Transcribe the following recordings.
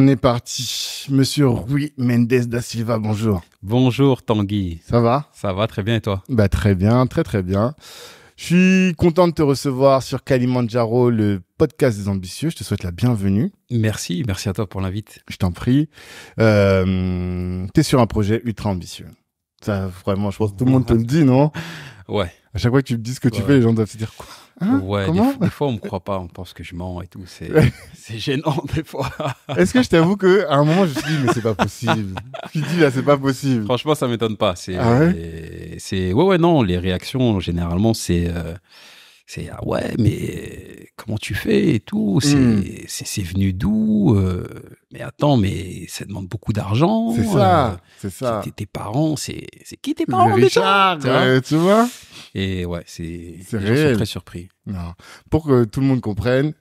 On est parti. Monsieur Rui Mendes da Silva, bonjour. Bonjour Tanguy. Ça va? Ça va très bien et toi? Bah très bien, très très bien. Je suis content de te recevoir sur Kalimandjaro, le podcast des ambitieux. Je te souhaite la bienvenue. Merci à toi pour l'invite. Je t'en prie. T'es sur un projet ultra ambitieux. Ça, vraiment, je pense que tout le monde te le dit, non? Ouais. À chaque fois que tu me dis ce que tu fais, les gens doivent se dire quoi? Ouais, Comment? des fois on me croit pas, on pense que je mens et tout. C'est gênant des fois. Est-ce que je t'avoue qu'à un moment, je me suis dit, mais c'est pas possible. Tu dis là, c'est pas possible. Franchement, ça m'étonne pas. Ouais, non, les réactions généralement c'est ah ouais, mais comment tu fais et tout, c'est venu d'où, mais attends, mais ça demande beaucoup d'argent. C'est ça. Tes parents, c'est qui tes parents Richard, tu vois? Et ouais, les gens réel. sont très surpris. Non. Pour que tout le monde comprenne,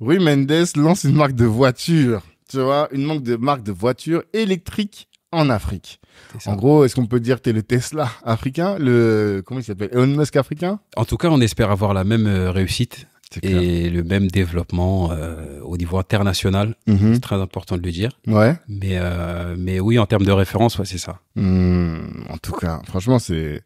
Rui Mendes lance une marque de voiture, tu vois, une marque de voiture électrique en Afrique. En gros, est-ce qu'on peut dire que t'es le Tesla africain, comment il s'appelle, Elon Musk africain? En tout cas, on espère avoir la même réussite et le même développement au niveau international. C'est très important de le dire. Ouais. Mais oui, en termes de référence, ouais, c'est ça. En tout cas, franchement, c'est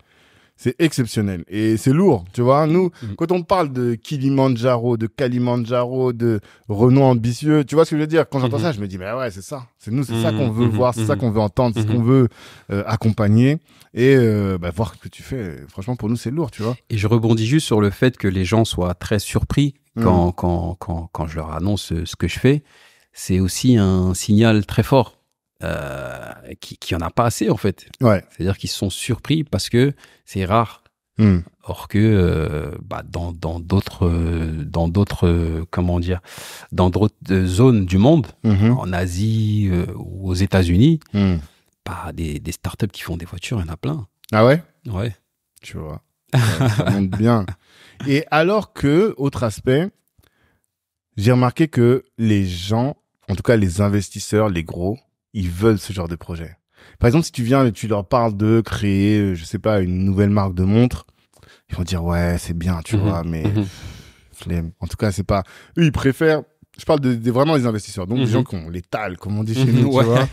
exceptionnel et c'est lourd, tu vois. Nous, quand on parle de Kalimandjaro, de Renault ambitieux, tu vois ce que je veux dire? Quand j'entends ça, je me dis, mais ouais, c'est ça. C'est nous, c'est ça qu'on veut voir, c'est ça qu'on veut entendre, c'est ce qu'on veut accompagner et voir ce que tu fais. Franchement, pour nous, c'est lourd, tu vois. Et je rebondis juste sur le fait que les gens soient très surpris quand je leur annonce ce que je fais. C'est aussi un signal très fort. Qui en a pas assez en fait. Ouais. C'est-à-dire qu'ils sont surpris parce que c'est rare. Or que dans d'autres zones du monde, en Asie ou aux États-Unis, des startups qui font des voitures, il y en a plein. Ah ouais? Ouais. Tu vois. Ça monte bien. Et alors que, autre aspect, j'ai remarqué que les gens, en tout cas les investisseurs, les gros, ils veulent ce genre de projet. Par exemple, si tu viens et tu leur parles de créer, je sais pas, une nouvelle marque de montre, ils vont dire ouais, c'est bien, tu vois, mais flemme. En tout cas, c'est pas. Eux, ils préfèrent. Je parle de vraiment des investisseurs, donc des gens qui ont les tales, comme on dit chez nous, tu vois.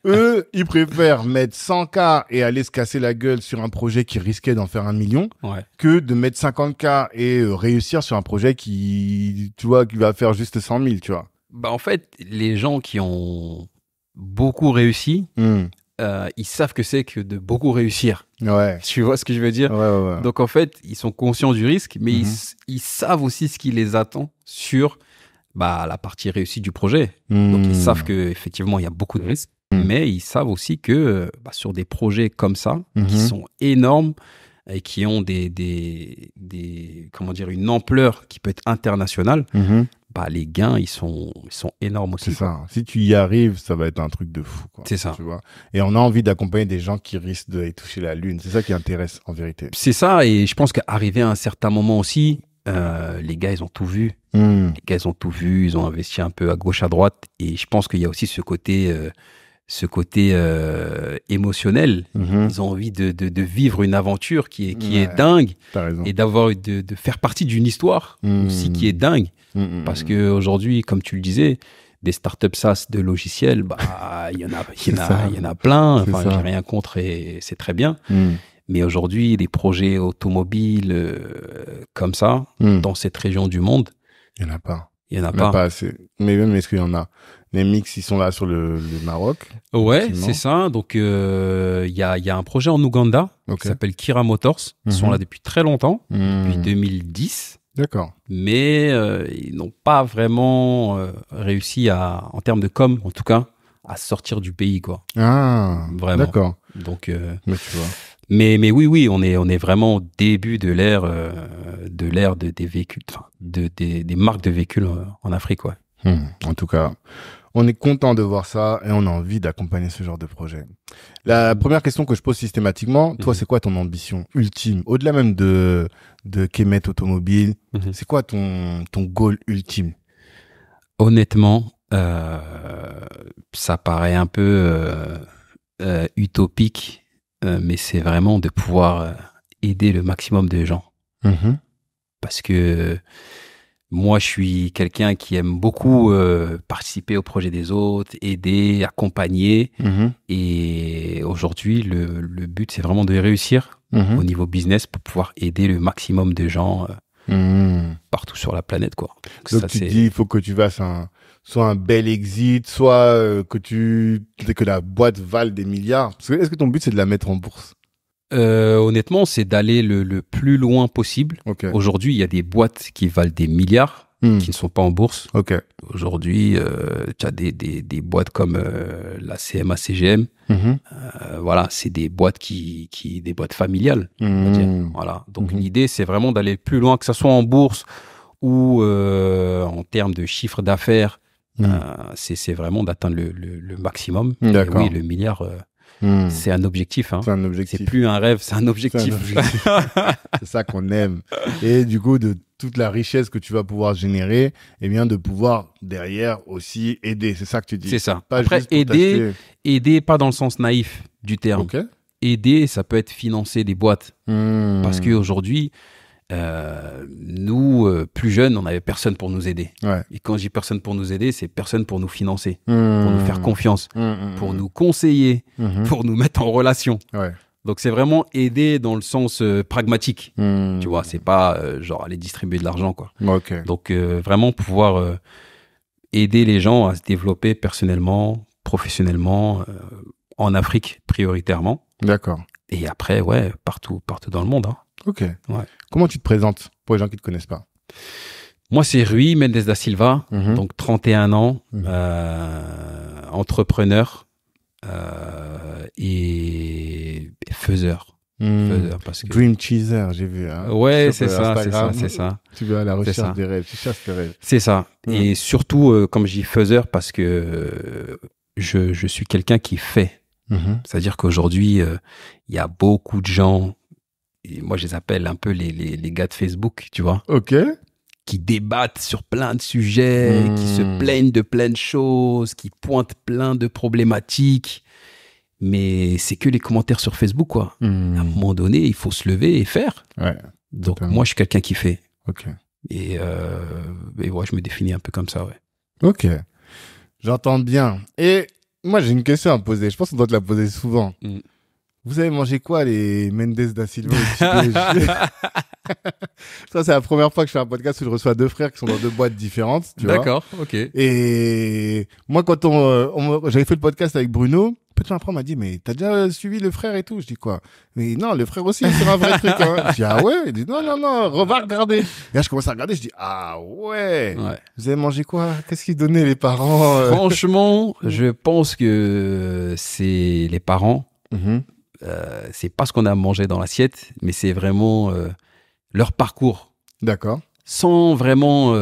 Eux, ils préfèrent mettre 100K et aller se casser la gueule sur un projet qui risquait d'en faire 1 million, que de mettre 50K et réussir sur un projet qui, tu vois, qui va faire juste 100 000, tu vois. Bah en fait, les gens qui ont beaucoup réussi, ils savent que c'est que de beaucoup réussir. Ouais. Tu vois ce que je veux dire? Ouais. Donc en fait, ils sont conscients du risque, mais ils savent aussi ce qui les attend sur la partie réussie du projet. Donc ils savent que effectivement il y a beaucoup de risques, mais ils savent aussi que sur des projets comme ça, qui sont énormes et qui ont une ampleur qui peut être internationale, les gains, ils sont énormes aussi. C'est ça. Si tu y arrives, ça va être un truc de fou, quoi. C'est ça. Tu vois. Et on a envie d'accompagner des gens qui risquent d'aller toucher la lune. C'est ça qui intéresse, en vérité. C'est ça. Et je pense qu'arrivé à un certain moment aussi, les gars, ils ont tout vu. Les gars, ils ont tout vu. Ils ont investi un peu à gauche, à droite. Et je pense qu'il y a aussi ce côté émotionnel. Ils ont envie de vivre une aventure qui est dingue. T'as raison. Et de faire partie d'une histoire aussi qui est dingue. Parce que aujourd'hui, comme tu le disais, des startups SaaS de logiciels, il y en a plein. Enfin, j'ai rien contre et c'est très bien. Mais aujourd'hui, des projets automobiles comme ça, dans cette région du monde, il y en a pas. Il y en a pas assez. Mais même, est-ce qu'il y en a? Les mix, ils sont là sur le Maroc. Ouais, c'est ça. Donc, il y a un projet en Ouganda qui s'appelle Kira Motors. Ils sont là depuis très longtemps, depuis 2010. D'accord. Mais ils n'ont pas vraiment réussi en termes de com, en tout cas, à sortir du pays, quoi. Ah, vraiment. D'accord. Donc, mais tu vois. Mais oui, on est vraiment au début de l'ère des véhicules, enfin, des marques de véhicules en Afrique, ouais. En tout cas, on est content de voir ça et on a envie d'accompagner ce genre de projet. La première question que je pose systématiquement, toi, c'est quoi ton ambition ultime? Au-delà même de Kemet Automobile, c'est quoi ton goal ultime? Honnêtement, ça paraît un peu utopique, mais c'est vraiment de pouvoir aider le maximum de gens. Parce que Moi, je suis quelqu'un qui aime beaucoup participer au projet des autres, aider, accompagner. Et aujourd'hui, le but, c'est vraiment de réussir au niveau business pour pouvoir aider le maximum de gens partout sur la planète, quoi. Donc ça, tu dis, il faut que tu fasses soit un bel exit, soit que la boîte vale des milliards. Est-ce que ton but, c'est de la mettre en bourse? Honnêtement, c'est d'aller le plus loin possible. Okay. Aujourd'hui, il y a des boîtes qui valent des milliards, qui ne sont pas en bourse. Okay. Aujourd'hui, tu as des boîtes comme la CMA CGM. Voilà, c'est des boîtes des boîtes familiales. On va dire. Voilà. Donc l'idée, c'est vraiment d'aller plus loin, que ça soit en bourse ou en termes de chiffre d'affaires. C'est vraiment d'atteindre le maximum. D'accord. Et oui, le milliard. C'est un objectif. Hein. C'est un objectif. C'est plus un rêve, c'est un objectif. C'est ça qu'on aime. Et du coup, de toute la richesse que tu vas pouvoir générer, eh bien, de pouvoir derrière aussi aider. C'est ça que tu dis. C'est ça. Pas après, juste pour aider, pas dans le sens naïf du terme. Okay. Aider, ça peut être financer des boîtes. Parce qu'aujourd'hui, nous, plus jeunes, on n'avait personne pour nous aider. Ouais. Et quand je dis personne pour nous aider, c'est personne pour nous financer, pour nous faire confiance, pour nous conseiller, pour nous mettre en relation. Ouais. Donc, c'est vraiment aider dans le sens pragmatique. Tu vois, c'est pas genre aller distribuer de l'argent, quoi. Okay. Donc, vraiment pouvoir aider les gens à se développer personnellement, professionnellement, en Afrique prioritairement. D'accord. Et après, ouais, partout dans le monde. Hein. Ok. Ouais. Comment tu te présentes pour les gens qui ne te connaissent pas? Moi, c'est Rui Mendes da Silva, donc 31 ans, entrepreneur et faiseur. Parce que... Dream Cheeser, j'ai vu. Hein, ouais, c'est ça. Tu vas à la recherche des rêves, tu cherches tes rêves. C'est ça. Et surtout, comme je dis faiseur, parce que je suis quelqu'un qui fait. C'est-à-dire qu'aujourd'hui, il y a beaucoup de gens, et moi je les appelle un peu les gars de Facebook, tu vois. Ok. Qui débattent sur plein de sujets, qui se plaignent de plein de choses, qui pointent plein de problématiques. Mais c'est que les commentaires sur Facebook, quoi. À un moment donné, il faut se lever et faire. Ouais. Donc moi, je suis quelqu'un qui fait. Ok. Et ouais, je me définis un peu comme ça, ouais. Ok. J'entends bien. Et moi, j'ai une question à poser. Je pense qu'on doit te la poser souvent. Vous avez mangé quoi, les Mendes da Silva? Ça, c'est la première fois que je fais un podcast où je reçois deux frères qui sont dans deux boîtes différentes. D'accord, ok. Et moi, quand j'avais fait le podcast avec Bruno, peu de temps après, on m'a dit, mais t'as déjà suivi le frère et tout? Je dis quoi? Mais non, le frère aussi, c'est un vrai truc. Hein. Je dis, ah ouais? Il dit, non, va regarder. Et là, je commence à regarder, je dis, ah ouais. Vous avez mangé quoi? Qu'est-ce qu'ils donnaient les parents? Franchement, je pense que c'est les parents. C'est pas ce qu'on a mangé dans l'assiette, mais c'est vraiment leur parcours. D'accord. Sans vraiment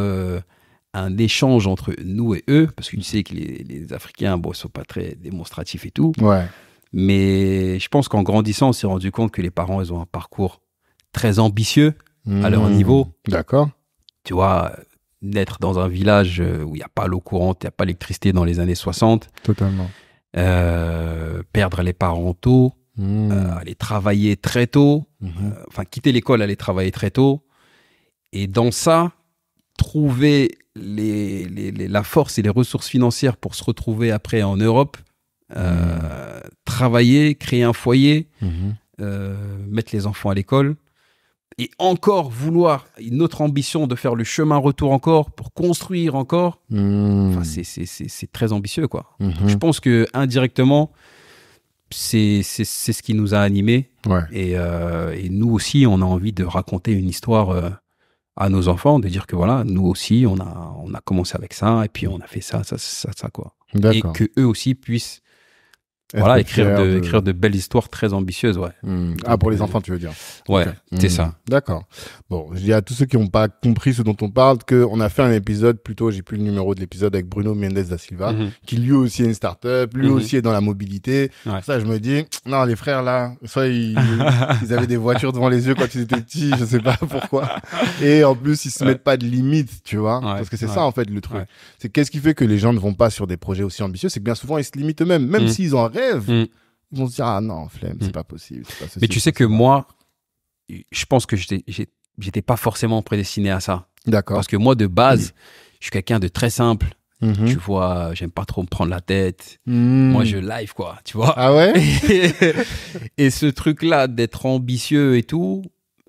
un échange entre nous et eux, parce que tu sais que les Africains, bon, ils sont pas très démonstratifs et tout. Ouais. Mais je pense qu'en grandissant, on s'est rendu compte que les parents, ils ont un parcours très ambitieux à leur niveau. D'accord. Tu vois, naître dans un village où il n'y a pas l'eau courante, il n'y a pas l'électricité dans les années 60. Totalement. Perdre les parents tôt. Aller travailler très tôt, quitter l'école, aller travailler très tôt, et dans ça, trouver la force et les ressources financières pour se retrouver après en Europe, travailler, créer un foyer, mettre les enfants à l'école, et encore vouloir une autre ambition de faire le chemin retour encore pour construire encore. C'est très ambitieux, quoi. Donc, je pense que indirectement, c'est ce qui nous a animés. Ouais. Et nous aussi, on a envie de raconter une histoire à nos enfants, de dire que voilà, nous aussi, on a commencé avec ça, et puis on a fait ça, quoi. D'accord. Et que eux aussi puissent écrire de belles histoires très ambitieuses, ouais. Pour les enfants, tu veux dire? Ouais, c'est ça. D'accord. Bon, je dis à tous ceux qui n'ont pas compris ce dont on parle qu'on a fait un épisode, plutôt, j'ai plus le numéro de l'épisode, avec Bruno Mendes da Silva, qui lui aussi est une start-up, lui aussi est dans la mobilité. Ouais. Ça, je me dis, non, les frères là, soit ils avaient des voitures devant les yeux quand ils étaient petits, je sais pas pourquoi. Et en plus, ils se mettent pas de limites, tu vois. Parce que c'est ça, en fait, le truc. C'est qu'est-ce qui fait que les gens ne vont pas sur des projets aussi ambitieux? C'est que bien souvent, ils se limitent eux-mêmes. Même s'ils ont un rêve, ils vont se dire, ah non, flemme, c'est pas possible. Mais tu sais que moi, je pense que j'étais pas forcément prédestiné à ça. D'accord. Parce que moi, de base, je suis quelqu'un de très simple. Tu vois, j'aime pas trop me prendre la tête. Moi, je live, quoi, tu vois. Ah ouais? Et ce truc-là d'être ambitieux et tout,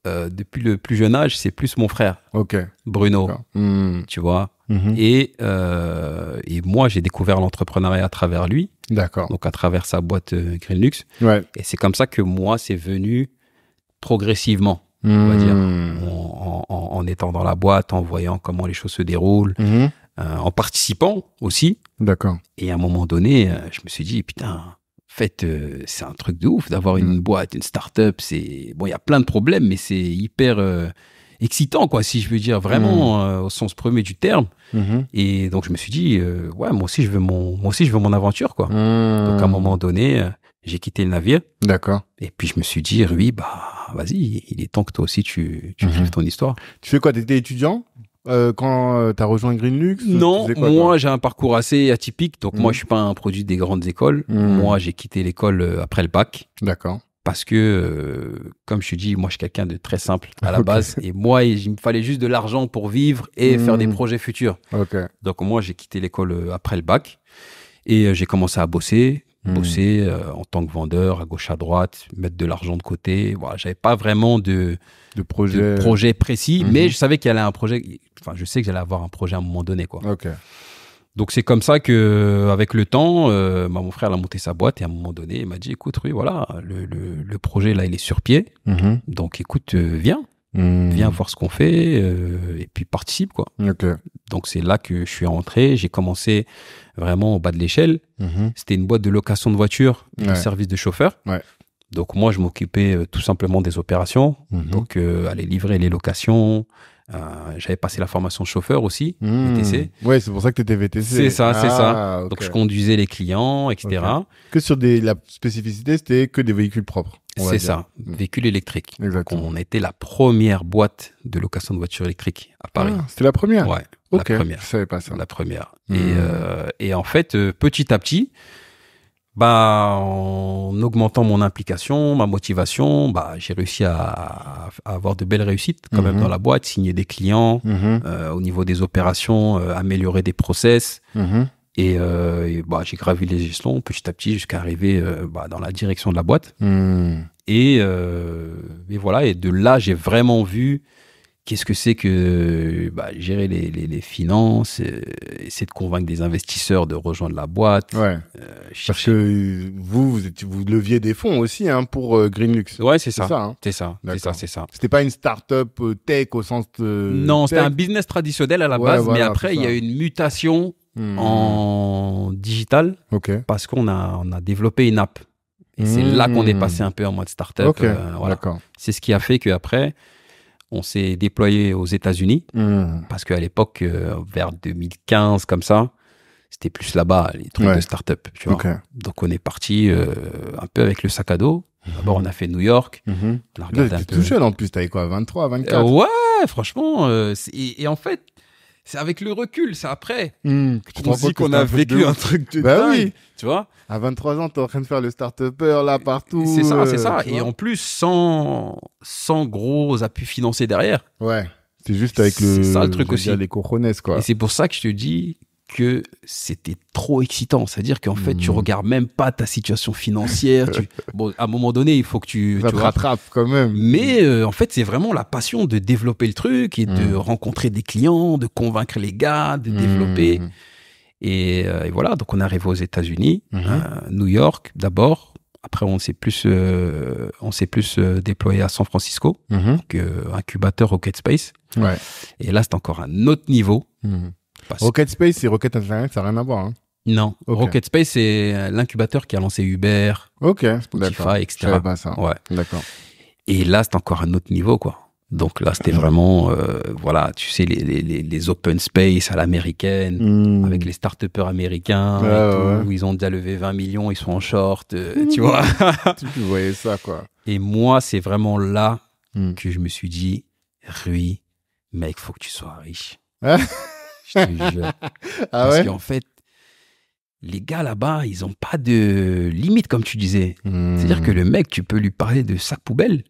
depuis le plus jeune âge, c'est plus mon frère, Ok. Bruno, tu vois. Et moi, j'ai découvert l'entrepreneuriat à travers lui. D'accord. Donc, à travers sa boîte Greenlux. Ouais. Et c'est comme ça que moi, c'est venu progressivement, on va dire, en étant dans la boîte, en voyant comment les choses se déroulent, en participant aussi. D'accord. Et à un moment donné, je me suis dit, putain, en fait, c'est un truc de ouf d'avoir une boîte, une start-up. Bon, il y a plein de problèmes, mais c'est hyper excitant, quoi, si je veux dire, vraiment, au sens premier du terme. Et donc, je me suis dit, ouais, moi aussi, je veux mon aventure, quoi. Donc, à un moment donné, j'ai quitté le navire. D'accord. Et puis, je me suis dit, Rui, bah, vas-y, il est temps que toi aussi, tu vives ton histoire. Tu fais quoi? T'étais étudiant quand t'as rejoint Greenlux? Non, moi, j'ai un parcours assez atypique. Donc, moi, je suis pas un produit des grandes écoles. Moi, j'ai quitté l'école après le bac. D'accord. Parce que, comme je te dis, moi, je suis quelqu'un de très simple à la base. Et moi, il me fallait juste de l'argent pour vivre et faire des projets futurs. Okay. Donc, moi, j'ai quitté l'école après le bac. Et j'ai commencé à bosser en tant que vendeur, à gauche, à droite, mettre de l'argent de côté. Voilà, j'avais pas vraiment de projet précis, mais je savais qu'il y allait un projet. Enfin, je sais que j'allais avoir un projet à un moment donné, quoi. Ok. Donc, c'est comme ça que, avec le temps, mon frère a monté sa boîte et à un moment donné, il m'a dit, écoute, Rui, voilà, le projet, là, il est sur pied. Donc, écoute, viens voir ce qu'on fait et puis participe, quoi. Okay. Donc, c'est là que je suis rentré. J'ai commencé vraiment au bas de l'échelle. C'était une boîte de location de voitures, de service de chauffeur. Ouais. Donc, moi, je m'occupais tout simplement des opérations. Donc, aller livrer les locations. J'avais passé la formation chauffeur aussi, VTC. Ouais, c'est pour ça que tu étais VTC. C'est ça. Okay. Donc, je conduisais les clients, etc. Okay. Que sur la spécificité, c'était que des véhicules propres. C'est ça, véhicules électriques. Exactement. Donc, on a été la première boîte de location de voitures électriques à Paris. Ah, c'était la première? Ouais, okay. la première. Je savais pas ça. La première. Et en fait, petit à petit, bah, en augmentant mon implication, ma motivation, bah, j'ai réussi à avoir de belles réussites quand même dans la boîte, signer des clients, au niveau des opérations, améliorer des process. Et bah, j'ai gravi les échelons petit à petit jusqu'à arriver dans la direction de la boîte. Et voilà, et de là, j'ai vraiment vu qu'est-ce que c'est que gérer les finances, essayer de convaincre des investisseurs de rejoindre la boîte. Ouais. Parce que vous leviez des fonds aussi pour Greenlux. Ouais, c'est ça. Hein. C'est ça. C'était pas une start-up tech au sens de... Non, c'était un business traditionnel à la base, voilà, mais après, il y a eu une mutation en digital parce qu'on a développé une app. Et c'est là qu'on est passé un peu en mode start-up. Voilà. C'est ce qui a fait qu'après, on s'est déployé aux États-Unis parce qu'à l'époque, vers 2015, comme ça, c'était plus là-bas, les trucs de start-up. Tu vois. Donc, on est parti un peu avec le sac à dos. D'abord, on a fait New York. On a regardé un peu... tout jeune en plus, t'avais quoi, 23, 24 ouais, franchement. Et en fait, c'est avec le recul, c'est après. On se dit qu'on a vécu un truc de dingue. Oui. Tu vois, à 23 ans, t'es en train de faire le start-upper là partout. C'est ça. Et en plus, sans gros appui financier derrière. Ouais. C'est juste avec le truc aussi. Les cojones, quoi. Et c'est pour ça que je te dis que c'était trop excitant. C'est-à-dire qu'en fait, tu regardes même pas ta situation financière. Bon, à un moment donné, il faut que tu te rattrapes quand même. Mais en fait, c'est vraiment la passion de développer le truc et de rencontrer des clients, de convaincre les gars, de développer. Et voilà, donc on est arrivé aux États-Unis, New York d'abord. Après, on s'est plus déployé à San Francisco, donc incubateur Rocket Space. Ouais. Et là, c'est encore un autre niveau. Rocket Space et Rocket Internet, ça n'a rien à voir. Hein. Non, Rocket Space, c'est l'incubateur qui a lancé Uber, Spotify, etc. Je savais pas ça. Ouais. D'accord. Et là, c'est encore un autre niveau, quoi. Donc là, c'était vraiment, voilà, tu sais, les open space à l'américaine, avec les start-upers américains, où ils ont déjà levé 20 millions, ils sont en short, tu vois. Tu voyais ça, quoi. Et moi, c'est vraiment là que je me suis dit, Rui, mec, faut que tu sois riche. Je te jure. Parce qu'en fait, les gars là-bas, ils n'ont pas de limite, comme tu disais. C'est-à-dire que le mec, tu peux lui parler de sac poubelle.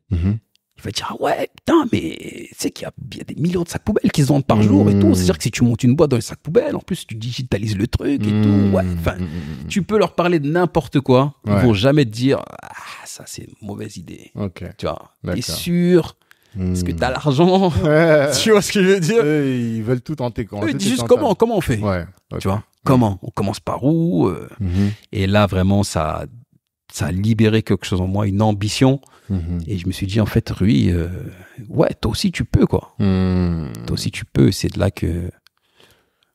Il va dire, ah ouais, putain, mais tu sais qu'il y a des millions de sacs poubelles qui se vendent par jour et tout. C'est-à-dire que si tu montes une boîte dans les sacs poubelles, en plus, tu digitalises le truc et tout. Ouais, enfin, tu peux leur parler de n'importe quoi. Ils vont jamais te dire, ah, ça, c'est une mauvaise idée. Tu vois, t'es sûr? Est-ce que t'as l'argent? Tu vois ce que je veux dire? Ils veulent tout tenter. Ils disent juste comment on fait? Tu vois, comment? On commence par où? Et là, vraiment, ça a libéré quelque chose en moi, une ambition. Et je me suis dit, en fait, Rui, ouais, toi aussi tu peux, quoi. Toi aussi tu peux. C'est de là que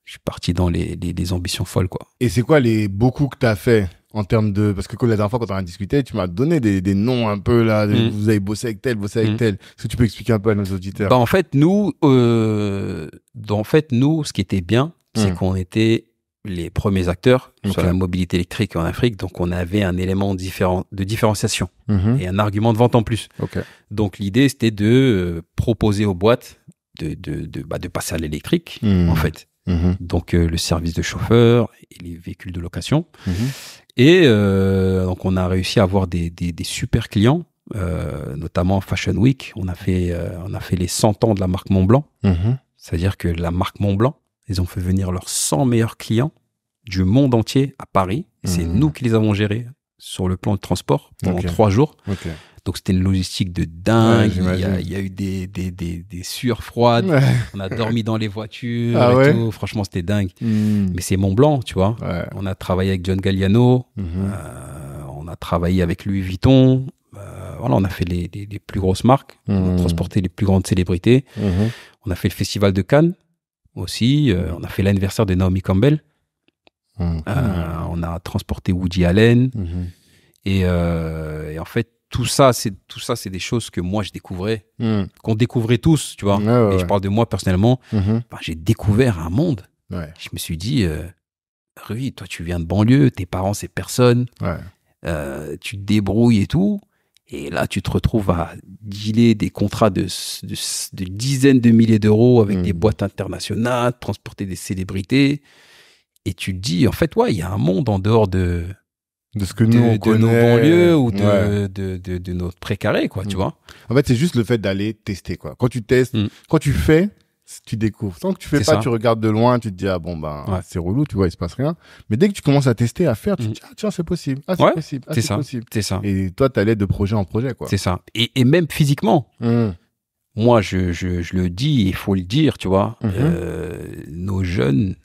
je suis parti dans les ambitions folles, quoi. Et c'est quoi les beaucoup que tu as fait en termes de... Parce que la dernière fois, quand on a discuté, tu m'as donné des noms un peu, là. Vous avez bossé avec tel, bossé avec tel. Est-ce que tu peux expliquer un peu à nos auditeurs? Bah, en fait, nous, ce qui était bien, c'est qu'on était les premiers acteurs sur la mobilité électrique en Afrique. Donc, on avait un élément de différenciation et un argument de vente en plus. Donc, l'idée, c'était de proposer aux boîtes de passer à l'électrique, en fait. Donc, le service de chauffeur et les véhicules de location. Et donc, on a réussi à avoir des super clients, notamment Fashion Week. On a fait les 100 ans de la marque Montblanc. C'est-à-dire que la marque Montblanc, ils ont fait venir leurs 100 meilleurs clients du monde entier à Paris. C'est nous qui les avons gérés sur le plan de transport pendant 3 jours. Donc, c'était une logistique de dingue. Il y a eu des sueurs froides. On a dormi dans les voitures et tout. Franchement, c'était dingue. Mais c'est Montblanc, tu vois. On a travaillé avec John Galliano. On a travaillé avec Louis Vuitton. Voilà, on a fait les plus grosses marques. On a transporté les plus grandes célébrités. On a fait le Festival de Cannes aussi. On a fait l'anniversaire de Naomi Campbell. On a transporté Woody Allen. Et en fait, tout ça, c'est des choses que moi, je découvrais, qu'on découvrait tous, tu vois. Et je parle de moi personnellement. J'ai découvert un monde. Je me suis dit, Rui, toi, tu viens de banlieue, tes parents, c'est personne. Tu te débrouilles et tout. Et là, tu te retrouves à dealer des contrats de dizaines de milliers d'euros avec des boîtes internationales, transporter des célébrités. Et tu te dis, en fait, ouais, il y a un monde en dehors de ce que nous, on connaît. De nos banlieues ou de notre précaré, quoi, tu vois. En fait, c'est juste le fait d'aller tester, quoi. Quand tu testes, quand tu fais, tu découvres. Tant que tu fais pas, tu regardes de loin, tu te dis, ah bon, c'est relou, tu vois, il se passe rien. Mais dès que tu commences à tester, à faire, tu te dis, ah tiens, c'est possible. Ah, c'est possible. Ah, c'est possible. C'est ça. Et toi, t'allais de projet en projet, quoi. C'est ça. Et même physiquement. Moi, je le dis, il faut le dire, tu vois. Nos jeunes,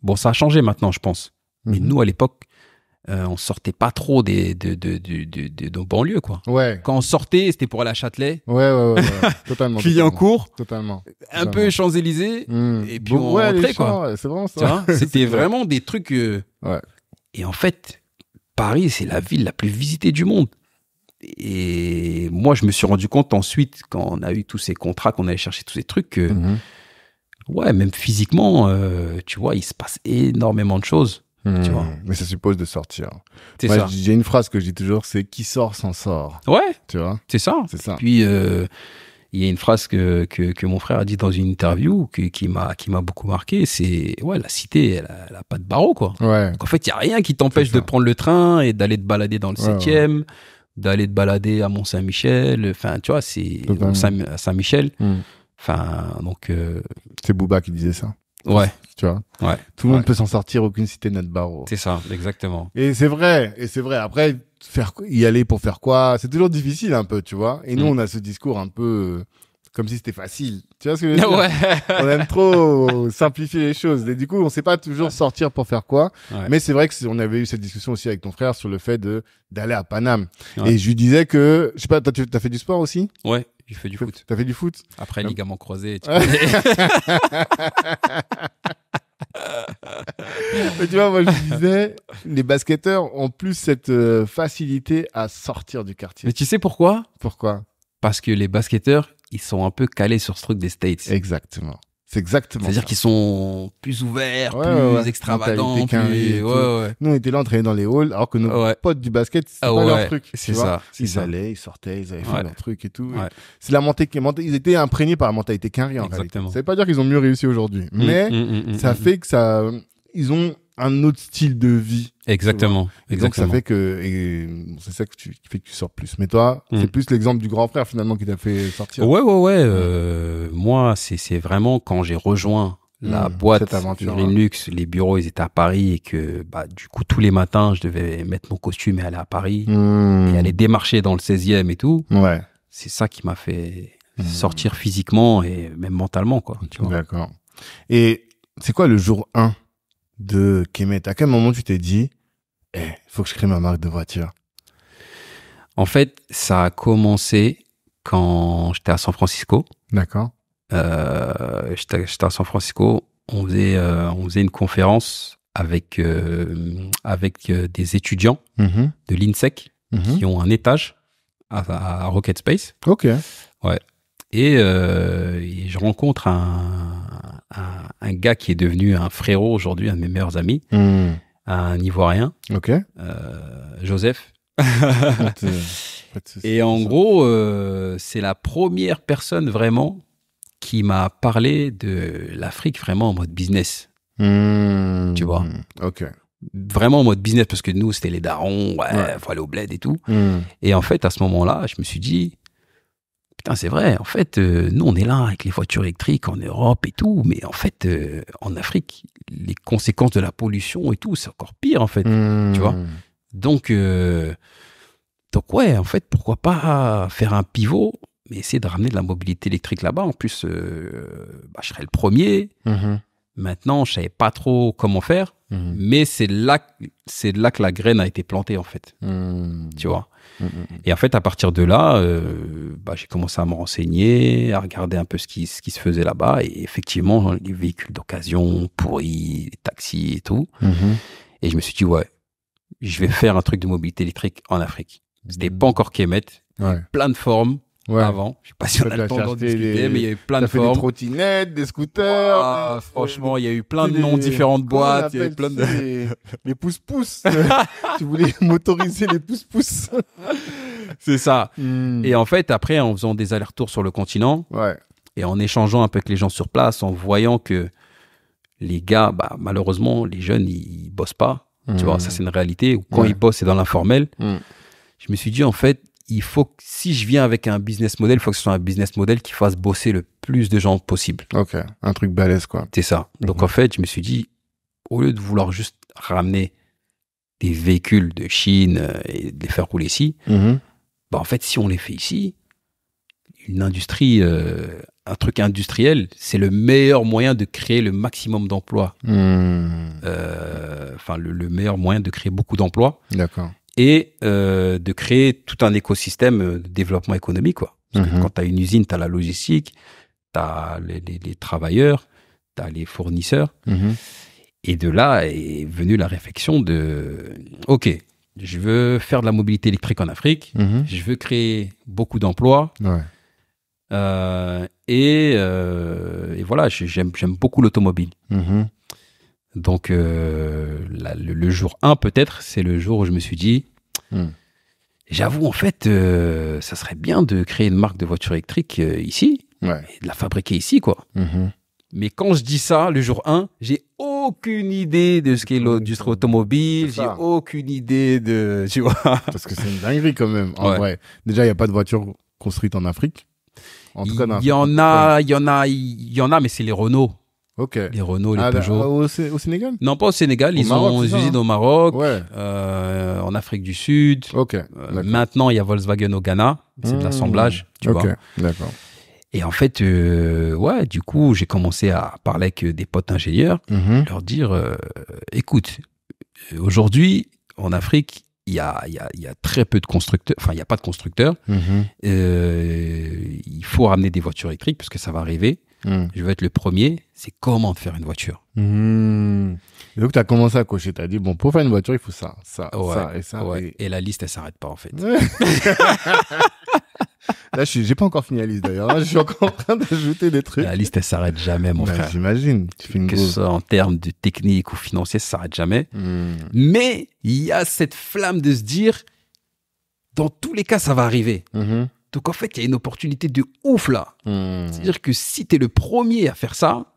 bon, ça a changé maintenant, je pense. Mais nous, à l'époque, on sortait pas trop de nos banlieues, quoi. Quand on sortait, c'était pour aller à Châtelet. Totalement. Clignancourt. Totalement. Un peu Champs-Élysées. Et puis on rentrait, quoi. C'est vraiment ça. C'était vraiment des trucs. Et en fait, Paris, c'est la ville la plus visitée du monde. Et moi, je me suis rendu compte ensuite, quand on a eu tous ces contrats, qu'on allait chercher tous ces trucs, que, même physiquement, tu vois, il se passe énormément de choses. Tu vois. Mais ça suppose de sortir. C'est ça. J'ai une phrase que je dis toujours, c'est qui sort s'en sort. Tu vois. C'est ça. Et puis il y a une phrase que mon frère a dit dans une interview qui m'a beaucoup marqué, c'est la cité, elle a pas de barreau, quoi. Donc en fait, il y a rien qui t'empêche de prendre le train et d'aller te balader dans le 7e, d'aller te balader à Mont-Saint-Michel, enfin tu vois, c'est à Saint-Michel. Enfin donc c'est Booba qui disait ça. Tu vois. Tout le monde peut s'en sortir, aucune cité n'a de barreau. C'est ça, exactement. Et c'est vrai. Après, y aller pour faire quoi? C'est toujours difficile un peu, tu vois. Et nous, on a ce discours un peu comme si c'était facile. Tu vois ce que je veux dire? On aime trop simplifier les choses. Et du coup, on sait pas toujours sortir pour faire quoi. Mais c'est vrai que on avait eu cette discussion aussi avec ton frère sur le fait d'aller à Paname. Et je lui disais que, je sais pas, t'as fait du sport aussi? Ouais. J'ai fait du foot. T'as fait du foot? Après, ligament croisé. Mais tu vois, moi, je disais, les basketteurs ont plus cette facilité à sortir du quartier. Mais tu sais pourquoi? Pourquoi? Parce que les basketteurs, ils sont un peu calés sur ce truc des States. Exactement. C'est exactement C'est-à-dire ça. qu'ils sont plus ouverts, plus extravagants. Nous, on était là, on traînait dans les halls, alors que nos potes du basket, c'est pas leur truc. C'est ça. Ils allaient, ils sortaient, ils avaient fait leur truc et tout. C'est la mentalité, ils étaient imprégnés par la mentalité Quinri, en réalité. Ça veut pas dire qu'ils ont mieux réussi aujourd'hui. Mais ça fait que ils ont un autre style de vie. Exactement. Et donc, ça fait que, c'est ça qui fait que tu sors plus. Mais toi, c'est plus l'exemple du grand frère, finalement, qui t'a fait sortir. Ouais. Moi, c'est vraiment quand j'ai rejoint la boîte Greenlux, les bureaux, ils étaient à Paris et que, du coup, tous les matins, je devais mettre mon costume et aller à Paris et aller démarcher dans le 16e et tout. Ouais. C'est ça qui m'a fait sortir physiquement et même mentalement, quoi. Tu vois. D'accord. Et c'est quoi le jour 1 de Kemet? À quel moment tu t'es dit, faut que je crée ma marque de voiture? En fait, ça a commencé quand j'étais à San Francisco. D'accord. J'étais à San Francisco. On faisait une conférence avec des étudiants de l'INSEC qui ont un étage à Rocket Space. Ok. Ouais. Et je rencontre un gars qui est devenu un frérot aujourd'hui, un de mes meilleurs amis, un Ivoirien, Joseph. Et en gros, c'est la première personne vraiment qui m'a parlé de l'Afrique vraiment en mode business. Tu vois. Ok. Vraiment en mode business, parce que nous, c'était les darons, faut aller au bled et tout. Et en fait, à ce moment-là, je me suis dit, putain, c'est vrai, en fait, nous, on est là avec les voitures électriques en Europe et tout, mais en fait, en Afrique, les conséquences de la pollution et tout, c'est encore pire, en fait, tu vois. Donc, ouais, en fait, pourquoi pas faire un pivot, mais essayer de ramener de la mobilité électrique là-bas. En plus, je serais le premier. Maintenant, je savais pas trop comment faire, mais c'est là que la graine a été plantée, en fait. Tu vois. Et en fait, à partir de là, j'ai commencé à me renseigner, à regarder un peu ce qui se faisait là-bas. Et effectivement, les véhicules d'occasion, pourris, les taxis et tout. Et je me suis dit, ouais, je vais faire un truc de mobilité électrique en Afrique. C'était pas encore Kemet. Plein de formes. Avant, je sais pas si on a le temps d'en discuter, mais il y a eu plein de formes. Des trottinettes, des scooters. Franchement, il y a eu plein de noms, différentes boîtes. Il y a eu plein de les pousse-pousse. Tu voulais motoriser les pousse-pousse. C'est ça. Et en fait, après, en faisant des allers-retours sur le continent et en échangeant un peu avec les gens sur place, en voyant que les gars, malheureusement, les jeunes, ils bossent pas. Tu vois, ça c'est une réalité. Ou quand ils bossent, c'est dans l'informel. Je me suis dit, en fait, il faut que, si je viens avec un business model, il faut que ce soit un business model qui fasse bosser le plus de gens possible. Ok, un truc balèze, quoi. C'est ça. Donc, en fait, je me suis dit, au lieu de vouloir juste ramener des véhicules de Chine et de les faire rouler ici, en fait, si on les fait ici, une industrie, un truc industriel, c'est le meilleur moyen de créer le maximum d'emplois. Le meilleur moyen de créer beaucoup d'emplois. D'accord. Et de créer tout un écosystème de développement économique, quoi. Parce que quand tu as une usine, tu as la logistique, tu as les travailleurs, tu as les fournisseurs. Et de là est venue la réflexion de OK, je veux faire de la mobilité électrique en Afrique, je veux créer beaucoup d'emplois. Et voilà, j'aime beaucoup l'automobile. Donc, le jour 1, peut-être, c'est le jour où je me suis dit, j'avoue, en fait, ça serait bien de créer une marque de voiture électrique ici, et de la fabriquer ici, quoi. Mais quand je dis ça, le jour 1, j'ai aucune idée de ce qu'est l'industrie automobile, j'ai aucune idée de, tu vois. Parce que c'est une dinguerie quand même, en vrai. Déjà, il n'y a pas de voiture construite en Afrique. En tout cas, il y en a, mais c'est les Renault. Ok. Les Renault, les Peugeot. Au Sénégal? Non, pas au Sénégal. Ils ont des usines au Maroc, en Afrique du Sud. Ok. Maintenant, il y a Volkswagen au Ghana. C'est de l'assemblage, tu vois. D'accord. Et en fait, du coup, j'ai commencé à parler avec des potes ingénieurs, leur dire, écoute, aujourd'hui, en Afrique, il y a très peu de constructeurs, enfin, il n'y a pas de constructeurs. Il faut ramener des voitures électriques parce que ça va arriver. Je veux être le premier. C'est comment de faire une voiture. Et donc, tu as commencé à cocher. Tu as dit, bon, pour faire une voiture, il faut ça et ça. Et la liste, elle s'arrête pas, en fait. Là, j'ai pas encore fini la liste, d'ailleurs. Là, je suis encore en train d'ajouter des trucs. La liste, elle s'arrête jamais, mon frère. J'imagine. Que ce soit en termes de technique ou financier, ça s'arrête jamais. Mais il y a cette flamme de se dire, dans tous les cas, ça va arriver. Donc, en fait, il y a une opportunité de ouf, là. C'est-à-dire que si tu es le premier à faire ça,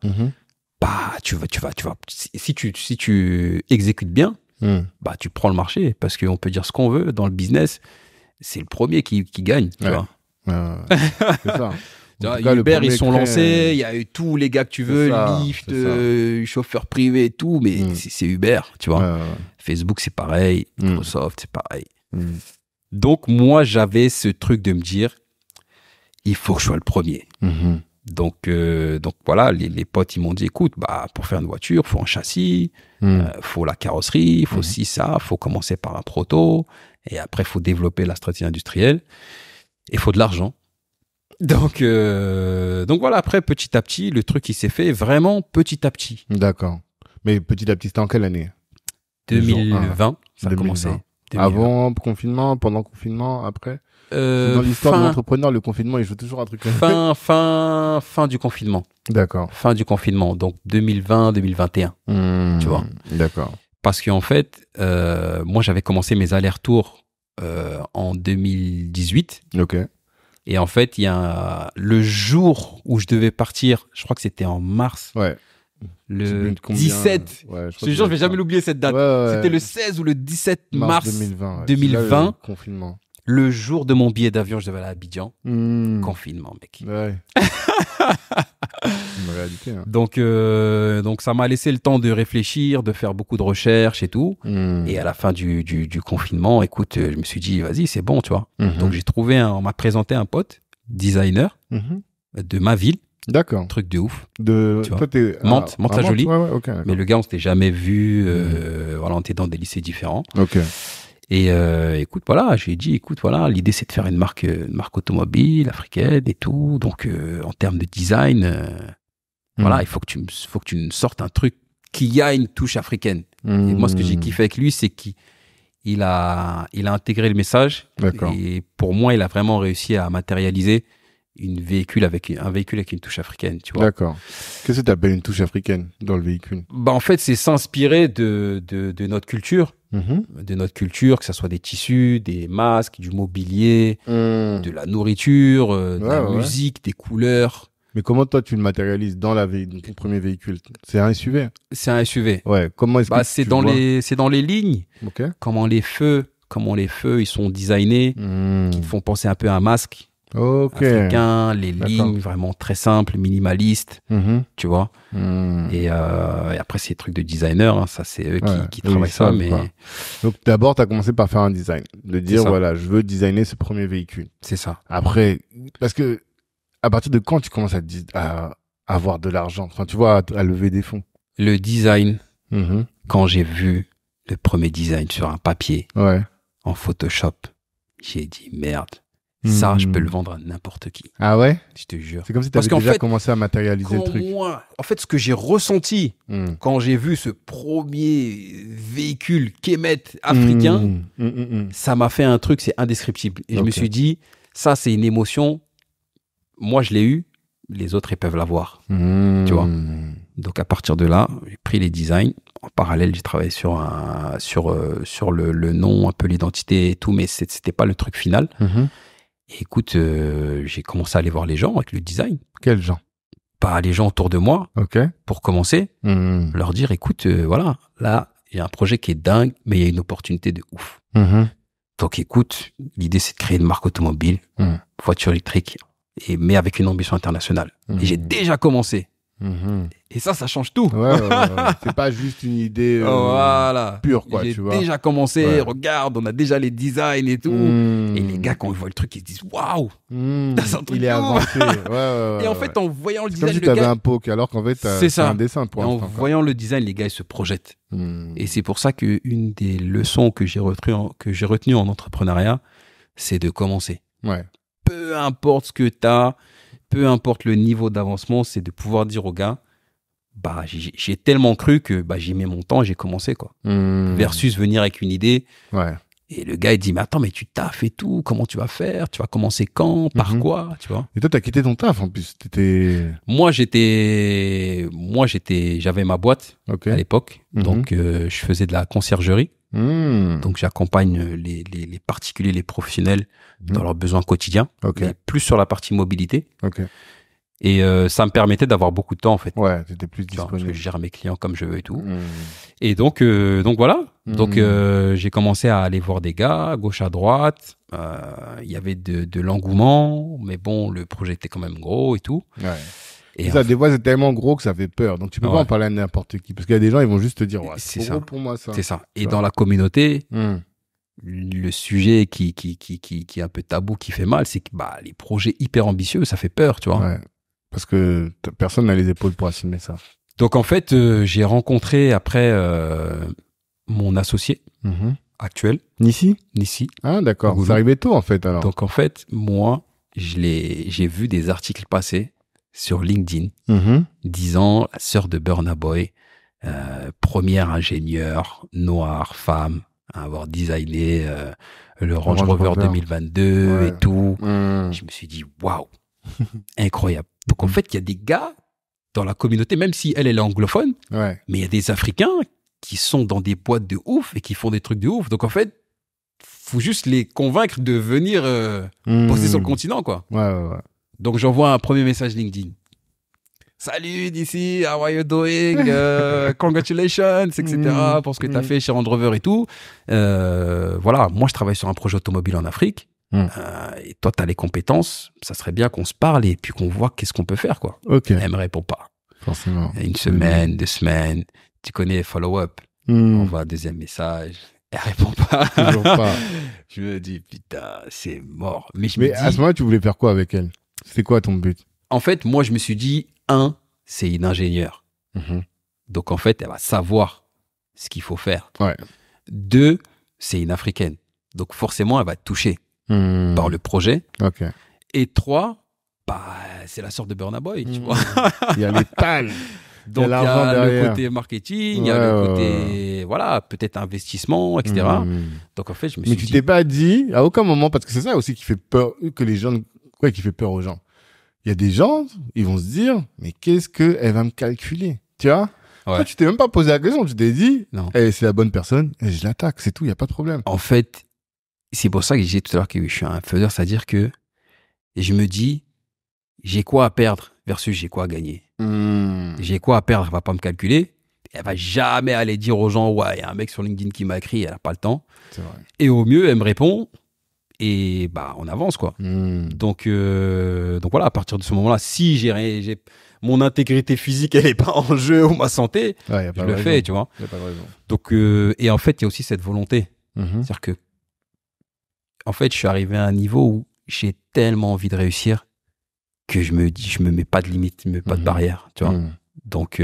bah, si tu exécutes bien, bah, tu prends le marché. Parce qu'on peut dire ce qu'on veut dans le business. C'est le premier qui gagne, tu vois. C'est ça. Uber, ils sont lancés, il y a eu tous les gars que tu veux, Lyft, chauffeur privé et tout, mais c'est Uber, tu vois. Facebook, c'est pareil, Microsoft, c'est pareil. Donc, moi, j'avais ce truc de me dire, il faut que je sois le premier. Donc voilà, les potes, ils m'ont dit, écoute, bah, pour faire une voiture, il faut un châssis, faut la carrosserie, il faut ci, ça, il faut commencer par un proto, et après, il faut développer la stratégie industrielle, et il faut de l'argent. Donc voilà, après, petit à petit, le truc, il s'est fait vraiment petit à petit. D'accord. Mais petit à petit, c'était en quelle année? 2020, ça a commencé. 2020. Avant confinement, pendant confinement, après? Dans l'histoire de l'entrepreneur, le confinement, il joue toujours un truc. Fin du confinement. D'accord. Fin du confinement, donc 2020-2021, tu vois. D'accord. Parce qu'en fait, moi, j'avais commencé mes allers-retours en 2018. Ok. Et en fait, il y a le jour où je devais partir, je crois que c'était en mars. Ouais. Le 17. Ouais, je te jure, je vais jamais l'oublier cette date. Ouais. C'était le 16 ou le 17 mars 2020. Là, le confinement. Le jour de mon billet d'avion, je devais aller à Abidjan. Confinement, mec. Ouais. Une réalité. Hein. Donc, ça m'a laissé le temps de réfléchir, de faire beaucoup de recherches et tout. Et à la fin du confinement, écoute, je me suis dit, vas-y, c'est bon, tu vois. Donc, on m'a présenté un pote, designer, de ma ville. D'accord. Truc de ouf. Toi, t'es Mantes-la-Jolie. Ouais, okay, mais le gars, on s'était jamais vu. Voilà, on était dans des lycées différents. Ok. Et écoute, voilà, j'ai dit, écoute, voilà, l'idée c'est de faire une marque automobile africaine et tout. Donc, en termes de design, voilà, il faut que tu me sortes un truc qui a une touche africaine. Et moi, ce que j'ai kiffé avec lui, c'est qu'il a intégré le message. D'accord. Et pour moi, il a vraiment réussi à matérialiser un véhicule avec une touche africaine, tu vois. D'accord. Qu'est-ce que tu appelles une touche africaine dans le véhicule? Bah, en fait, c'est s'inspirer de notre culture. De notre culture, que ce soit des tissus, des masques, du mobilier, de la nourriture, de la musique, des couleurs. Mais comment toi tu le matérialises dans ton premier véhicule? C'est un SUV? C'est un SUV. Ouais. Comment est-ce que c'est dans les lignes. Ok. Comment les feux, ils sont designés, qui te font penser un peu à un masque. Ok. Africain, les lignes vraiment très simples, minimalistes, tu vois. Et après, c'est des trucs de designer, hein, ça c'est eux qui travaillent ça. Mais... Donc d'abord, tu as commencé par faire un design, de dire voilà, je veux designer ce premier véhicule. C'est ça. Après, parce que à partir de quand tu commences à avoir de l'argent, enfin tu vois, à lever des fonds? Le design, quand j'ai vu le premier design sur un papier, en Photoshop, j'ai dit merde. Ça, je peux le vendre à n'importe qui. Ah ouais? Je te jure. C'est comme si tu avais déjà commencé à matérialiser le truc. En fait, ce que j'ai ressenti quand j'ai vu ce premier véhicule Kemet africain, ça m'a fait un truc, c'est indescriptible. Et je me suis dit, ça, c'est une émotion. Moi, je l'ai eu. Les autres, ils peuvent l'avoir. Tu vois? Donc, à partir de là, j'ai pris les designs. En parallèle, j'ai travaillé sur le nom, un peu l'identité et tout, mais c'était pas le truc final. Et écoute, j'ai commencé à aller voir les gens avec le design. Quels gens? Pas les gens autour de moi. Pour commencer, leur dire, écoute, voilà, là, il y a un projet qui est dingue, mais il y a une opportunité de ouf. Donc, écoute, l'idée, c'est de créer une marque automobile, voiture électrique, mais avec une ambition internationale. Et j'ai déjà commencé. Et ça change tout. C'est pas juste une idée pure, quoi. J'ai tu vois. déjà commencé, regarde, on a déjà les designs et tout. Et les gars, quand ils voient le truc, ils se disent waouh, il est avancé. Et en fait, en voyant le c'est design, comme si t'avais un poke, alors qu'en fait, c'est un dessin pour l'instant. En voyant le design, les gars, ils se projettent. Et c'est pour ça qu'une des leçons que j'ai retenues en entrepreneuriat, c'est de commencer. Peu importe ce que t'as, peu importe le niveau d'avancement, c'est de pouvoir dire aux gars, bah, j'ai tellement cru que j'y mets mon temps, j'ai commencé, quoi. Versus venir avec une idée. Et le gars, il dit, mais attends, mais tu taffes et tout, comment tu vas faire? Tu vas commencer quand? Par quoi? Tu vois? Et toi, t'as quitté ton taf, en plus. Moi, j'avais ma boîte à l'époque. Donc, je faisais de la conciergerie. Donc, j'accompagne les particuliers, les professionnels dans leurs besoins quotidiens, mais plus sur la partie mobilité. Et ça me permettait d'avoir beaucoup de temps, en fait. Ouais, t'étais plus Tu vois, parce disponible. que je gère mes clients comme je veux et tout. Et donc voilà. Donc, j'ai commencé à aller voir des gars, à gauche, à droite. Il y avait de l'engouement, mais bon, le projet était quand même gros et tout. Ouais. Et Ça, des fois, c'est tellement gros que ça fait peur. Donc, tu peux pas Ouais. en parler à n'importe qui. Parce qu'il y a des gens, ils vont juste te dire, ouais, C'est c'est ça. gros pour moi, ça. c'est ça. Et Tu dans la communauté, vois. le sujet qui est un peu tabou, qui fait mal, c'est que les projets hyper ambitieux, ça fait peur, tu vois. Ouais. Parce que personne n'a les épaules pour assumer ça. Donc en fait, j'ai rencontré après mon associé actuel, Nissi? Nissi. Ah, d'accord. Goulou. Ça arrivait tôt, en fait, alors. Donc en fait, moi, j'ai vu des articles passer sur LinkedIn disant la sœur de Burna Boy, première ingénieure noire, femme, à avoir designé le Range Rover 2022 Ouais. et tout. Je me suis dit, waouh, incroyable. Donc en fait, il y a des gars dans la communauté, même si elle est anglophone, Ouais. mais il y a des Africains qui sont dans des boîtes de ouf et qui font des trucs de ouf. Donc en fait, faut juste les convaincre de venir bosser sur le continent, quoi. Ouais. Donc j'envoie un premier message LinkedIn. Salut d'ici, how are you doing? Congratulations, etc. pour ce que tu as fait chez Range Rover et tout. Voilà, moi je travaille sur un projet automobile en Afrique. Et toi, tu as les compétences. Ça serait bien qu'on se parle et puis qu'on voit qu'est-ce qu'on peut faire, quoi. Ok. Elle me répond pas. Forcément. Une semaine, 2 semaines. Tu connais follow-up. On voit un deuxième message. Elle répond pas. Toujours pas. Je me dis, putain, c'est mort. Mais à ce moment-là, tu voulais faire quoi avec elle? C'est quoi ton but? En fait, moi, je me suis dit, c'est une ingénieure. Donc, en fait, elle va savoir ce qu'il faut faire. Ouais. 2, c'est une africaine. Donc, forcément, elle va être touchée par le projet. Ok. Et 3, c'est la sœur de Burna Boy, tu vois. Il y a les talents. Donc, il y a le côté marketing, il y a le côté, voilà, peut-être investissement, etc. Donc, en fait, je me suis dit... Mais tu t'es pas dit, à aucun moment, parce que c'est ça aussi qui fait peur, que les gens, qui fait peur aux gens. Il y a des gens, ils vont se dire, mais qu'est-ce qu'elle va me calculer? Tu vois? Ouais. Toi, tu t'es même pas posé la question, tu t'es dit, non. C'est la bonne personne, et je l'attaque, c'est tout, il n'y a pas de problème. En fait, c'est pour ça que j'ai dit tout à l'heure que je suis un faiseur, c'est-à-dire que je me dis, j'ai quoi à perdre versus j'ai quoi à gagner. J'ai quoi à perdre, elle va pas me calculer. Elle va jamais aller dire aux gens, ouais, il y a un mec sur LinkedIn qui m'a écrit, elle a pas le temps. C'est vrai. Et au mieux, elle me répond et on avance, quoi. Donc voilà, à partir de ce moment-là, si j'ai mon intégrité physique, elle est pas en jeu, ou ma santé, je le fais, tu vois. Y a pas de raison. Donc, et en fait, il y a aussi cette volonté. C'est-à-dire que, en fait, je suis arrivé à un niveau où j'ai tellement envie de réussir que je me mets pas de limite, pas de barrière, tu vois. Donc,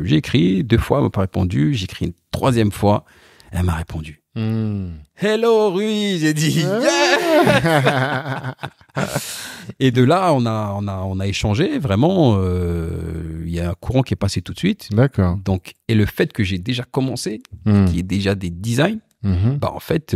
j'ai écrit 2 fois, elle m'a pas répondu. J'ai écrit une 3e fois, elle m'a répondu. Hello Rui, j'ai dit yeah. Et de là, on a échangé vraiment. Il y a un courant qui est passé tout de suite. D'accord. Donc, et le fait que j'ai déjà commencé, qu'il y ait déjà des designs, en fait,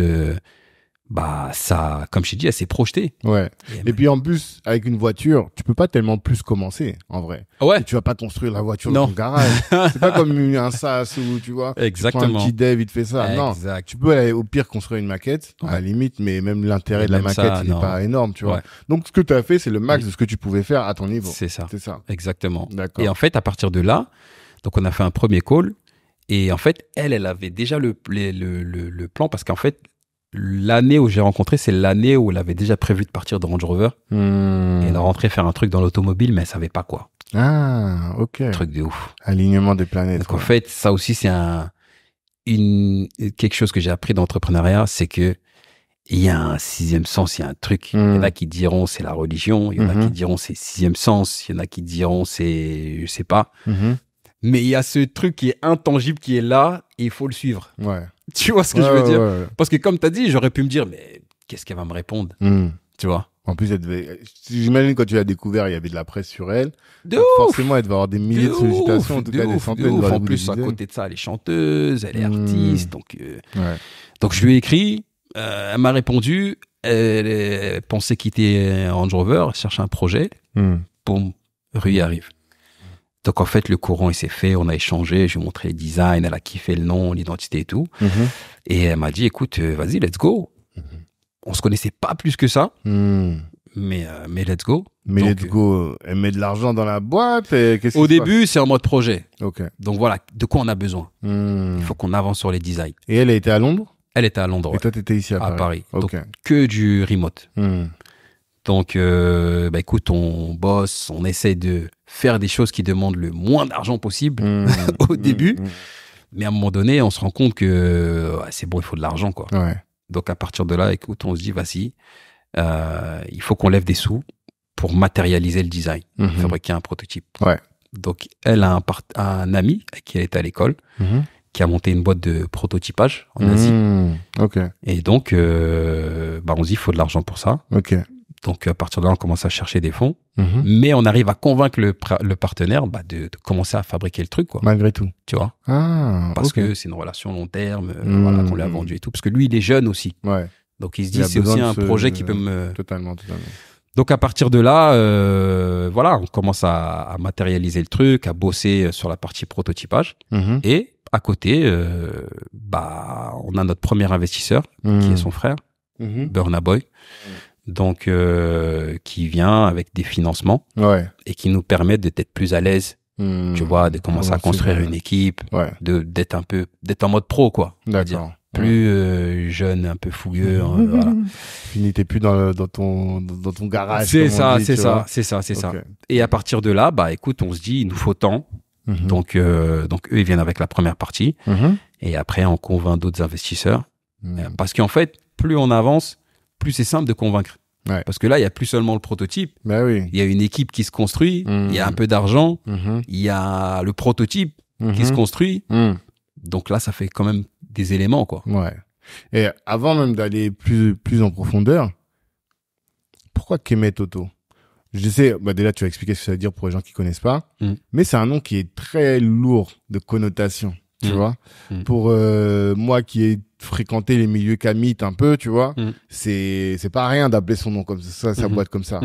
ça, comme je t'ai dit, elle s'est projetée. Ouais. Et puis en plus, avec une voiture, tu peux pas tellement plus commencer, en vrai. Ouais. Tu vas pas construire la voiture dans ton garage. C'est pas comme un SaaS où, tu vois, exactement. tu prends un petit dev, il te fait ça. Exact. Non. Tu peux aller, au pire construire une maquette, à la limite, mais même l'intérêt de la maquette, il n'est pas énorme, tu vois. Ouais. Donc, ce que tu as fait, c'est le max de ce que tu pouvais faire à ton niveau. C'est ça. C'est ça. Exactement. D'accord. Et en fait, à partir de là, donc on a fait un premier call. Et en fait, elle avait déjà le plan parce qu'en fait, l'année où j'ai rencontré, c'est l'année où elle avait déjà prévu de partir de Range Rover. Et elle est rentrée faire un truc dans l'automobile, mais elle savait pas quoi. Ah, ok. Un truc de ouf. Alignement des planètes. Donc en fait, ça aussi, c'est quelque chose que j'ai appris dans l'entrepreneuriat, c'est que il y a un 6e sens, il y a un truc. Il y en a qui diront c'est la religion, il y en a qui diront c'est 6e sens, il y en a qui diront c'est, je sais pas. Mais il y a ce truc qui est intangible qui est là et il faut le suivre. Ouais. Tu vois ce que je veux dire? Ouais. Parce que comme tu as dit, j'aurais pu me dire, mais qu'est-ce qu'elle va me répondre? Tu vois? En plus, j'imagine quand tu l'as découvert, il y avait de la presse sur elle. De donc ouf! Forcément, elle devait avoir des milliers de sollicitations, en tout cas des centaines. En plus, à côté de ça, elle est chanteuse, elle est artiste. Donc je lui ai écrit, elle m'a répondu, elle pensait quitter Range Rover, elle cherchait un projet. Boum, Rui arrive. Donc en fait, le courant, il s'est fait, on a échangé, je lui ai montré les designs, elle a kiffé le nom, l'identité et tout. Et elle m'a dit, écoute, vas-y, let's go. On se connaissait pas plus que ça, mais let's go. Mais let's go. Elle met de l'argent dans la boîte et qu'est-ce Au début, c'est en mode projet. Ok. Donc voilà, de quoi on a besoin. Il faut qu'on avance sur les designs. Et elle a été à Londres? Elle était à Londres. Et toi, t'étais ici à Paris? Okay. Donc, que du remote. Donc, écoute, on bosse, on essaie de faire des choses qui demandent le moins d'argent possible au début. Mais à un moment donné, on se rend compte que c'est bon, il faut de l'argent, quoi. Ouais. Donc, à partir de là, écoute, on se dit, vas-y, il faut qu'on lève des sous pour matérialiser le design, fabriquer un prototype. Ouais. Donc, elle a un ami avec qui elle était à l'école, qui a monté une boîte de prototypage en Asie. Ok. Et donc, on se dit, il faut de l'argent pour ça. Ok. Donc, à partir de là, on commence à chercher des fonds. Mais on arrive à convaincre le partenaire de commencer à fabriquer le truc, quoi. Malgré tout. Tu vois. Parce que c'est une relation long terme, voilà, qu'on lui a vendu et tout. Parce que lui, il est jeune aussi. Ouais. Donc, il se dit, c'est aussi un projet qui peut me... Totalement. Donc, à partir de là, on commence à matérialiser le truc, à bosser sur la partie prototypage. Et à côté, on a notre premier investisseur, qui est son frère, Burna Boy. Donc, qui vient avec des financements et qui nous permet d'être plus à l'aise, tu vois, de commencer à construire une équipe, d'être en mode pro, quoi. D'accord. Plus jeune, un peu fougueux. Voilà. T'es plus dans ton garage. C'est ça. Et à partir de là, écoute, on se dit, il nous faut tant. Donc, eux, ils viennent avec la première partie. Et après, on convainc d'autres investisseurs. Parce qu'en fait, plus on avance, plus c'est simple de convaincre. Ouais. Parce que là, il n'y a plus seulement le prototype. Bah oui. Il y a une équipe qui se construit. Il y a un peu d'argent. Il y a le prototype qui se construit. Donc là, ça fait quand même des éléments, quoi. Ouais. Et avant même d'aller plus en profondeur, pourquoi Kemet Auto? Je sais, déjà, tu vas expliquer ce que ça veut dire pour les gens qui connaissent pas. Mais c'est un nom qui est très lourd de connotation, tu vois. Pour moi qui ai fréquenté les milieux kamites un peu, tu vois, c'est pas rien d'appeler son nom comme ça, sa boîte comme ça.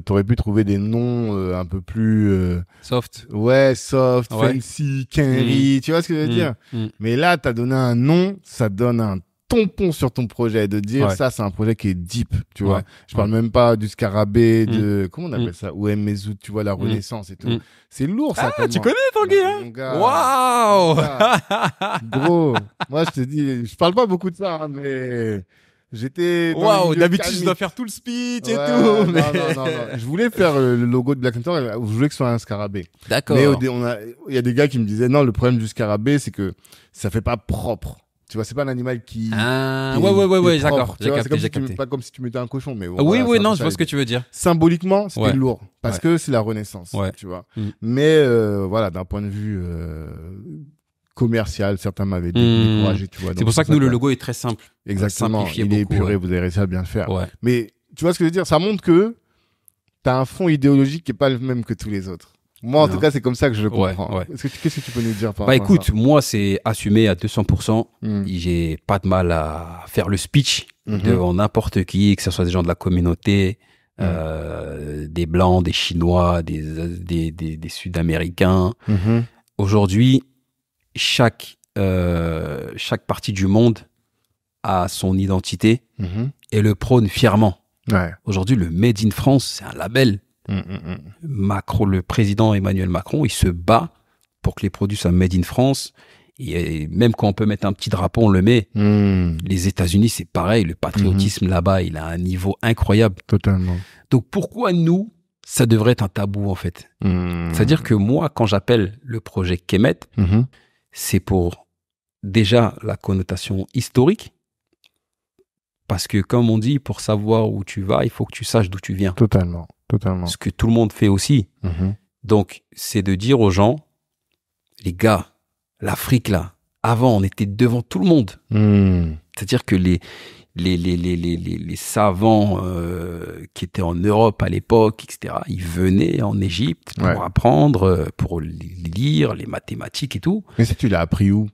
T'aurais pu trouver des noms un peu plus soft. Ouais, soft, fancy, Kenry, tu vois ce que je veux dire. Mais là, t'as donné un nom, ça donne un tampon sur ton projet, de dire ça, c'est un projet qui est deep, tu vois. Je parle même pas du scarabée, de comment on appelle ça, ou Mezout, tu vois, la Renaissance et tout. C'est lourd, ça. Ah, tu connais Tanguy, hein? Waouh! Gros, moi je te dis, je parle pas beaucoup de ça, hein, mais j'étais. Waouh, d'habitude je dois faire tout le speech et tout. Mais... Non. Je voulais faire le logo de Black Panther, je voulais que ce soit un scarabée. D'accord. Mais il y a des gars qui me disaient non, le problème du scarabée, c'est que ça fait pas propre. Tu vois, c'est pas un animal qui. Ouais, d'accord. C'est pas comme si tu mettais un cochon, mais. Oui, non, je vois ce que tu veux dire. Symboliquement, c'était lourd. Parce que c'est la Renaissance, tu vois. Mais, voilà, d'un point de vue, commercial, certains m'avaient découragé, tu vois. C'est pour ça que nous, le logo est très simple. Exactement. Il est épuré, vous avez réussi à bien le faire. Ouais. Mais, tu vois ce que je veux dire? Ça montre que t'as un fond idéologique qui est pas le même que tous les autres. Moi, en tout cas, c'est comme ça que je le comprends. Qu'est-ce que tu peux nous dire par rapport à ça? Écoute, moi, c'est assumé à 200%. J'ai pas de mal à faire le speech devant n'importe qui, que ce soit des gens de la communauté, des Blancs, des Chinois, des Sud-Américains. Aujourd'hui, chaque partie du monde a son identité et le prône fièrement. Aujourd'hui, le Made in France, c'est un label. Macron, le président Emmanuel Macron, il se bat pour que les produits soient made in France. Et même quand on peut mettre un petit drapeau, on le met. Les États-Unis, c'est pareil. Le patriotisme là-bas, il a un niveau incroyable. Totalement. Donc pourquoi nous, ça devrait être un tabou en fait? C'est-à-dire que moi, quand j'appelle le projet Kemet, c'est pour déjà la connotation historique. Parce que comme on dit, pour savoir où tu vas, il faut que tu saches d'où tu viens. Totalement. Ce que tout le monde fait aussi. Donc, c'est de dire aux gens, les gars, l'Afrique là, avant, on était devant tout le monde. C'est-à-dire que les savants qui étaient en Europe à l'époque, etc., ils venaient en Égypte pour apprendre, pour lire les mathématiques et tout. Mais ça, tu l'as appris où?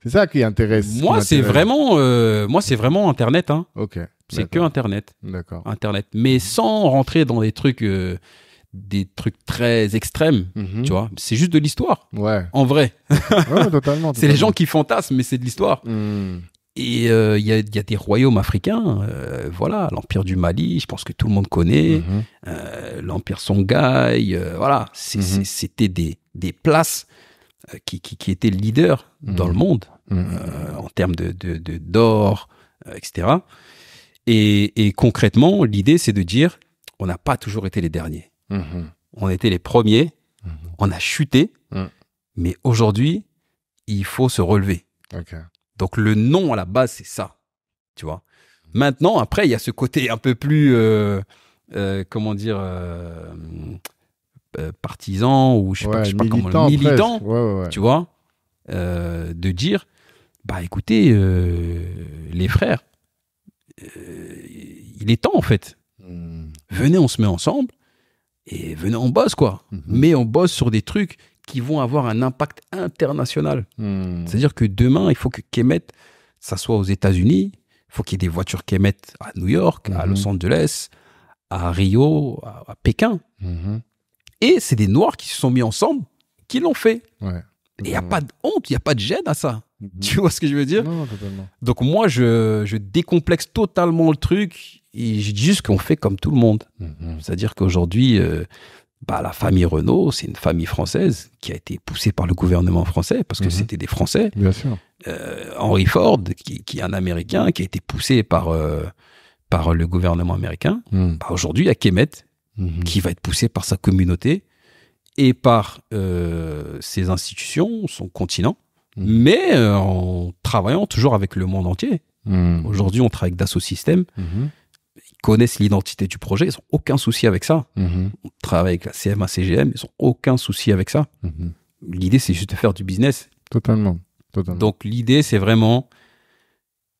C'est ça qui intéresse. Moi, c'est vraiment Internet. Hein. Ok. C'est que Internet. D'accord. Internet. Mais sans rentrer dans des trucs très extrêmes, tu vois. C'est juste de l'histoire. Ouais. En vrai. Ouais, totalement. C'est les gens qui fantasment, mais c'est de l'histoire. Et il y a des royaumes africains, voilà, l'Empire du Mali, je pense que tout le monde connaît, l'Empire Songhai, voilà, c'était des places qui étaient leaders dans le monde en termes d'or, etc. Et concrètement, l'idée, c'est de dire, on n'a pas toujours été les derniers. On était les premiers, on a chuté, mais aujourd'hui, il faut se relever. Okay. Donc, le nom à la base, c'est ça, tu vois. Maintenant, après, il y a ce côté un peu plus, comment dire, partisan ou je sais pas comment, militant, tu vois, de dire, bah écoutez, les frères, il est temps en fait. Venez, on se met ensemble et venez, on bosse quoi. Mais on bosse sur des trucs qui vont avoir un impact international. C'est-à-dire que demain, il faut que Kemet, ça soit aux États-Unis, il faut qu'il y ait des voitures Kemet à New York, à Los Angeles, à Rio, à Pékin. Et c'est des Noirs qui se sont mis ensemble, qui l'ont fait. Ouais. Et il n'y a pas de honte, il n'y a pas de gêne à ça. Tu vois ce que je veux dire? Non, totalement. Donc moi, je décomplexe totalement le truc et je dis juste qu'on fait comme tout le monde. C'est-à-dire qu'aujourd'hui, la famille Renault, c'est une famille française qui a été poussée par le gouvernement français parce que c'était des Français. Bien sûr. Henry Ford, qui est un Américain, qui a été poussé par le gouvernement américain. Aujourd'hui, il y a Kemet qui va être poussé par sa communauté et par ses institutions, son continent, mais en travaillant toujours avec le monde entier. Aujourd'hui, on travaille avec Dassault Systèmes. Ils connaissent l'identité du projet, ils n'ont aucun souci avec ça. On travaille avec la CMA CGM, ils n'ont aucun souci avec ça. L'idée, c'est juste de faire du business. Totalement. Donc, l'idée, c'est vraiment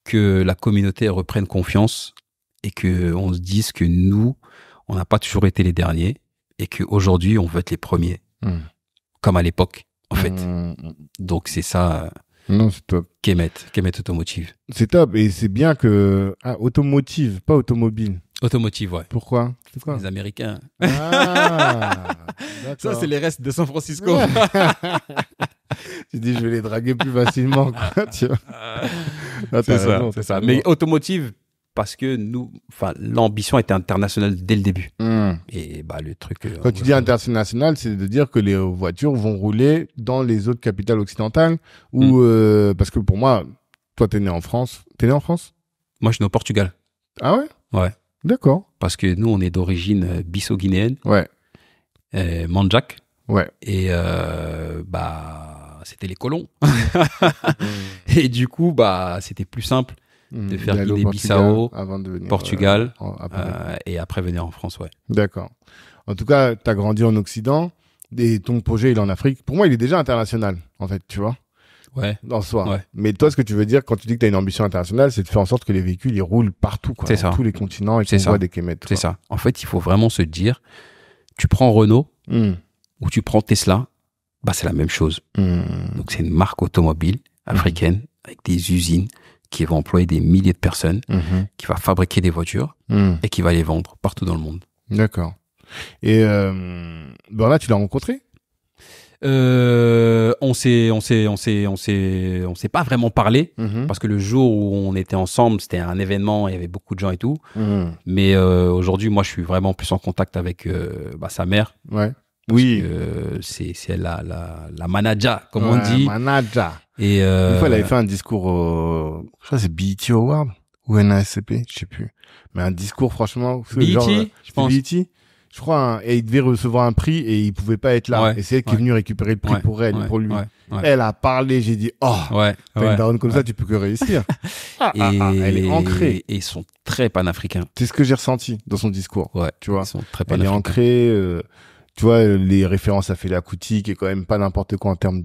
que la communauté reprenne confiance et qu'on se dise que nous, on n'a pas toujours été les derniers et qu'aujourd'hui, on veut être les premiers, comme à l'époque, en fait. Donc, c'est ça. Non, c'est top. Kemet Automotive. C'est top. Et c'est bien que... Ah, automotive, pas automobile. Automotive, ouais. Pourquoi? C'est quoi? Les Américains. Ah, ça, c'est les restes de San Francisco. Tu dis, je vais les draguer plus facilement, quoi, tu vois. C'est ça. Mais automotive, parce que nous, l'ambition était internationale dès le début. Et le truc. Quand tu dis international, c'est de dire que les voitures vont rouler dans les autres capitales occidentales ou parce que pour moi, toi, t'es né en France. T'es né en France? Moi, je suis né au Portugal. Ah ouais? Ouais. D'accord. Parce que nous, on est d'origine bissau-guinéenne. Ouais. Mandjak. Ouais. Et c'était les colons. Et du coup, c'était plus simple de faire Guinée-Bissau, Portugal, et après venir en France, ouais. D'accord. En tout cas, tu as grandi en Occident et ton projet, il est en Afrique. Pour moi, il est déjà international, en fait, tu vois. Ouais. En soi. Ouais. Mais toi, ce que tu veux dire quand tu dis que tu as une ambition internationale, c'est de faire en sorte que les véhicules, ils roulent partout, quoi. C'est ça. Dans tous les continents et qu'on voit des Kemet. C'est ça. En fait, il faut vraiment se dire, tu prends Renault ou tu prends Tesla, c'est la même chose. Donc, c'est une marque automobile africaine avec des usines qui va employer des milliers de personnes, qui va fabriquer des voitures et qui va les vendre partout dans le monde. D'accord. Et là, tu l'as rencontré? On s'est pas vraiment parlé parce que le jour où on était ensemble, c'était un événement, il y avait beaucoup de gens et tout. Mais aujourd'hui, moi, je suis vraiment plus en contact avec sa mère. Ouais. Oui. C'est elle la manager, comme on dit. Manager. Et une fois, elle avait fait un discours je crois que c'est BET Award ou NASCP, je sais plus. Mais un discours, franchement. BET, je pense. BET. Je crois, et il devait recevoir un prix et il pouvait pas être là. Ouais, et c'est elle qui est venue récupérer le prix pour elle, pour lui. Elle a parlé, j'ai dit, t'as une daronne comme ça, tu peux que réussir. Elle est ancrée. Et ils sont très panafricains. C'est ce que j'ai ressenti dans son discours. Ouais. Tu vois. Ils sont très panafricains. Elle est ancrée, tu vois, les références à Fela Kuti, qui est quand même pas n'importe quoi en termes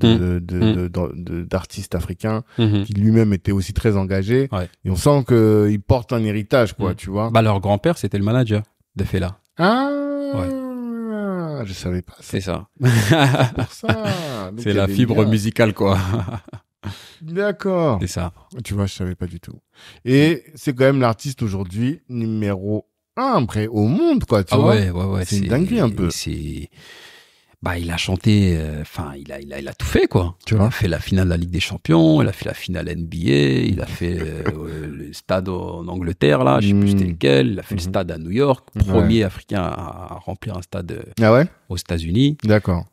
d'artiste africain, qui lui-même était aussi très engagé. Ouais. Et on sent qu'il porte un héritage, quoi, tu vois. Leur grand-père, c'était le manager de Fela. Ah! Ouais. Je savais pas ça. C'est ça. C'est pour ça. C'est la fibre musicale, quoi. D'accord. C'est ça. Tu vois, je savais pas du tout. Et c'est quand même l'artiste aujourd'hui numéro 1 après au monde, quoi. Tu vois. Ouais. C'est une dinguerie un peu. il a chanté, il a tout fait, quoi. Tu Il vois. a fait la finale de la Ligue des Champions, il a fait la finale NBA, il a fait le stade en Angleterre, là, je sais plus c'était lequel, il a fait le stade à New York, premier Africain à remplir un stade Ah ouais? aux États-Unis. D'accord.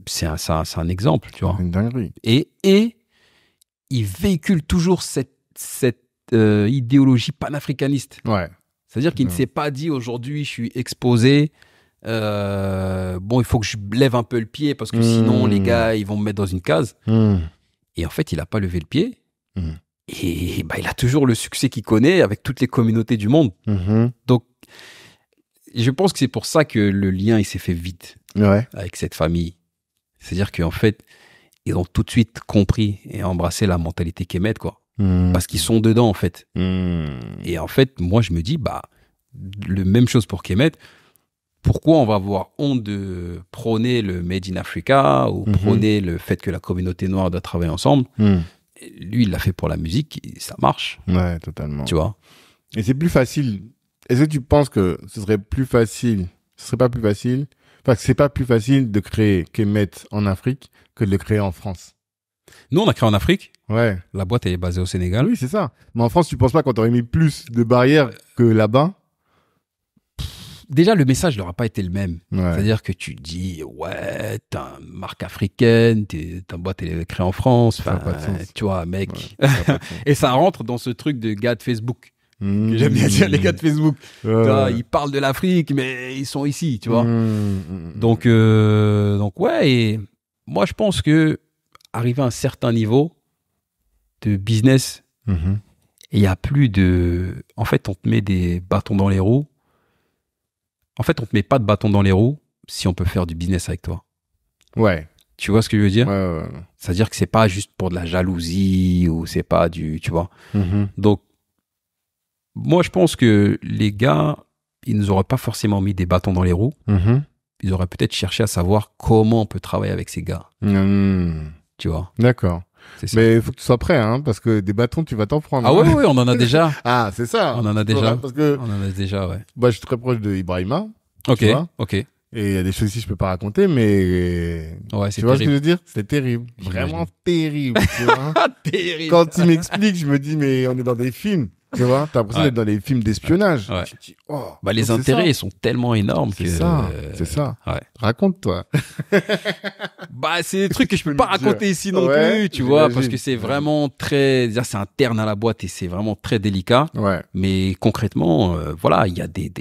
C'est un exemple, tu vois. Une dinguerie. Et il véhicule toujours cette idéologie panafricaniste. Ouais. C'est-à-dire qu'il ne s'est pas dit aujourd'hui, je suis exposé. Il faut que je lève un peu le pied parce que sinon les gars ils vont me mettre dans une case. Et en fait il a pas levé le pied et il a toujours le succès qu'il connaît avec toutes les communautés du monde. Donc je pense que c'est pour ça que le lien il s'est fait vite avec cette famille. C'est-à-dire qu'en fait ils ont tout de suite compris et embrassé la mentalité Kemet, quoi. Parce qu'ils sont dedans en fait. Et en fait moi je me dis le même chose pour Kemet. Pourquoi on va avoir honte de prôner le Made in Africa ou prôner le fait que la communauté noire doit travailler ensemble? Lui, il l'a fait pour la musique et ça marche. Ouais, totalement. Tu vois? Et c'est plus facile. Est-ce que tu penses que ce serait pas plus facile, que c'est pas plus facile de créer Kemet en Afrique que de le créer en France? Nous, on a créé en Afrique. Ouais. La boîte, elle est basée au Sénégal. Oui, c'est ça. Mais en France, tu penses pas qu'on t'aurait mis plus de barrières que là-bas? Déjà, le message n'aura pas été le même. Ouais. C'est-à-dire que tu dis, t'as une marque africaine, ta boîte elle est créée en France. Ça a pas de sens. Tu vois, mec. Ouais, ça a pas de sens. Et ça rentre dans ce truc de gars de Facebook. Que j'aime bien dire, les gars de Facebook. Tu vois, ils parlent de l'Afrique, mais ils sont ici, tu vois. Donc ouais, et moi, je pense que arrivé à un certain niveau de business, il y a plus de... En fait, on te met des bâtons dans les roues. En fait, on te met pas de bâton dans les roues si on peut faire du business avec toi. Ouais. Tu vois ce que je veux dire? Ouais. C'est-à-dire que c'est pas juste pour de la jalousie ou c'est pas du... Tu vois? Donc, moi, je pense que les gars, ils nous auraient pas forcément mis des bâtons dans les roues. Ils auraient peut-être cherché à savoir comment on peut travailler avec ces gars. Tu vois? D'accord. C'est ça. Mais il faut que tu sois prêt, hein, parce que des bâtons, tu vas t'en prendre. Ah ouais, on en a déjà. Ah, c'est ça. On en a déjà. Parce que On en a déjà, ouais. moi, je suis très proche de Ibrahima. Ok, Tu vois. ok. Et il y a des choses ici que je peux pas raconter, mais Ouais, c'est tu vois ce que je terrible. veux dire? C'était terrible. J'imagine. Vraiment terrible, tu vois. Terrible. Quand tu m'expliques, je me dis, mais on est dans des films. Tu vois, t'as l'impression Ouais. d'être dans les films d'espionnage. Ouais. Tu te dis, oh. Les donc c'est intérêts, ça. ils sont tellement énormes C'est que... ça, c'est ça. Ouais. Raconte-toi. C'est des trucs que je peux pas peux le dire. raconter ici non Ouais, plus, tu vois, j'imagine. parce que c'est vraiment très... Déjà, c'est interne à la boîte et c'est vraiment très délicat. Ouais. Mais concrètement, voilà, il y a des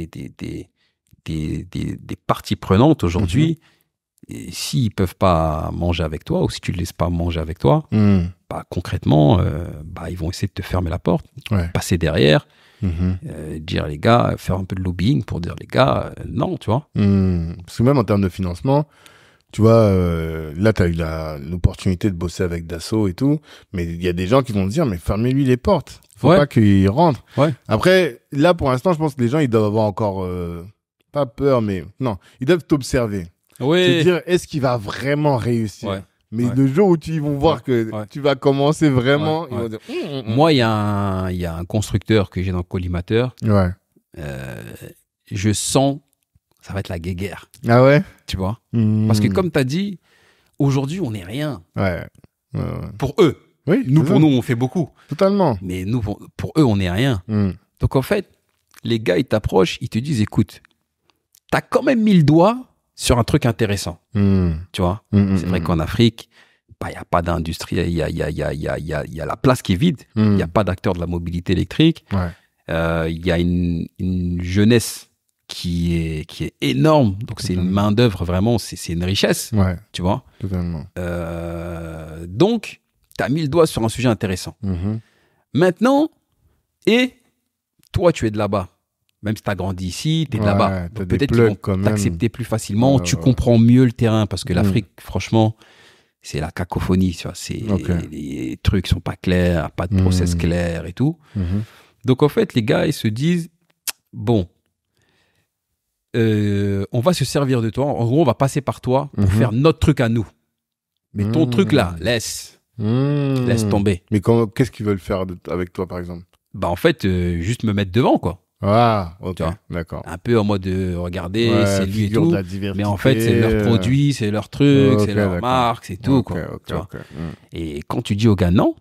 parties prenantes aujourd'hui. Et s'ils peuvent pas manger avec toi ou si tu les laisses pas manger avec toi, concrètement, ils vont essayer de te fermer la porte, Ouais. passer derrière, dire les gars, faire un peu de lobbying pour dire les gars, non, tu vois. Parce que même en termes de financement, tu vois, là, tu as eu l'opportunité de bosser avec Dassault et tout, mais il y a des gens qui vont te dire, mais fermez-lui les portes. Faut Ouais. pas qu'il rentre. Ouais. Après, là, pour l'instant, je pense que les gens, ils doivent avoir encore, pas peur, mais non, ils doivent t'observer. Se Oui. dire, est-ce qu'il va vraiment réussir? Ouais. Mais Ouais. le jour où ils vont voir que Ouais. tu vas commencer vraiment, Ouais. ils vont dire, Moi, il y a un constructeur que j'ai dans le collimateur. Ouais. Je sens, ça va être la guéguerre, Ah ouais? tu vois. Parce que comme tu as dit, aujourd'hui, on n'est rien. Ouais. Pour eux. Oui. Nous, c'est pour ça. nous, on fait beaucoup. Totalement. Mais nous, pour eux, on n'est rien. Donc, en fait, les gars, ils t'approchent, ils te disent, écoute, t'as quand même mis le doigt sur un truc intéressant, tu vois. C'est vrai qu'en Afrique, il n'y a pas d'industrie, il y a la place qui est vide, il n'y a pas d'acteurs de la mobilité électrique, Ouais. il y a une jeunesse qui est énorme, donc c'est une main d'œuvre vraiment, c'est une richesse, Ouais. tu vois. Totalement. Donc, tu as mis le doigt sur un sujet intéressant. Maintenant, et toi, tu es de là-bas. Même si tu as grandi ici, tu es de Ouais, là-bas. t'as Donc, des peut-être qu'ils plugs vont quand même. t'accepter plus facilement. Ouais, tu ouais. comprends mieux le terrain parce que l'Afrique, franchement, c'est la cacophonie. Tu vois, Ok. les trucs sont pas clairs, pas de process clair et tout. Donc, en fait, les gars, ils se disent, bon, on va se servir de toi. En gros, on va passer par toi pour faire notre truc à nous. Mais ton truc là, laisse tomber. Mais qu'est-ce qu'ils veulent faire avec toi, par exemple? En fait, juste me mettre devant, quoi. Ah, ok, Tu vois. d'accord. Un peu en mode de regardez, Ouais, c'est lui et figure tout. de la diversité. Mais en fait, c'est leur produit, c'est leur truc, Ok, c'est leur d'accord. marque, c'est tout, Ok, quoi. ok, Tu vois. ok. Et quand tu dis aux gars non,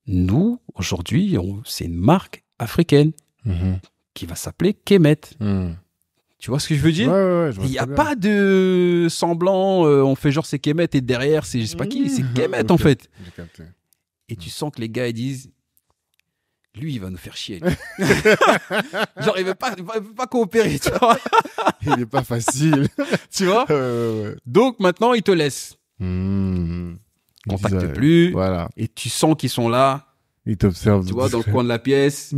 nous, aujourd'hui, c'est une marque africaine qui va s'appeler Kemet. Tu vois ce que je veux dire? Ouais, je vois Il n'y a très bien. pas de semblant, on fait genre c'est Kemet et derrière c'est je sais pas qui, c'est Kemet Ok, en fait. j'ai capté. Et tu sens que les gars ils disent, lui il va nous faire chier. lui. Genre il veut pas coopérer, tu vois. Il n'est pas facile. Tu vois? Ouais. Donc maintenant ils te laissent. Contacte plus. Voilà. Et tu sens qu'ils sont là, Ils t'observent. tu vois, dans le coin de la pièce.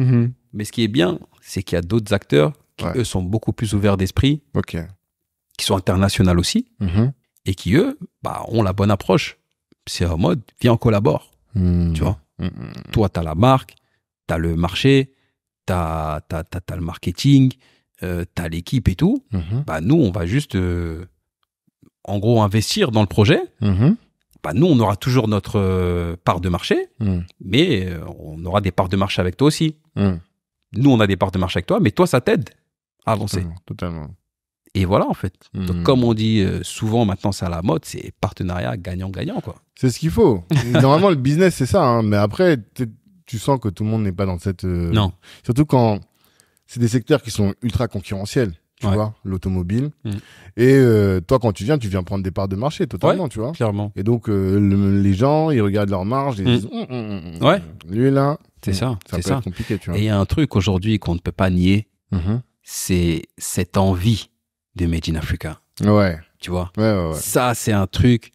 Mais ce qui est bien, c'est qu'il y a d'autres acteurs qui, eux, sont beaucoup plus ouverts d'esprit, Ok. qui sont internationaux aussi, et qui, eux, ont la bonne approche. C'est en mode, viens, on collabore. Tu vois. Toi, tu as la marque, tu as le marché, tu as le marketing, tu as l'équipe et tout. Nous, on va juste, en gros, investir dans le projet. Nous, on aura toujours notre part de marché, mais on aura des parts de marché avec toi aussi. Nous, on a des parts de marché avec toi, mais toi, ça t'aide à avancer. Totalement. Et voilà, en fait. Donc, comme on dit souvent, maintenant, c'est à la mode, c'est partenariat gagnant-gagnant, quoi. C'est ce qu'il faut. Normalement, le business, c'est ça. Hein. Mais après, tu sens que tout le monde n'est pas dans cette... Non. Surtout quand c'est des secteurs qui sont ultra concurrentiels. Tu vois, l'automobile. Et toi, quand tu viens prendre des parts de marché, totalement, tu vois. Clairement. Et donc, les gens, ils regardent leur marge et ils disent, lui, là, c'est ça. Ça peut être compliqué, tu vois. Et il y a un truc aujourd'hui qu'on ne peut pas nier, c'est cette envie de Made in Africa. Ouais. Tu vois. Ouais. Ça, c'est un truc...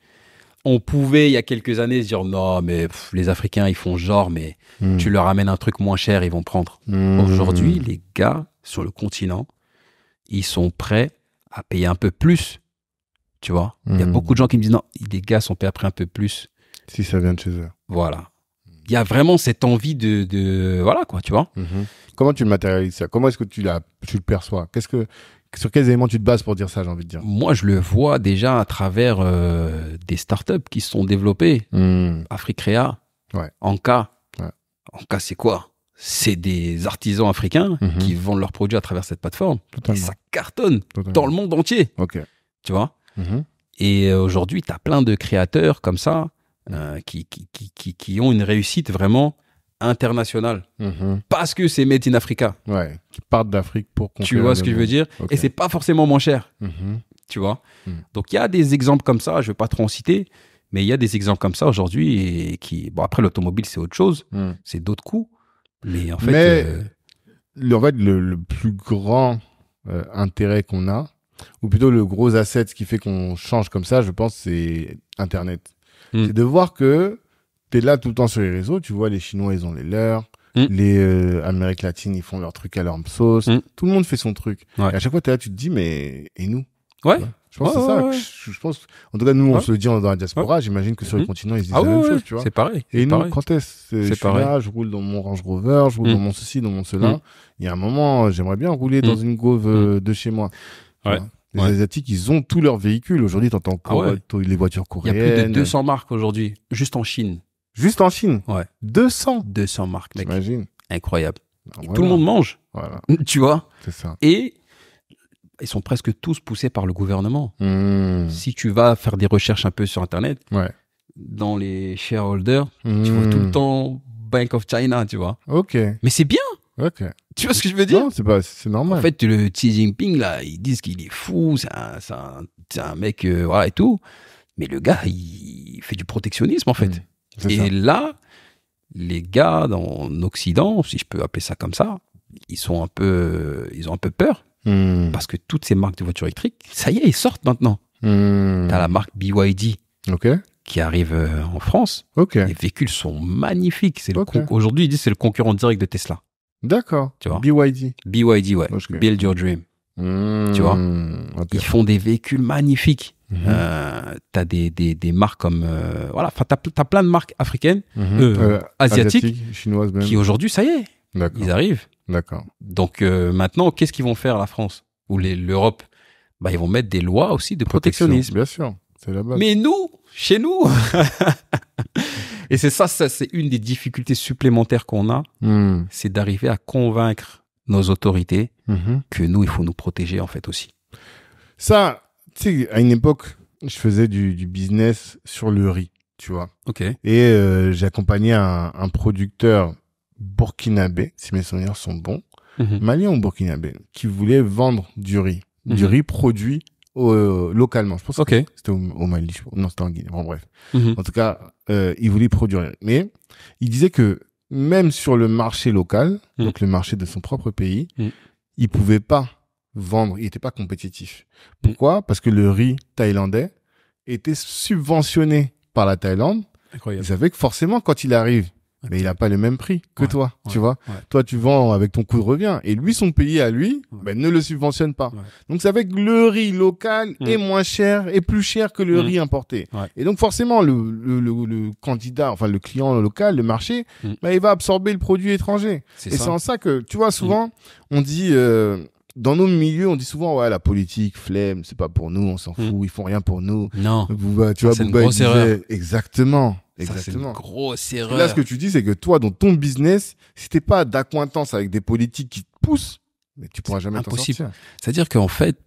On pouvait, il y a quelques années, se dire, non, mais les Africains, ils font genre, mais tu leur amènes un truc moins cher, ils vont prendre. Aujourd'hui, les gars, sur le continent, ils sont prêts à payer un peu plus, tu vois. Il y a beaucoup de gens qui me disent, non, les gars sont prêts à payer un peu plus. Si ça vient de chez eux. Voilà. Il y a vraiment cette envie de voilà, quoi, tu vois. Comment tu le matérialises ça? Comment est-ce que tu le perçois? Sur quels éléments tu te bases pour dire ça, j'ai envie de dire? Moi, je le vois déjà à travers des startups qui se sont développées. Africréa, Anka. Anka, c'est quoi? C'est des artisans africains qui vendent leurs produits à travers cette plateforme. Totalement. Et ça cartonne dans le monde entier. Ok. Tu vois. Et aujourd'hui, tu as plein de créateurs comme ça qui ont une réussite vraiment internationale. Parce que c'est Made in Africa. Ouais. Qui partent d'Afrique pour conquérir. Tu vois ce que je veux dire? Okay. Et c'est pas forcément moins cher. Tu vois. Donc, il y a des exemples comme ça. Je vais pas trop en citer. Mais il y a des exemples comme ça aujourd'hui et qui... Bon, après, l'automobile, c'est autre chose. C'est d'autres coûts. Mais en fait... le plus grand intérêt qu'on a, ou plutôt le gros asset qui fait qu'on change comme ça, je pense, c'est Internet. C'est de voir que tu es là tout le temps sur les réseaux, tu vois, les Chinois, ils ont les leurs, les Amériques latines, ils font leur truc à leur sauce, tout le monde fait son truc. Et à chaque fois, tu es là, tu te dis, mais et nous? Ouais. Je pense que c'est ça. Je pense, en tout cas, nous, on se le dit dans la diaspora. J'imagine que sur le continent, ils disent la même chose, tu vois. C'est pareil. Et nous, quand est-ce je suis là, je roule dans mon Range Rover, je roule dans mon ceci, dans mon cela. Il y a un moment, j'aimerais bien rouler dans une Gove de chez moi. Les Asiatiques, ils ont tous leurs véhicules. Aujourd'hui, t'entends les voitures coréennes. Il y a plus de 200 marques aujourd'hui, juste en Chine. Juste en Chine? Ouais. 200 marques, mec. T'imagines? Incroyable. Tout le monde mange. Voilà. Tu vois? C'est ça. Et ils sont presque tous poussés par le gouvernement. Si tu vas faire des recherches un peu sur Internet, dans les shareholders, tu vois tout le temps Bank of China, tu vois. Ok. Mais c'est bien. Ok. Tu vois ce que je veux dire? Non, c'est normal. En fait, le Xi Jinping, là, ils disent qu'il est fou, c'est un mec, voilà, et tout. Mais le gars, il fait du protectionnisme, en fait. Et là, les gars en Occident, si je peux appeler ça comme ça, ils ont un peu peur. Parce que toutes ces marques de voitures électriques, ça y est, ils sortent maintenant. T'as la marque BYD qui arrive en France. Les véhicules sont magnifiques. Aujourd'hui, ils disent que c'est le concurrent direct de Tesla. D'accord. Tu vois? BYD, ouais. Build Your Dream. Tu vois? Ils font des véhicules magnifiques. T'as des marques comme... voilà, t'as plein de marques africaines, asiatiques, chinoises même. Qui aujourd'hui, ça y est, ils arrivent. D'accord. Donc maintenant, qu'est-ce qu'ils vont faire, la France ou l'Europe? Ils vont mettre des lois aussi de protectionnisme. Bien sûr, c'est la base. Mais nous, chez nous... Et c'est ça, c'est une des difficultés supplémentaires qu'on a, c'est d'arriver à convaincre nos autorités, que nous, il faut nous protéger, en fait, aussi. Ça, tu sais, à une époque, je faisais du business sur le riz, tu vois. Ok. Et j'ai accompagné un producteur burkinabé, si mes souvenirs sont bons, malien ou burkinabé, qui voulait vendre du riz produit localement. Je pense que c'était au Mali, non, c'était en Guinée. Bon, bref. En tout cas, il voulait produire. Mais il disait que même sur le marché local, donc le marché de son propre pays, il pouvait pas vendre, il était pas compétitif. Pourquoi? Parce que le riz thaïlandais était subventionné par la Thaïlande. Incroyable. Ils savaient que forcément, quand il arrive, mais il a pas le même prix que toi, tu vois. Toi, tu vends avec ton coût de revient. Et lui, son pays à lui, ne le subventionne pas. Donc, ça fait que le riz local est moins cher et plus cher que le riz importé. Et donc, forcément, le candidat, enfin, le client local, le marché, il va absorber le produit étranger. C'est en ça que, tu vois, souvent, on dit, dans nos milieux, on dit souvent, ouais, la politique, flemme, c'est pas pour nous, on s'en fout, ils font rien pour nous. Non. Tu vois, c'est une grosse erreur. Exactement. Ça, c'est une grosse erreur. Et là, ce que tu dis, c'est que toi, dans ton business, si t'es pas d'accointance avec des politiques qui te poussent, mais tu pourras jamais t'en sortir. C'est-à-dire qu'en fait,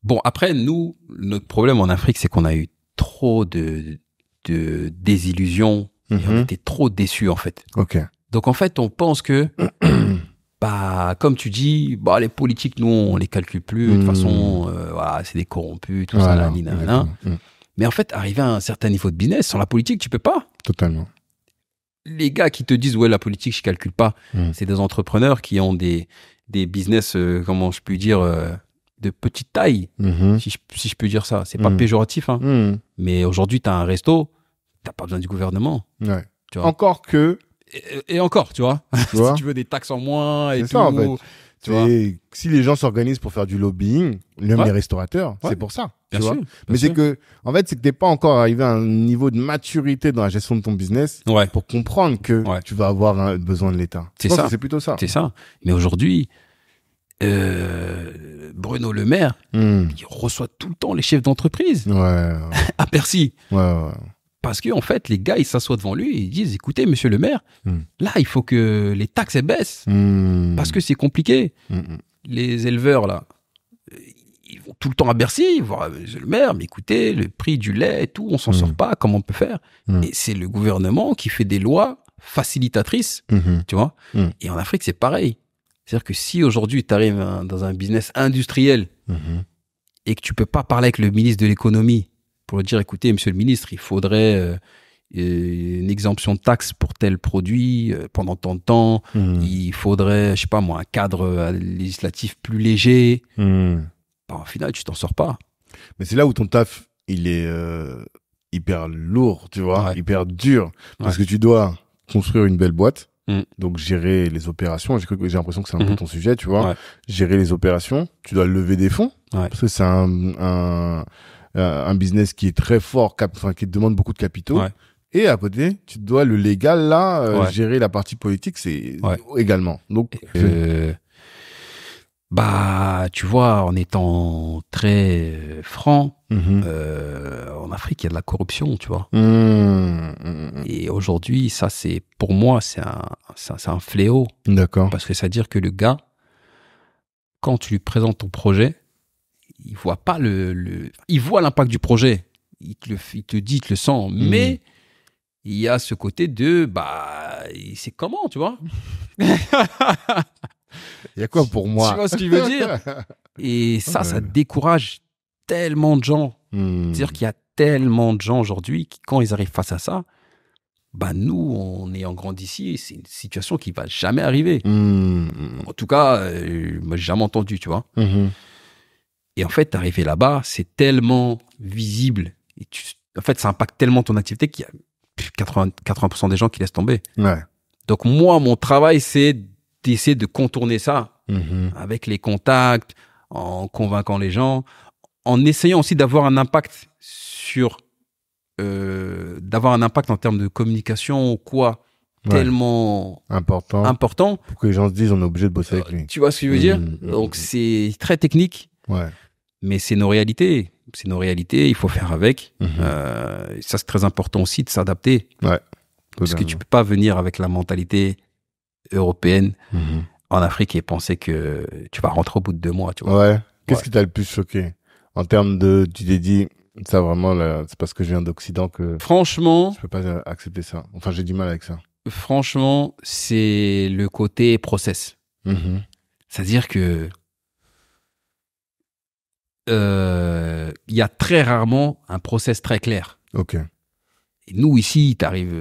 bon, après, nous, notre problème en Afrique, c'est qu'on a eu trop de désillusions et on était trop déçus, en fait. Ok. Donc, en fait, on pense que, comme tu dis, les politiques, nous, on les calcule plus. De toute façon, voilà, c'est des corrompus, tout ça, là. Mais en fait, arrivé à un certain niveau de business, sans la politique, tu peux pas. Totalement. Les gars qui te disent, ouais, la politique, je calcule pas, c'est des entrepreneurs qui ont des business, comment je peux dire, de petite taille, si je peux dire ça. C'est pas péjoratif, hein. Mais aujourd'hui, tu as un resto, t'as pas besoin du gouvernement. Ouais. Tu vois. Encore que... Et encore, tu vois. Si tu veux des taxes en moins et tout. Ça, en fait. Tu vois. Si les gens s'organisent pour faire du lobbying, même les restaurateurs, c'est pour ça. Tu vois. Mais c'est que, en fait, c'est que t'es pas encore arrivé à un niveau de maturité dans la gestion de ton business pour comprendre que tu vas avoir besoin de l'État. C'est ça. C'est plutôt ça. C'est ça. Mais aujourd'hui, Bruno Le Maire, il reçoit tout le temps les chefs d'entreprise. À Bercy. Parce que en fait, les gars, ils s'assoient devant lui et ils disent, écoutez, monsieur le maire, là, il faut que les taxes elles baissent. Parce que c'est compliqué. Les éleveurs, là, ils vont tout le temps à Bercy, voir monsieur le maire, mais écoutez, le prix du lait et tout, on s'en sort pas, comment on peut faire? Et c'est le gouvernement qui fait des lois facilitatrices, tu vois. Et en Afrique, c'est pareil. C'est-à-dire que si aujourd'hui, tu arrives dans un business industriel et que tu peux pas parler avec le ministre de l'économie pour dire, écoutez, monsieur le ministre, il faudrait une exemption de taxes pour tel produit pendant tant de temps. Il faudrait, je sais pas moi, un cadre législatif plus léger. Au final, tu t'en sors pas. Mais c'est là où ton taf, il est hyper lourd, tu vois, hyper dur. Parce que tu dois construire une belle boîte. Donc, gérer les opérations. J'ai l'impression que c'est un peu ton sujet, tu vois. Gérer les opérations. Tu dois lever des fonds. Parce que c'est un business qui est très fort, qui te demande beaucoup de capitaux. Et à côté, tu dois le légal, là, gérer la partie politique, c'est également. Donc, tu vois, en étant très franc, en Afrique, il y a de la corruption, tu vois. Et aujourd'hui, ça, c'est, pour moi, c'est un fléau. D'accord. Parce que ça veut dire que le gars, quand tu lui présentes ton projet, il voit pas il voit l'impact du projet. Il te dit, il te le sent. Mais il y a ce côté de, c'est comment, tu vois? Il y a quoi pour moi? Tu vois ce qu'il veut dire? Et ça décourage tellement de gens. C'est-à-dire qu'il y a tellement de gens aujourd'hui qui, quand ils arrivent face à ça, nous, on est en grande ici, c'est une situation qui va jamais arriver. En tout cas, moi, j'ai jamais entendu, tu vois. Et en fait, arriver là-bas, c'est tellement visible. Et en fait, ça impacte tellement ton activité qu'il y a 80% des gens qui laissent tomber. Donc moi, mon travail, c'est d'essayer de contourner ça avec les contacts, en convainquant les gens, en essayant aussi d'avoir un impact d'avoir un impact en termes de communication ou quoi, tellement important. Pour que les gens se disent, on est obligé de bosser avec lui. Tu vois ce que je veux dire? Donc c'est très technique, mais c'est nos réalités. C'est nos réalités, il faut faire avec. Ça, c'est très important aussi de s'adapter. Parce que tu peux pas venir avec la mentalité européenne en Afrique et penser que tu vas rentrer au bout de 2 mois, tu vois. Ouais. Qu'est-ce qui t'a le plus choqué en termes de, tu t'es dit, ça vraiment, là, c'est parce que je viens d'Occident que Franchement, je peux pas accepter ça. Enfin, j'ai du mal avec ça. c'est le côté process. Mhm. C'est-à-dire que il y a très rarement un process très clair. Ok. Et nous, ici, t'arrives,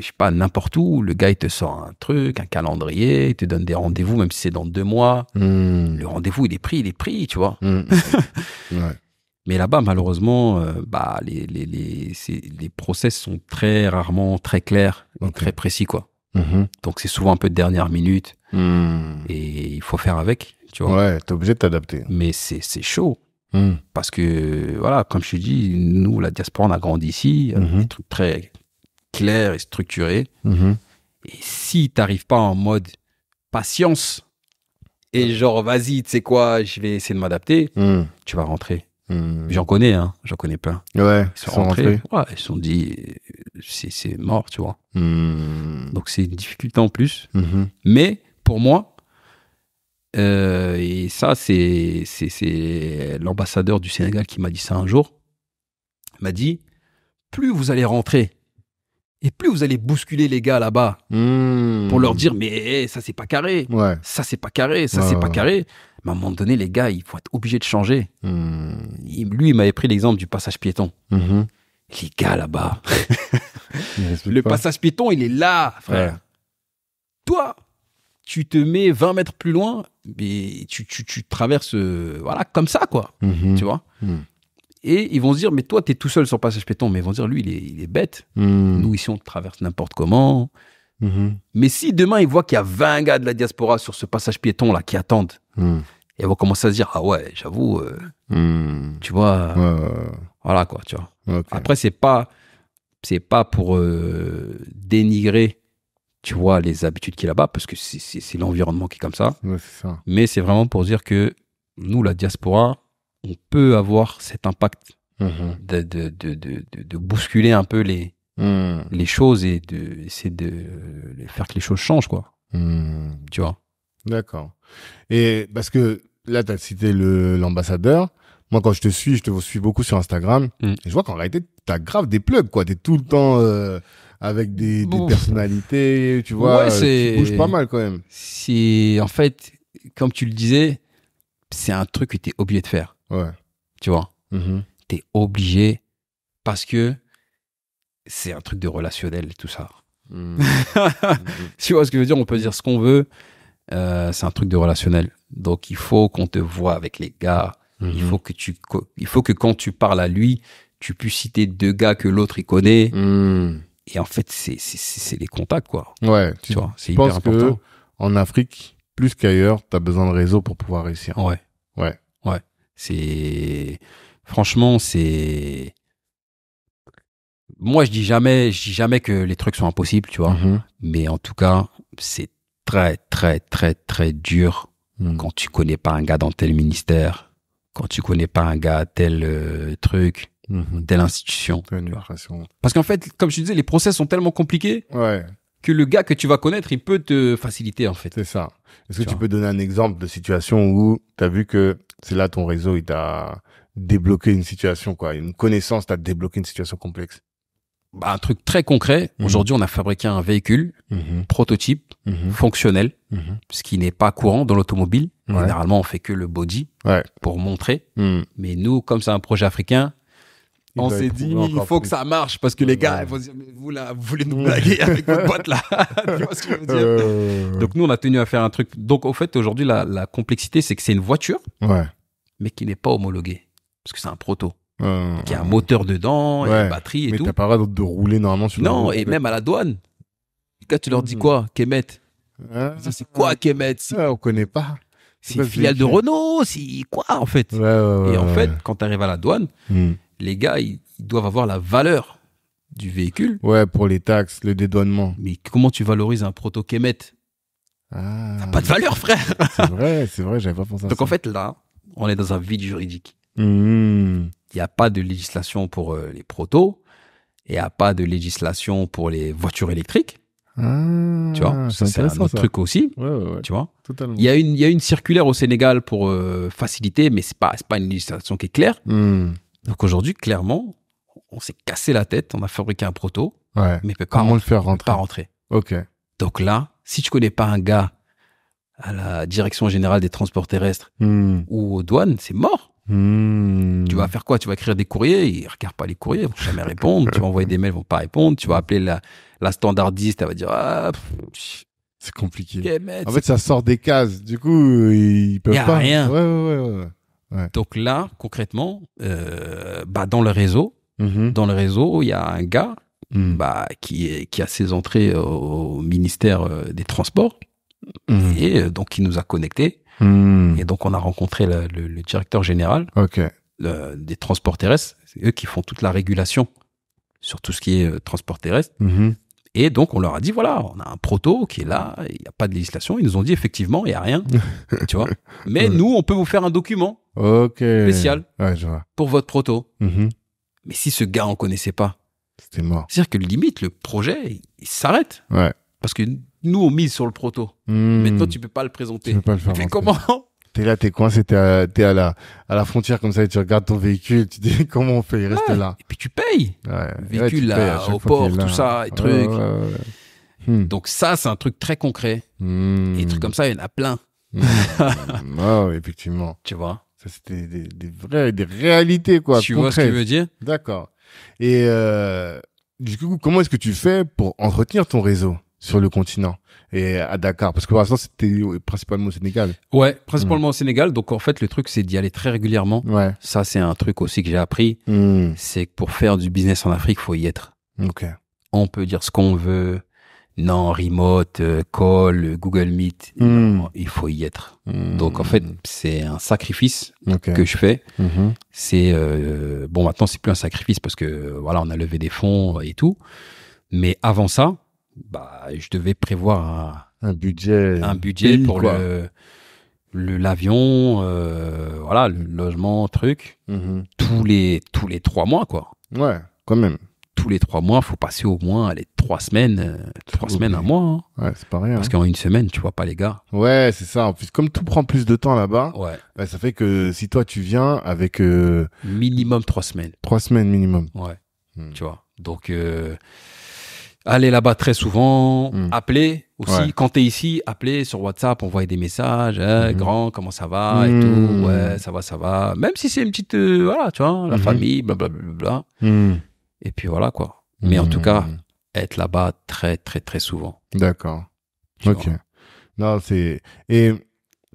je sais pas, n'importe où, le gars, il te sort un truc, un calendrier, il te donne des rendez-vous, même si c'est dans 2 mois. Mhm. Le rendez-vous, il est pris, tu vois. Mhm. Ouais. Mais là-bas, malheureusement, les process sont très rarement très clairs et Ok. très précis, quoi. Mhm. Donc, c'est souvent un peu de dernière minute Mhm. et il faut faire avec, tu vois. Ouais, t'es obligé de t'adapter. Mais c'est chaud Mhm. parce que, voilà, comme je te dis, nous, la diaspora, on a grandi ici, des trucs très clairs et structurés. Mhm. Et si t'arrives pas en mode patience et genre, vas-y, tu sais quoi, je vais essayer de m'adapter, Mhm. tu vas rentrer. Mhm. J'en connais plein. Ouais, Ils sont rentrés. Ouais, ils se sont dit, c'est mort, tu vois. Mhm. Donc, c'est une difficulté en plus. Mhm. Mais, pour moi, et ça, c'est l'ambassadeur du Sénégal qui m'a dit ça un jour. Il m'a dit, plus vous allez rentrer et plus vous allez bousculer les gars là-bas Mhm. pour leur dire, mais ça, c'est pas carré. Ouais. Ça, c'est pas carré. Ça, Ouais, c'est pas ouais. carré. Mais à un moment donné, les gars, ils vont être obligés de changer. Mhm. Lui, il m'avait pris l'exemple du passage piéton. Mhm. Les gars là-bas, Il respecte le pas. passage piéton, il est là, frère. Ouais. Toi, tu te mets 20 mètres plus loin, mais tu traverses, voilà, comme ça, quoi. Mhm. Tu vois. Mhm. Et ils vont se dire, mais toi, t'es tout seul sur le passage piéton. Mais ils vont se dire, lui, il est bête. Mhm. Nous, ici, on traverse n'importe comment. Mhm. Mais si demain, ils voient qu'il y a 20 gars de la diaspora sur ce passage piéton-là qui attendent, Mhm. et ils vont commencer à se dire, ah ouais, j'avoue, Mhm. tu vois, Ouais. voilà, quoi, tu vois. Ok. Après, c'est pas pour dénigrer, tu vois, les habitudes qu'il y a là-bas, parce que c'est l'environnement qui est comme ça. Ouais, c'est ça. Mais c'est vraiment pour dire que nous, la diaspora, on peut avoir cet impact Mhm. de bousculer un peu Mhm. les choses et essayer de faire que les choses changent, quoi. Mhm. Tu vois. D'accord. Et parce que là, tu as cité l'ambassadeur. Moi, quand je te suis beaucoup sur Instagram. Mm. Et je vois qu'en réalité, tu as grave des plugs, quoi. Tu es tout le temps avec des Ouf. personnalités, tu vois. Ouais, c'est- Tu bouges pas mal quand même. C'est, en fait, comme tu le disais, c'est un truc que tu es obligé de faire. Ouais. Tu vois. Mhm. Tu es obligé parce que c'est un truc de relationnel et tout ça. Mhm. Tu vois ce que je veux dire? On peut dire ce qu'on veut. C'est un truc de relationnel. Donc, il faut qu'on te voit avec les gars. Il faut que quand tu parles à lui, tu puisses citer 2 gars que l'autre il connaît. Mhm. Et en fait, c'est les contacts, quoi. Ouais. Tu vois, c'est Je hyper pense que important. en Afrique, plus qu'ailleurs, tu as besoin de réseau pour pouvoir réussir. Ouais. Ouais. Ouais. Franchement, moi, je dis jamais que les trucs sont impossibles, tu vois. Mhm. Mais en tout cas, c'est très, très, très, très dur Mhm. quand tu connais pas un gars dans tel ministère, quand tu connais pas un gars à tel truc, Mhm. telle institution. T'as une tu vois. impression. Parce qu'en fait, comme je te disais, les process sont tellement compliqués Ouais. que le gars que tu vas connaître, il peut te faciliter, en fait. C'est ça. Est-ce que Tu tu vois. peux donner un exemple de situation où tu as vu que c'est là ton réseau, il t'a débloqué une situation, quoi. Une connaissance t'a débloqué une situation complexe. Bah, un truc très concret. Mhm. Aujourd'hui, on a fabriqué un véhicule Mhm. prototype, Mhm. fonctionnel, Mhm. ce qui n'est pas courant dans l'automobile. Ouais. Généralement, on fait que le body Ouais. pour montrer. Mhm. Mais nous, comme c'est un projet africain, Il on doit s'est être dit, prouvé il encore faut plus. que ça marche parce que les gars, Ouais. ils vont se dire, mais vous là, vous voulez nous blaguer avec votre boîte là. Tu vois ce que je veux dire? Donc nous, on a tenu à faire un truc. Donc au fait, aujourd'hui, la complexité, c'est que c'est une voiture, ouais. mais qui n'est pas homologuée. Parce que c'est un proto. Euh, Qui a un moteur dedans, et ouais. une batterie et Mais tout. t'as pas le droit de rouler normalement sur le Non, route. et même à la douane. Quand tu leur dis quoi, Kemet? Hein? C'est quoi Kemet? Ouais, on connaît pas. C'est une filiale de Renault, c'est quoi en fait? Ouais, ouais, Et en ouais, fait, ouais. quand tu arrives à la douane, les gars, ils doivent avoir la valeur du véhicule. Ouais, pour les taxes, le dédouanement. Mais comment tu valorises un proto Kemet? Ah. Ça n'a pas de valeur, frère. C'est vrai, j'avais pas pensé à ça. Donc en fait, là, on est dans un vide juridique. Mhm. Il n'y a pas de législation pour les protos. Il n'y a pas de législation pour les voitures électriques. Tu vois, c'est un autre truc aussi. Ouais. Tu vois. Totalement. Il y a une circulaire au Sénégal pour faciliter, mais c'est pas une législation qui est claire. Donc aujourd'hui, clairement, on s'est cassé la tête, on a fabriqué un proto, mais il peut pas le faire rentrer. Ok. Donc là, si tu connais pas un gars à la direction générale des transports terrestres ou aux douanes, c'est mort. Tu vas faire quoi? Tu vas écrire des courriers, ils regardent pas les courriers, ils vont jamais répondre. Tu vas envoyer des mails, ils vont pas répondre. Tu vas appeler la standardiste, elle va dire c'est compliqué. Okay, en fait, ça sort des cases. Du coup, ils peuvent pas. Rien. Ouais. Donc là, concrètement, dans le réseau, il y a un gars qui a ses entrées au ministère des Transports et donc qui nous a connectés. Et donc on a rencontré le directeur général des transports terrestres. C'est eux qui font toute la régulation sur tout ce qui est transport terrestre. Et donc on leur a dit voilà, on a un proto qui est là, il n'y a pas de législation. Ils nous ont dit effectivement il n'y a rien, tu vois. Mais nous on peut vous faire un document spécial pour votre proto. Mais si ce gars on connaissait pas, c'était mort. C'est-à-dire que limite le projet il s'arrête. Parce que nous, on mise sur le proto. Maintenant, tu peux pas le présenter. Tu peux pas le faire. Mais comment? T'es là, t'es coincé, t'es à la frontière comme ça et tu regardes ton véhicule, tu dis comment on fait, il reste là. Et puis tu payes. Véhicule au port, tout ça, et trucs. Donc ça, c'est un truc très concret. Et des trucs comme ça, il y en a plein. Effectivement. Tu vois? Ça, c'était des réalités, quoi. Tu vois ce que je veux dire? D'accord. Et du coup, comment est-ce que tu fais pour entretenir ton réseau sur le continent et à Dakar? Parce que pour l'instant, c'était principalement au Sénégal. Ouais, principalement au Sénégal. Donc, en fait, le truc, c'est d'y aller très régulièrement. Ça, c'est un truc aussi que j'ai appris. C'est que pour faire du business en Afrique, il faut y être. On peut dire ce qu'on veut. Non, remote, call, Google Meet. Non, il faut y être. Donc, en fait, c'est un sacrifice que je fais. C'est, maintenant, c'est plus un sacrifice parce que, voilà, on a levé des fonds et tout. Mais avant ça, je devais prévoir un budget pays, pour l'avion, le logement, truc, tous les 3 mois, quoi. Ouais, quand même. Tous les 3 mois, faut passer au moins 3 semaines, 3 semaines, un mois. Hein. Ouais, c'est pas rien. Parce qu'en une semaine, tu vois pas les gars. Ouais, c'est ça. En plus, comme tout prend plus de temps là-bas, ça fait que si toi tu viens avec minimum 3 semaines. 3 semaines minimum. Ouais. Tu vois. Donc aller là-bas très souvent, appeler aussi. Quand t'es ici, appeler sur WhatsApp, envoyer des messages. Grand, comment ça va et tout. Ouais, ça va. Même si c'est une petite, tu vois, la famille, blablabla. Et puis voilà, quoi. Mais en tout cas, être là-bas très, très, très souvent. D'accord. Ok. Non, et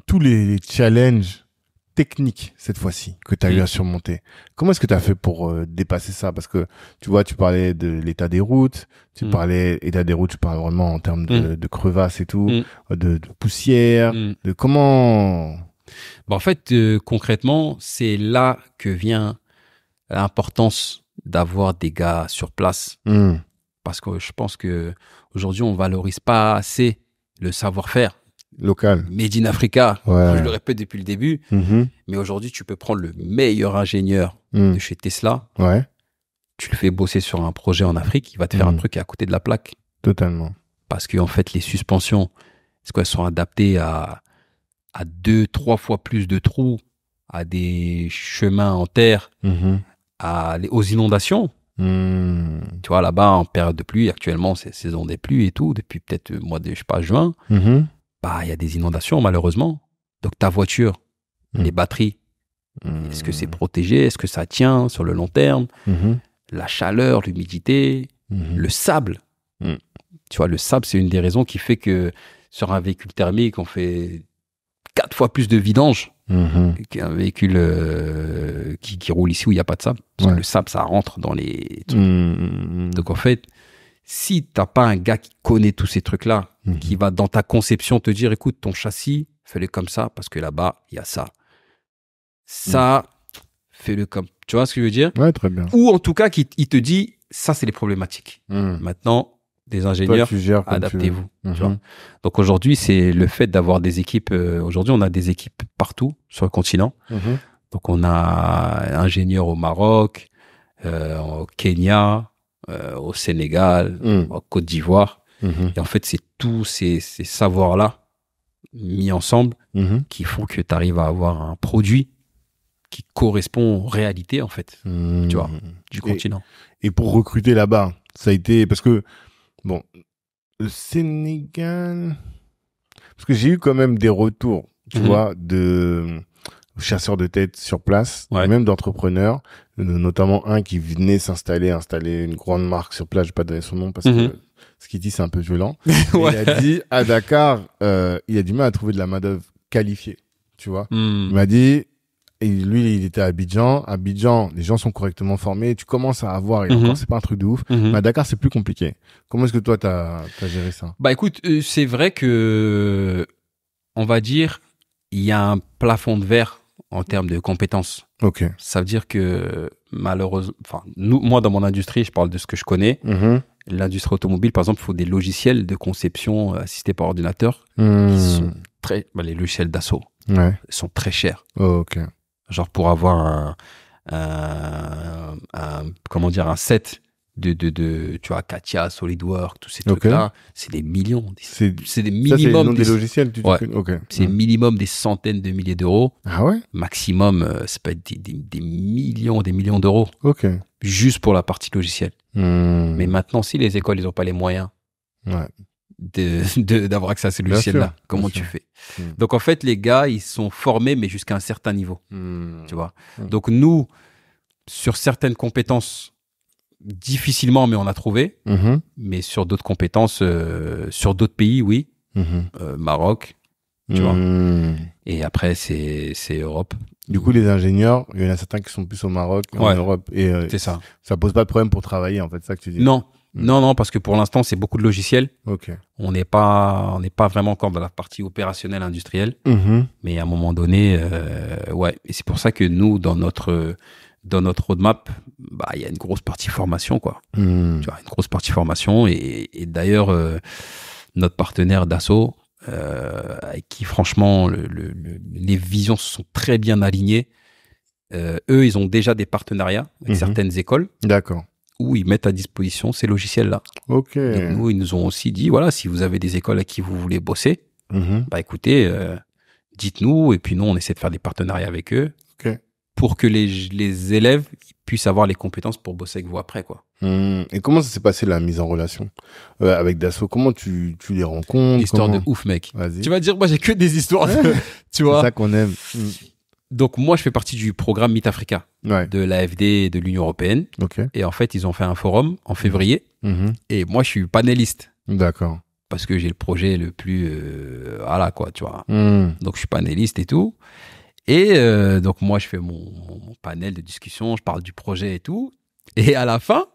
tous les challenges techniques, cette fois-ci, que tu as eu à surmonter, comment est-ce que tu as fait pour dépasser ça? Parce que, tu vois, tu parlais de l'état des routes, tu parlais vraiment en termes de crevasses et tout, de poussière, de comment... En fait, concrètement, c'est là que vient l'importance d'avoir des gars sur place. Parce que je pense que aujourd'hui on valorise pas assez le savoir-faire local. Made in Africa. Je le répète depuis le début. Mais aujourd'hui, tu peux prendre le meilleur ingénieur de chez Tesla. Tu le fais bosser sur un projet en Afrique, il va te faire un truc à côté de la plaque. Totalement. Parce que en fait, les suspensions, est-ce qu'elles sont adaptées à 2-3 fois plus de trous, à des chemins en terre, aux inondations. Tu vois, là-bas, en période de pluie, actuellement, c'est saison des pluies et tout, depuis peut-être le mois de, juin, il y a des inondations, malheureusement. Donc, ta voiture, les batteries, est-ce que c'est protégé? Est-ce que ça tient sur le long terme? La chaleur, l'humidité, le sable. Tu vois, le sable, c'est une des raisons qui fait que sur un véhicule thermique, on fait 4 fois plus de vidange qu'un véhicule qui roule ici où il n'y a pas de sable. Parce que le sable, ça rentre dans les trucs. Donc en fait, si tu n'as pas un gars qui connaît tous ces trucs-là, qui va dans ta conception te dire, écoute, ton châssis, fais-le comme ça, parce que là-bas, il y a ça. Ça, fais-le comme... Tu vois ce que je veux dire? Ouais, très bien. Ou en tout cas, il te dit, ça, c'est les problématiques. Maintenant, des ingénieurs, adaptez-vous. Tu vois. Donc aujourd'hui, c'est le fait d'avoir des équipes. Aujourd'hui, on a des équipes partout sur le continent. Donc on a ingénieurs au Maroc, au Kenya, au Sénégal, en Côte d'Ivoire. Et en fait, c'est tous ces savoirs-là mis ensemble qui font que tu arrives à avoir un produit qui correspond aux réalités, en fait, tu vois, du continent. Et pour recruter là-bas, ça a été... Parce que, bon, le Sénégal... Parce que j'ai eu quand même des retours, tu vois, de chasseurs de tête sur place, même d'entrepreneurs, notamment un qui venait installer une grande marque sur place, je vais pas donner son nom parce que ce qu'il dit c'est un peu violent. Il a dit à Dakar, il a du mal à trouver de la main-d'œuvre qualifiée, tu vois. Il m'a dit, et lui il était à Abidjan, les gens sont correctement formés, tu commences à avoir, et encore c'est pas un truc de ouf, mais à Dakar c'est plus compliqué. Comment est-ce que toi t'as géré ça? Bah écoute, c'est vrai que on va dire il y a un plafond de verre en termes de compétences. Ok. Ça veut dire que malheureusement, enfin moi dans mon industrie, je parle de ce que je connais. L'industrie automobile, par exemple, il faut des logiciels de conception assistés par ordinateur qui sont les logiciels Dassault sont très chers. Ok. Genre pour avoir un set de tu vois, Katia, SolidWorks, tous ces trucs-là, c'est des millions. C'est des minimums. Ça, c'est le nom des logiciels, c'est minimum des centaines de milliers d'euros. Ah ouais? Maximum, ça peut être des millions d'euros. Ok. Juste pour la partie logicielle. Mais maintenant, si les écoles, ils n'ont pas les moyens d'avoir accès à ces logiciels-là, comment tu fais? Donc, en fait, les gars, ils sont formés, mais jusqu'à un certain niveau. Tu vois? Donc, nous, sur certaines compétences, difficilement, mais on a trouvé. Mais sur d'autres compétences, sur d'autres pays, oui. Maroc, tu vois. Et après, c'est Europe. Du coup, les ingénieurs, il y en a certains qui sont plus au Maroc, en Europe. Et c'est ça. Ça pose pas de problème pour travailler, en fait, ça que tu dis. Non, parce que pour l'instant, c'est beaucoup de logiciels. Ok. On n'est pas vraiment encore dans la partie opérationnelle industrielle. Mais à un moment donné, Et c'est pour ça que nous, dans notre roadmap, il y a une grosse partie formation, quoi. Tu vois, une grosse partie formation. Et d'ailleurs, notre partenaire Dassault, avec qui, franchement, les visions se sont très bien alignées. Eux, ils ont déjà des partenariats avec certaines écoles. D'accord. Où ils mettent à disposition ces logiciels-là. Ok. Donc nous, ils nous ont aussi dit, voilà, si vous avez des écoles à qui vous voulez bosser, écoutez, dites-nous, et puis nous, on essaie de faire des partenariats avec eux pour que les élèves puissent avoir les compétences pour bosser avec vous après, quoi. Et comment ça s'est passé, la mise en relation avec Dassault? Comment tu les rencontres? Histoire de ouf, mec. Vas-y. Tu vas dire, moi, j'ai que des histoires, tu vois. C'est ça qu'on aime. Donc, moi, je fais partie du programme Meet Africa de l'AFD et de l'Union européenne. Et en fait, ils ont fait un forum en février. Et moi, je suis panéliste. D'accord. Parce que j'ai le projet le plus... voilà, quoi, tu vois. Donc, je suis panéliste et tout. Et donc, moi, je fais mon panel de discussion. Je parle du projet et tout. Et à la fin,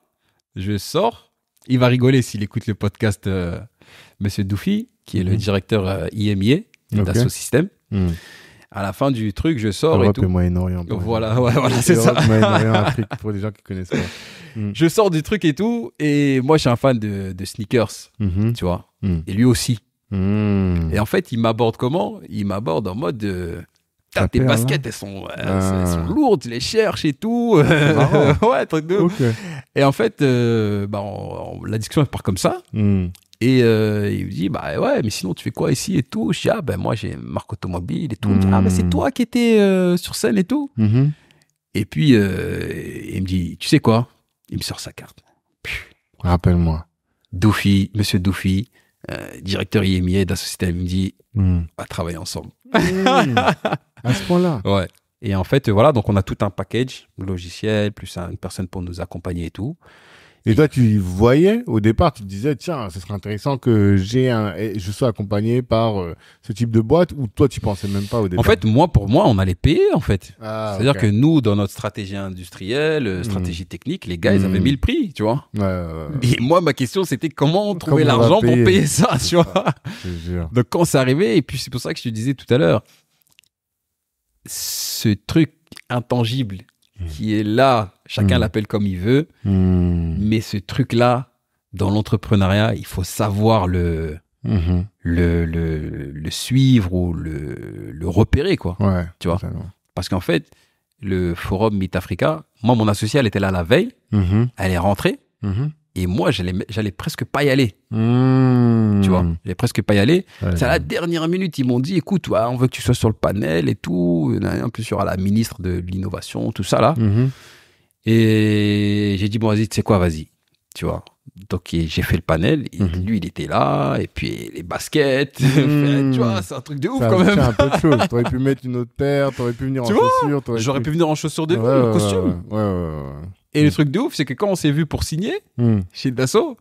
je sors. Il va rigoler s'il écoute le podcast Monsieur Doufi, qui est le directeur IMIA d'Assault Systèmes. À la fin du truc, je sors Europe et tout. Et Moyen-Orient. Voilà, c'est ça. Europe, Moyen-Orient, Afrique, pour les gens qui connaissent pas. Je sors du truc et tout, et moi, je suis un fan de sneakers, tu vois. Et lui aussi. Et en fait, il m'aborde comment? Il m'aborde en mode tes baskets, elles sont lourdes, tu les cherches et tout. Ouais, truc de ouf. Et en fait, la discussion elle part comme ça. Et il me dit, ouais, mais sinon, tu fais quoi ici et tout? Je dis, moi, j'ai une marque automobile et tout. Il me dit, mais c'est toi qui étais sur scène et tout. Et puis, il me dit, tu sais quoi? Il me sort sa carte. Rappelle-moi. Doufi, Monsieur Doufi, directeur IMIA d'Assault Systèmes, il me dit, on va travailler ensemble. À ce point-là? Ouais. Et en fait, voilà, donc on a tout un package logiciel, plus une personne pour nous accompagner et tout. Et toi, tu voyais au départ, tu te disais, tiens, ce serait intéressant que je sois accompagné par ce type de boîte, ou toi, tu pensais même pas au départ? En fait, pour moi, on allait payer, en fait. C'est-à-dire que nous, dans notre stratégie industrielle, stratégie technique, les gars, ils avaient mis le prix, tu vois. Et moi, ma question, c'était comment trouver l'argent pour payer ça, tu vois. Donc, quand c'est arrivé, et puis c'est pour ça que je te disais tout à l'heure, ce truc intangible qui est là, chacun l'appelle comme il veut, mais ce truc-là, dans l'entrepreneuriat, il faut savoir le suivre ou le repérer, quoi. Tu vois. Parce qu'en fait, le forum Meet Africa, moi, mon associé, elle était là la veille, elle est rentrée, Et moi, j'allais presque pas y aller. Tu vois, j'allais presque pas y aller. C'est à la dernière minute, ils m'ont dit, écoute, ouais, on veut que tu sois sur le panel et tout. En plus, il y aura la ministre de l'innovation, tout ça là. Et j'ai dit, bon, vas-y, tu sais quoi, vas-y. Tu vois. Donc, j'ai fait le panel. Et lui, il était là. Et puis, les baskets. Tu vois, c'est un truc de ouf quand même. C'est un peu de choses. T'aurais pu mettre une autre paire. T'aurais pu venir en chaussures. J'aurais pu venir en chaussures de nuit, le costume. Et le truc de ouf, c'est que quand on s'est vu pour signer chez Dassault,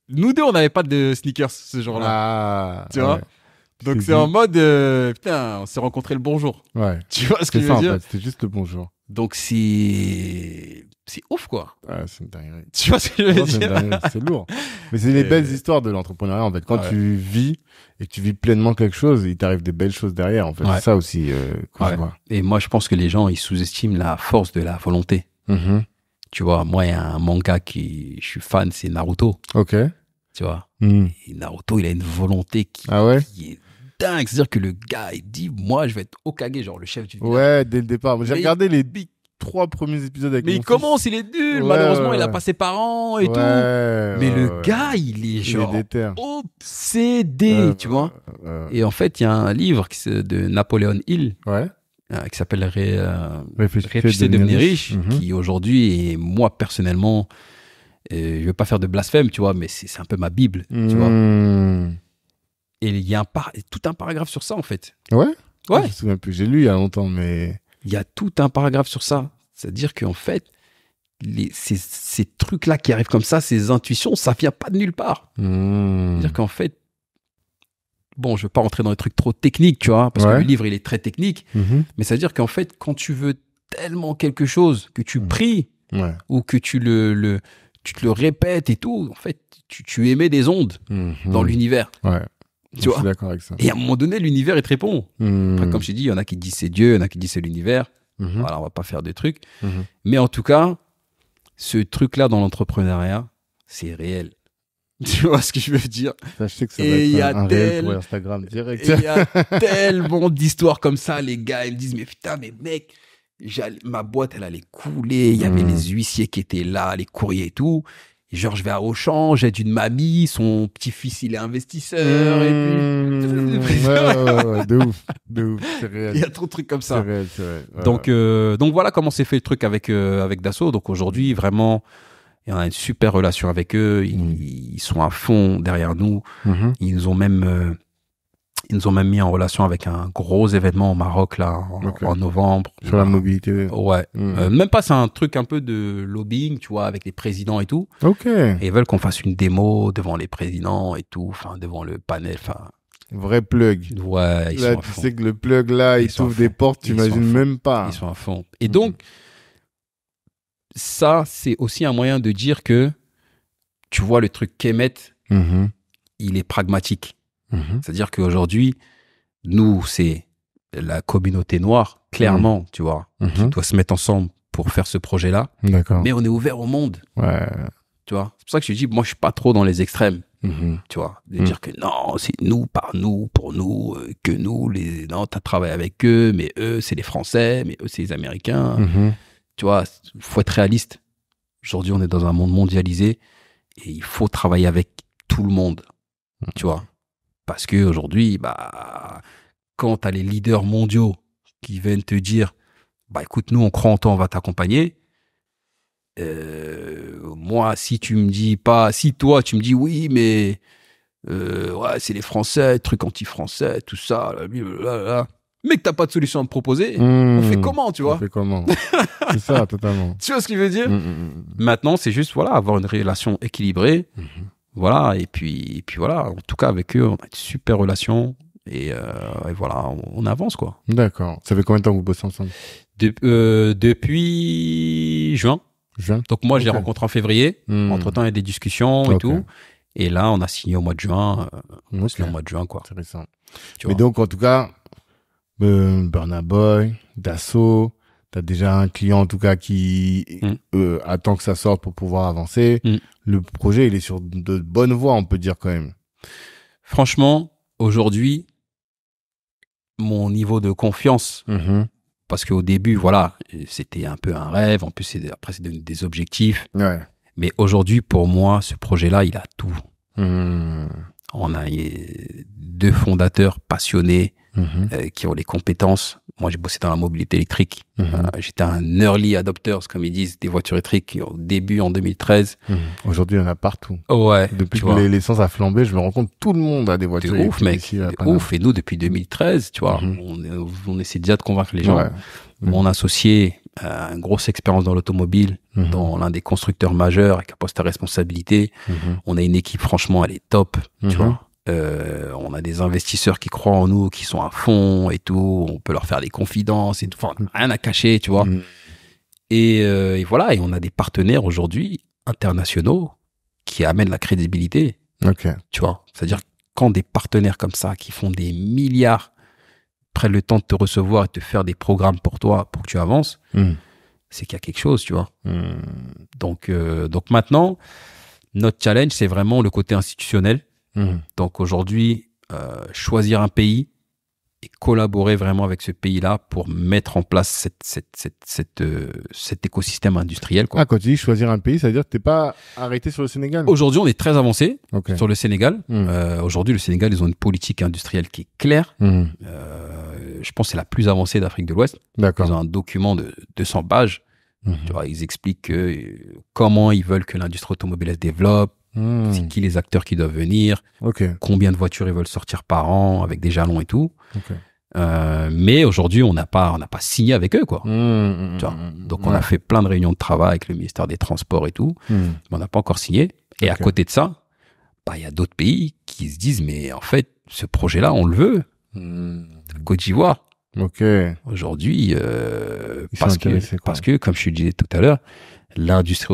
nous deux, on n'avait pas de sneakers ce jour-là. Ah, tu vois. Donc c'est en mode, putain, on s'est rencontré le bonjour. Ouais. Tu vois ce que je veux dire? En fait, c'était juste le bonjour. Donc c'est ouf, quoi. Ah, c'est une dinguerie. Tu vois ce que je veux dire? C'est lourd. Mais c'est les belles histoires de l'entrepreneuriat, en fait. Quand tu vis et que tu vis pleinement quelque chose, il t'arrive des belles choses derrière, en fait. C'est ça aussi qu'on voit. Et moi, je pense que les gens, ils sous-estiment la force de la volonté. Tu vois, moi, il y a un manga je suis fan, c'est Naruto. Ok. Tu vois. Et Naruto, il a une volonté qui est dingue. C'est-à-dire que le gars, il dit, moi, je vais être Hokage, genre le chef du village. Ouais, dès le départ. J'ai regardé les 3 premiers épisodes avec mon fils. Commence, il est nul. Malheureusement, il a pas ses parents et tout. Mais le gars, il est genre obsédé, tu vois. Et en fait, il y a un livre de Napoléon Hill. Qui s'appelle Réfléchissez et devenez riche, qui aujourd'hui, et moi personnellement, je ne veux pas faire de blasphème, tu vois, mais c'est un peu ma Bible, tu vois. Et il y a tout un paragraphe sur ça, en fait. Ouais. Je me souviens plus, j'ai lu il y a longtemps, mais... Il y a tout un paragraphe sur ça. C'est-à-dire qu'en fait, ces trucs-là qui arrivent comme ça, ces intuitions, ça vient pas de nulle part. C'est-à-dire qu'en fait, bon, je ne veux pas rentrer dans les trucs trop techniques, tu vois, parce que le livre, il est très technique. Mais ça veut dire qu'en fait, quand tu veux tellement quelque chose, que tu pries, ou que tu te le répètes et tout, en fait, tu émets des ondes dans l'univers. Tu vois, je suis d'accord avec ça. Et à un moment donné, l'univers, il te répond. Après, comme je t'ai dit, il y en a qui disent c'est Dieu, il y en a qui disent c'est l'univers. Voilà, on va pas faire de trucs. Mais en tout cas, ce truc-là dans l'entrepreneuriat, c'est réel. Tu vois ce que je veux dire? Sachez que ça va être un réel pour Instagram direct. Il y a tellement d'histoires comme ça, les gars. Ils me disent, mais putain, mais mec, ma boîte, elle allait couler. Il y avait les huissiers qui étaient là, les courriers et tout. Et genre, je vais à Auchan, j'aide une mamie, son petit-fils, il est investisseur. Et puis... ouais, de ouf, c'est réel. Il y a trop de trucs comme ça. C'est vrai. Donc voilà comment s'est fait le truc avec Dassault. Donc aujourd'hui, vraiment... Et on a une super relation avec eux. Ils sont à fond derrière nous. Ils nous ont même mis en relation avec un gros événement au Maroc là en novembre. Sur la mobilité. Ouais. Même pas, c'est un truc un peu de lobbying, tu vois, avec les présidents et tout. Ok. Et ils veulent qu'on fasse une démo devant les présidents et tout, enfin devant le panel, enfin. Vrai plug. Ouais. Ils là, sont à tu fond. sais que le plug là, il t'ouvre des portes, tu imagines même pas. Ils sont à fond. Et donc. Ça, c'est aussi un moyen de dire que, tu vois, le truc qu'Emmet, il est pragmatique. C'est-à-dire qu'aujourd'hui, nous, c'est la communauté noire, clairement, tu vois, qui doit se mettre ensemble pour faire ce projet-là. D'accord. Mais on est ouvert au monde. Ouais. Tu vois, c'est pour ça que je dis, moi, je suis pas trop dans les extrêmes. Tu vois, de dire que non, c'est nous, par nous, pour nous, que nous, non, t'as travaillé avec eux, mais eux, c'est les Français, mais eux, c'est les Américains. Tu vois, il faut être réaliste. Aujourd'hui, on est dans un monde mondialisé et il faut travailler avec tout le monde. Tu vois, parce qu'aujourd'hui, quand tu as les leaders mondiaux qui viennent te dire, écoute, nous, on croit en toi, on va t'accompagner. Moi, si toi, tu me dis oui, mais ouais, c'est les Français, truc anti-français, tout ça, blablabla. Mais que t'as pas de solution à me proposer, on fait comment, tu vois? On fait comment? C'est ça, totalement. Tu vois ce qu'il veut dire? Maintenant, c'est juste, voilà, avoir une relation équilibrée. Voilà, et puis voilà, en tout cas, avec eux, on a une super relation. Et voilà, on avance, quoi. D'accord. Ça fait combien de temps que vous bossez ensemble? Depuis juin. Donc moi, je l'ai rencontré en février. Entre-temps, il y a des discussions et tout. Et là, on a signé au mois de juin. On a signé au mois de juin, quoi. C'est récent. Mais donc, en tout cas... Burna Boy, Dassault, t'as déjà un client en tout cas qui attend que ça sorte pour pouvoir avancer. Le projet, il est sur de bonnes voies, on peut dire quand même. Franchement, aujourd'hui, mon niveau de confiance, parce qu'au début, voilà, c'était un peu un rêve. En plus, après, c'est des objectifs. Ouais. Mais aujourd'hui, pour moi, ce projet-là, il a tout. Mhm. On a deux fondateurs passionnés qui ont les compétences. Moi, j'ai bossé dans la mobilité électrique. J'étais un early adopter, comme ils disent, des voitures électriques au début en 2013. Aujourd'hui, il y en a partout. Ouais. Depuis que l'essence a flambé, je me rends compte, tout le monde a des voitures électriques. Ouf, mec. Ouf. Et nous, depuis 2013, tu vois, on essaie déjà de convaincre les gens. Ouais. Mon associé a une grosse expérience dans l'automobile, dans l'un des constructeurs majeurs, avec un poste à responsabilité. On a une équipe, franchement, elle est top, tu vois. On a des investisseurs qui croient en nous, qui sont à fond et tout. On peut leur faire des confidences et tout. Enfin, rien à cacher, tu vois. Et voilà. Et on a des partenaires aujourd'hui internationaux qui amènent la crédibilité. Tu vois. C'est-à-dire, quand des partenaires comme ça, qui font des milliards, prennent le temps de te recevoir et de te faire des programmes pour toi, pour que tu avances, c'est qu'il y a quelque chose, tu vois. Donc maintenant, notre challenge, c'est vraiment le côté institutionnel. Donc aujourd'hui, choisir un pays et collaborer vraiment avec ce pays-là pour mettre en place cet écosystème industriel, quoi. Ah, quand tu dis choisir un pays, ça veut dire que t'es pas arrêté sur le Sénégal? Aujourd'hui, on est très avancé sur le Sénégal. Aujourd'hui, le Sénégal, ils ont une politique industrielle qui est claire. Je pense que c'est la plus avancée d'Afrique de l'Ouest. D'accord. Ils ont un document de 200 pages. Tu vois, ils expliquent comment ils veulent que l'industrie automobile se développe. C'est qui les acteurs qui doivent venir, combien de voitures ils veulent sortir par an avec des jalons et tout. Mais aujourd'hui, on n'a pas signé avec eux, quoi. Tu vois. Donc, on a fait plein de réunions de travail avec le ministère des Transports et tout, mais on n'a pas encore signé. Et à côté de ça, il y a d'autres pays qui se disent, mais en fait, ce projet-là, on le veut. Côte d'Ivoire. Aujourd'hui, parce que, comme je te disais tout à l'heure, l'industrie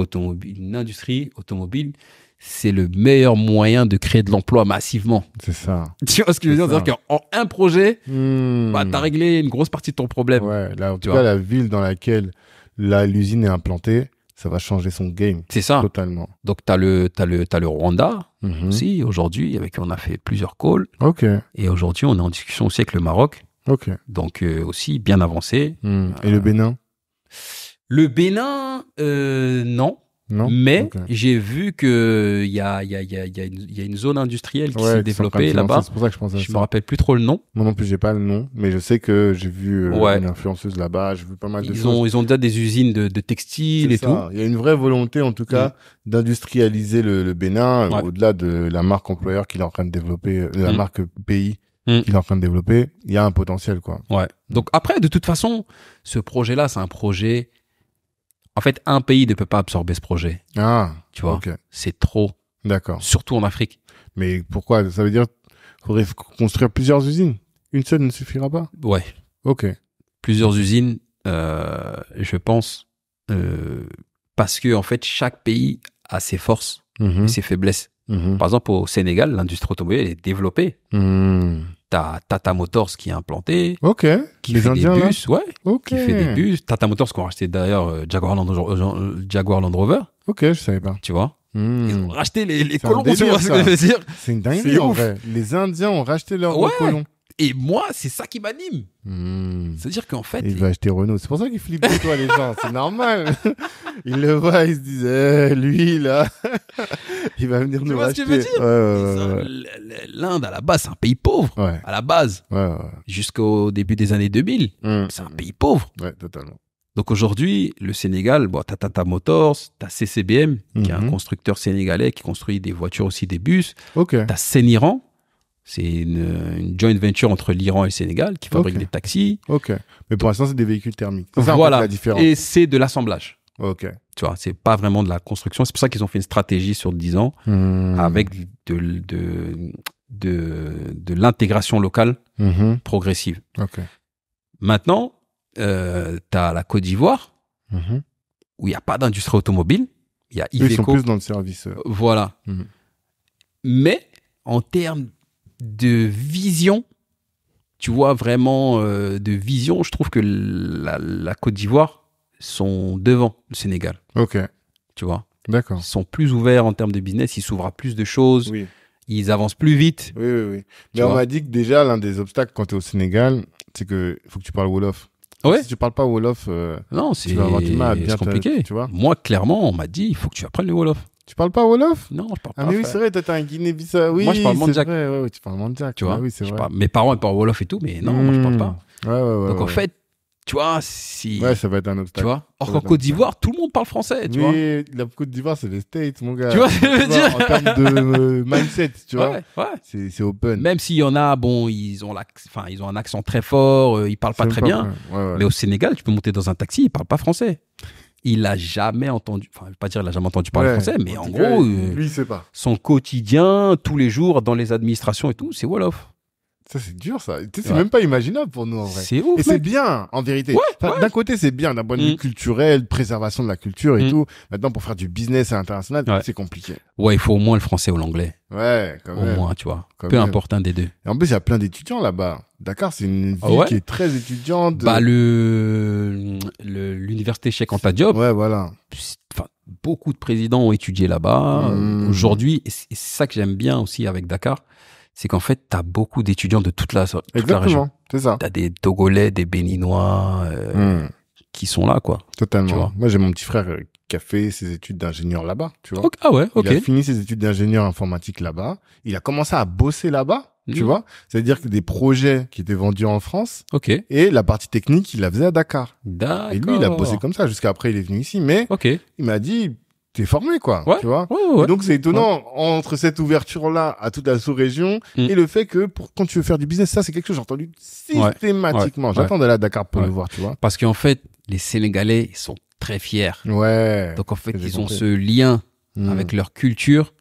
automobile, c'est le meilleur moyen de créer de l'emploi massivement. C'est ça. Tu vois ce que je veux dire? C'est-à-dire qu'en un projet, t'as réglé une grosse partie de ton problème. Ouais, là, en tout cas, la ville dans laquelle l'usine est implantée, ça va changer son game. C'est ça. Totalement. Donc, t'as le Rwanda aussi, aujourd'hui, avec qui on a fait plusieurs calls. Et aujourd'hui, on est en discussion aussi avec le Maroc. Donc, aussi bien avancé. Et le Bénin? Le Bénin, non. Mais j'ai vu qu'il y a une zone industrielle qui s'est développée là-bas. C'est pour ça que je pense à ça. Je me rappelle plus trop le nom. Moi non plus, j'ai pas le nom, mais je sais que j'ai vu une influenceuse là-bas. J'ai vu pas mal de choses. Ils ont déjà des usines de textiles et tout. Il y a une vraie volonté, en tout cas, d'industrialiser le Bénin, au-delà de la marque employeur qu'il est en train de développer, la marque pays qu'il est en train de développer. Il y a un potentiel, quoi. Donc après, de toute façon, ce projet-là, c'est un projet. En fait, un pays ne peut pas absorber ce projet. Tu vois, c'est trop. D'accord. Surtout en Afrique. Mais pourquoi? Ça veut dire qu'il faudrait construire plusieurs usines. Une seule ne suffira pas? Ouais. Plusieurs usines, je pense, parce que en fait, chaque pays a ses forces et ses faiblesses. Par exemple, au Sénégal, l'industrie automobile est développée. T'as Tata Motors qui est implanté. Qui les fait Indiens, des bus, qui fait des bus. Tata Motors qui ont racheté d'ailleurs Jaguar Land Rover. Je savais pas. Tu vois. Ils ont racheté les colons, tu vois ce que je veux dire. C'est une dinguerie en vrai. Les Indiens ont racheté leurs colons. Et moi, c'est ça qui m'anime. C'est-à-dire qu'en fait... Il va acheter Renault. C'est pour ça qu'ils flippent de toi, les gens. C'est normal. Ils le voient, ils se disent, lui, là, il va venir nous racheter. Tu vois ce que je veux dire? L'Inde, à la base, c'est un pays pauvre. À la base. Jusqu'au début des années 2000. C'est un pays pauvre. Totalement. Donc aujourd'hui, le Sénégal, t'as Tata Motors, t'as CCBM, qui est un constructeur sénégalais qui construit des voitures aussi, des bus. T'as Seniran. C'est une joint venture entre l'Iran et le Sénégal qui fabrique des taxis. Mais pour l'instant, c'est des véhicules thermiques. C'est ça, voilà. En fait, la différence. Et c'est de l'assemblage. Tu vois, c'est pas vraiment de la construction. C'est pour ça qu'ils ont fait une stratégie sur 10 ans avec de l'intégration locale progressive. Maintenant, t'as la Côte d'Ivoire où il n'y a pas d'industrie automobile. Il y a Iveco. Ils sont plus dans le service. Voilà. Mais en termes de vision, tu vois, vraiment de vision, je trouve que la Côte d'Ivoire sont devant le Sénégal. Tu vois. D'accord. Ils sont plus ouverts en termes de business, ils s'ouvrent à plus de choses, ils avancent plus vite. Mais on m'a dit que déjà, l'un des obstacles quand tu es au Sénégal, c'est que faut que tu parles Wolof. Ouais. Si tu parles pas Wolof, Non, tu vas avoir du mal à bien c'est compliqué. tu vois. Moi, clairement, on m'a dit, il faut que tu apprennes le Wolof. Tu parles pas Wolof? Non, je parle pas. Ah, mais oui, c'est vrai, toi, t'es un Guinée-Bissau. Oui, moi, je parle c'est Mandjak. vrai, ouais, tu parles Mandjak. Tu vois, oui, c'est vrai. mes parents, ils parlent Wolof et tout, mais non, moi, je parle pas. Ouais. Donc, en fait, tu vois, si. Ouais, ça va être un Tu obstacle. vois, or qu'en Côte d'Ivoire, tout le monde parle français, tu vois. Oui, la Côte d'Ivoire, c'est les States, mon gars. Tu vois ce que je veux dire? En termes de mindset, tu vois. Ouais. C'est open. Même s'il y en a, bon, ils ont un accent très fort, ils parlent pas très bien. Ouais. Mais au Sénégal, tu peux monter dans un taxi, ils parlent pas français. Il a jamais entendu, enfin, je vais pas dire il a jamais entendu parler français, mais en gros, lui, il sait pas. son quotidien, tous les jours, dans les administrations et tout, c'est Wolof. Ça, c'est dur, ça. C'est même pas imaginable pour nous, en vrai. C'est ouf. Et c'est bien, en vérité. D'un côté, c'est bien, d'un point de vue culturel, préservation de la culture et tout. Maintenant, pour faire du business à l'international, c'est compliqué. Ouais, il faut au moins le français ou l'anglais. Ouais, quand même. Au moins, tu vois. Peu importe un des deux. Et en plus, il y a plein d'étudiants là-bas. Dakar, c'est une ville qui est très étudiante. Bah, l'université Cheikh Anta Diop. Ouais, voilà. Enfin, beaucoup de présidents ont étudié là-bas. Aujourd'hui, et c'est ça que j'aime bien aussi avec Dakar, c'est qu'en fait, t'as beaucoup d'étudiants de toute la région. Exactement, c'est ça. T'as des Togolais, des Béninois qui sont là, quoi. Totalement. Tu vois. Moi, j'ai mon petit frère qui a fait ses études d'ingénieur là-bas, tu vois. Ah ouais, ok. Il a fini ses études d'ingénieur informatique là-bas. Il a commencé à bosser là-bas, tu vois. C'est-à-dire que des projets qui étaient vendus en France. Ok. Et la partie technique, il la faisait à Dakar. D'accord. Et lui, il a bossé comme ça jusqu'à après, il est venu ici. Mais il m'a dit, t'es formé, quoi. Tu vois. Ouais. Et donc, c'est étonnant entre cette ouverture-là à toute la sous-région et le fait que quand tu veux faire du business, ça, c'est quelque chose que j'ai entendu systématiquement. J'attends d'aller à Dakar pour le voir, tu vois. Parce qu'en fait, les Sénégalais, ils sont très fiers. Ouais. Donc, en fait, ils ont ce lien avec leur culture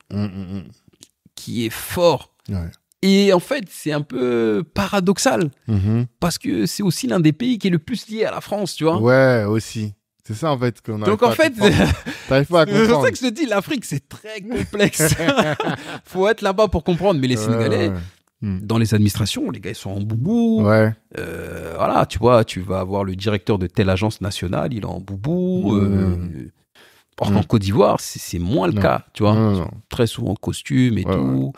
qui est fort. Ouais. Et en fait, c'est un peu paradoxal parce que c'est aussi l'un des pays qui est le plus lié à la France, tu vois. Ouais, aussi. C'est ça, en fait, qu'on a. Donc, en fait, t'arrives pas à comprendre. C'est pour ça que je te dis, l'Afrique, c'est très complexe. Faut être là-bas pour comprendre. Mais les Sénégalais, dans les administrations, les gars, ils sont en boubou. Ouais. Voilà, tu vois, tu vas avoir le directeur de telle agence nationale, il est en boubou. Or qu'en Côte d'Ivoire, c'est moins le cas, tu vois. Ils sont très souvent en costume et tout.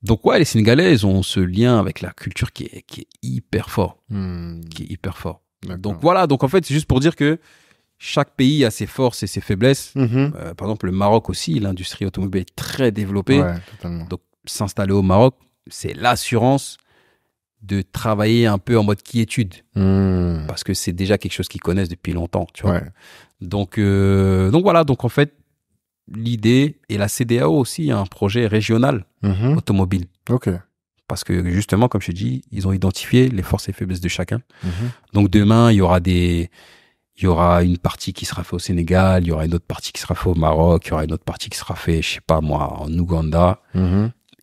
Donc, les Sénégalais, ils ont ce lien avec la culture qui est hyper fort. Qui est hyper fort. Donc, voilà. Donc, en fait, c'est juste pour dire que chaque pays a ses forces et ses faiblesses. Par exemple, le Maroc aussi, l'industrie automobile est très développée. Ouais, totalement. Donc, s'installer au Maroc, c'est l'assurance de travailler un peu en mode quiétude. Parce que c'est déjà quelque chose qu'ils connaissent depuis longtemps, tu vois. Donc voilà. Donc, en fait, l'idée, et la CEDEAO aussi, a un projet régional automobile. Ok. Parce que justement, comme je te dis, ils ont identifié les forces et faiblesses de chacun. Donc, demain, il y aura une partie qui sera faite au Sénégal, il y aura une autre partie qui sera faite au Maroc, il y aura une autre partie qui sera faite, je sais pas moi, en Ouganda.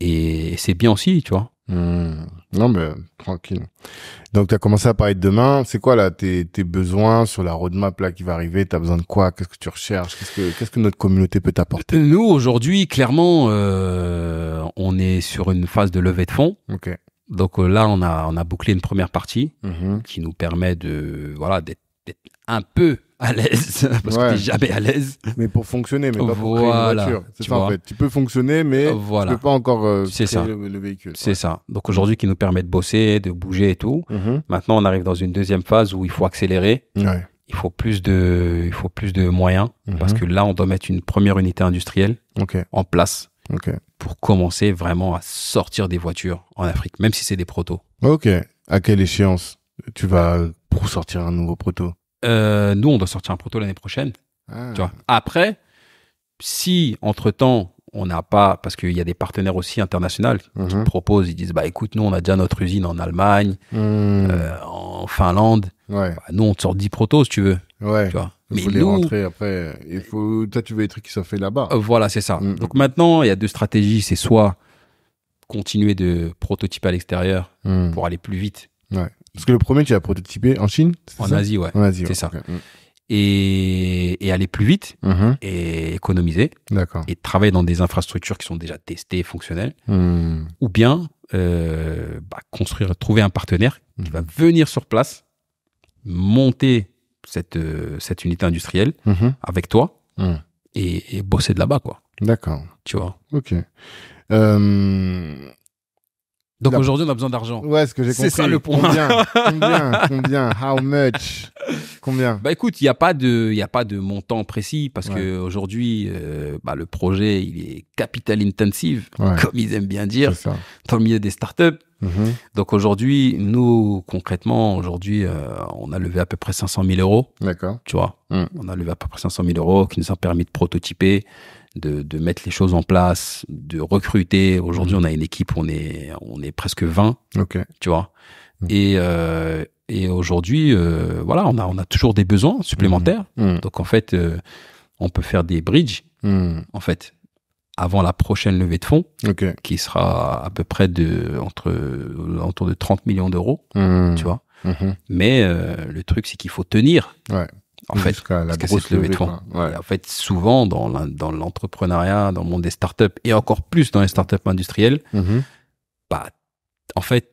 Et c'est bien aussi, tu vois. Non, mais tranquille. Donc, tu as commencé à parler de demain. C'est quoi, là, tes besoins sur la roadmap, là, qui va arriver? Tu as besoin de quoi? Qu'est-ce que tu recherches? Qu'est-ce que notre communauté peut t'apporter? Nous, aujourd'hui, clairement, on est sur une phase de levée de fonds. Ok. Donc là, on a bouclé une première partie qui nous permet d'être un peu à l'aise, parce que t'es jamais à l'aise. Mais pour fonctionner, mais pas pour créer une voiture. C'est ça, en fait. Tu peux fonctionner, mais tu peux pas encore créer le véhicule. C'est ça. Donc aujourd'hui, qui nous permet de bosser, de bouger et tout. Maintenant, on arrive dans une deuxième phase où il faut accélérer. Il faut plus de moyens, parce que là, on doit mettre une première unité industrielle en place pour commencer vraiment à sortir des voitures en Afrique, même si c'est des protos. Ok. À quelle échéance tu vas pour sortir un nouveau proto? Nous, on doit sortir un proto l'année prochaine. Tu vois. Après, si entre-temps, on n'a pas, parce qu'il y a des partenaires aussi internationaux qui proposent, ils disent, bah écoute, nous, on a déjà notre usine en Allemagne, en Finlande. Bah, nous, on te sort 10 protos, si tu veux. Tu vois. Mais vous voulez rentrer après. Toi, tu veux des trucs qui sont faits là-bas. Voilà, c'est ça. Donc maintenant, il y a deux stratégies. C'est soit continuer de prototyper à l'extérieur pour aller plus vite. Parce que le premier, tu as prototypé en Chine? En Asie, ouais. En Asie, c'est ça. Et aller plus vite et économiser. D'accord. Et travailler dans des infrastructures qui sont déjà testées et fonctionnelles. Ou bien trouver un partenaire qui va venir sur place, monter cette unité industrielle avec toi et bosser de là-bas, quoi. D'accord. Tu vois. Ok. Donc aujourd'hui, on a besoin d'argent. Ouais, ce que j'ai compris. C'est ça le point. Combien? How much? Combien? Bah écoute, il y a pas de montant précis parce que aujourd'hui, le projet, il est capital intensive, comme ils aiment bien dire, dans le milieu des startups. Donc aujourd'hui, nous, concrètement, on a levé à peu près 500 000 euros. D'accord. Tu vois, on a levé à peu près 500 000 euros qui nous ont permis de prototyper, de mettre les choses en place, de recruter. Aujourd'hui, on a une équipe, on est presque 20. Ok. Tu vois. Et aujourd'hui, voilà, on a toujours des besoins supplémentaires. Donc en fait, on peut faire des bridges. En fait, avant la prochaine levée de fonds, qui sera à peu près autour de 30 millions d'euros, tu vois. Mais le truc, c'est qu'il faut tenir. Ouais. En fait, parce que c'est levée de fonds. Et en fait, souvent, dans l'entrepreneuriat, dans le monde des startups, et encore plus dans les startups industrielles, bah, en fait,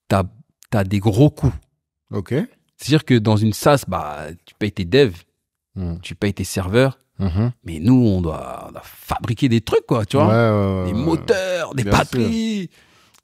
t'as des gros coûts. Ok. C'est-à-dire que dans une SaaS, bah, tu payes tes devs, tu payes tes serveurs, mais nous, on doit fabriquer des trucs, quoi, tu vois. Des moteurs, des batteries.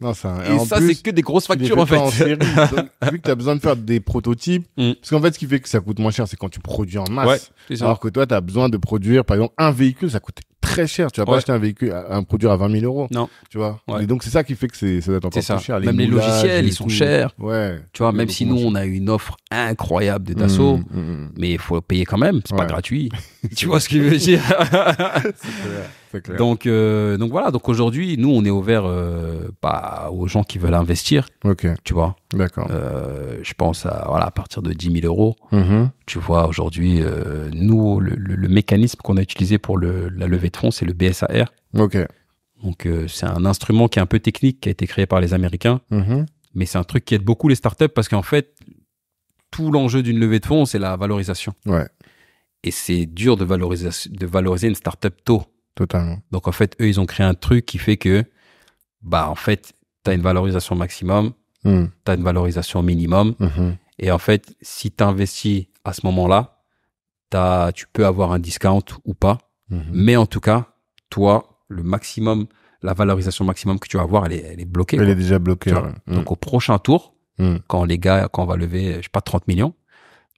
Non, et ça, c'est que des grosses factures, en fait. En série. Donc, vu que tu as besoin de faire des prototypes, parce qu'en fait, ce qui fait que ça coûte moins cher, c'est quand tu produis en masse. Ouais, c'est ça. Alors que toi, tu as besoin de produire, par exemple, un véhicule, ça coûte très cher. Tu vas pas acheter un véhicule, un produire à 20 000 euros. Non. Tu vois. Ouais. Et donc, c'est ça qui fait que ça doit être encore plus cher. Même les logiciels, ils sont chers. Ouais. Tu vois, même si nous, on a une offre incroyable de Dassault, mais il faut payer quand même. C'est pas gratuit. Tu vois ce que je veux dire? C'est clair. Donc voilà. Donc aujourd'hui, nous, on est ouvert aux gens qui veulent investir. Ok. Tu vois. D'accord. Je pense à partir de 10 000 euros. Tu vois, aujourd'hui, nous, le mécanisme qu'on a utilisé pour la levée de fonds, c'est le BSAR. Ok. Donc, c'est un instrument qui est un peu technique, qui a été créé par les Américains. Mais c'est un truc qui aide beaucoup les startups parce qu'en fait, tout l'enjeu d'une levée de fonds, c'est la valorisation. Ouais. Et c'est dur de valoriser une startup tôt. Totalement. Donc, en fait, eux, ils ont créé un truc qui fait que, bah, en fait, tu as une valorisation maximum, tu as une valorisation minimum. Et en fait, si tu investis à ce moment-là, tu peux avoir un discount ou pas. Mais en tout cas, toi, la valorisation maximum que tu vas avoir, elle est bloquée. Elle est déjà bloquée. Donc, au prochain tour, quand on va lever, je sais pas, 30 millions,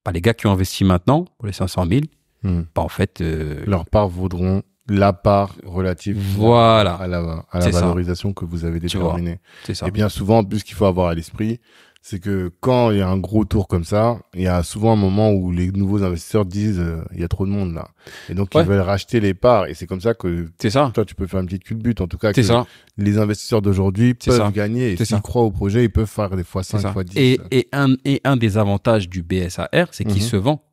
bah, les gars qui ont investi maintenant, pour les 500 000, bah, en fait... leurs parts vaudront la part relative à la valorisation que vous avez déterminée. C'est ça. Et bien souvent, en plus, ce qu'il faut avoir à l'esprit, c'est que quand il y a un gros tour comme ça, il y a souvent un moment où les nouveaux investisseurs disent il y a trop de monde là. Et donc, ils veulent racheter les parts. Et c'est comme ça que toi, tu peux faire une petite culbute. En tout cas, que les investisseurs d'aujourd'hui peuvent gagner. Et s'ils croient au projet, ils peuvent faire des fois 5, fois 10. Et un des avantages du BSAR, c'est qu'il se vend.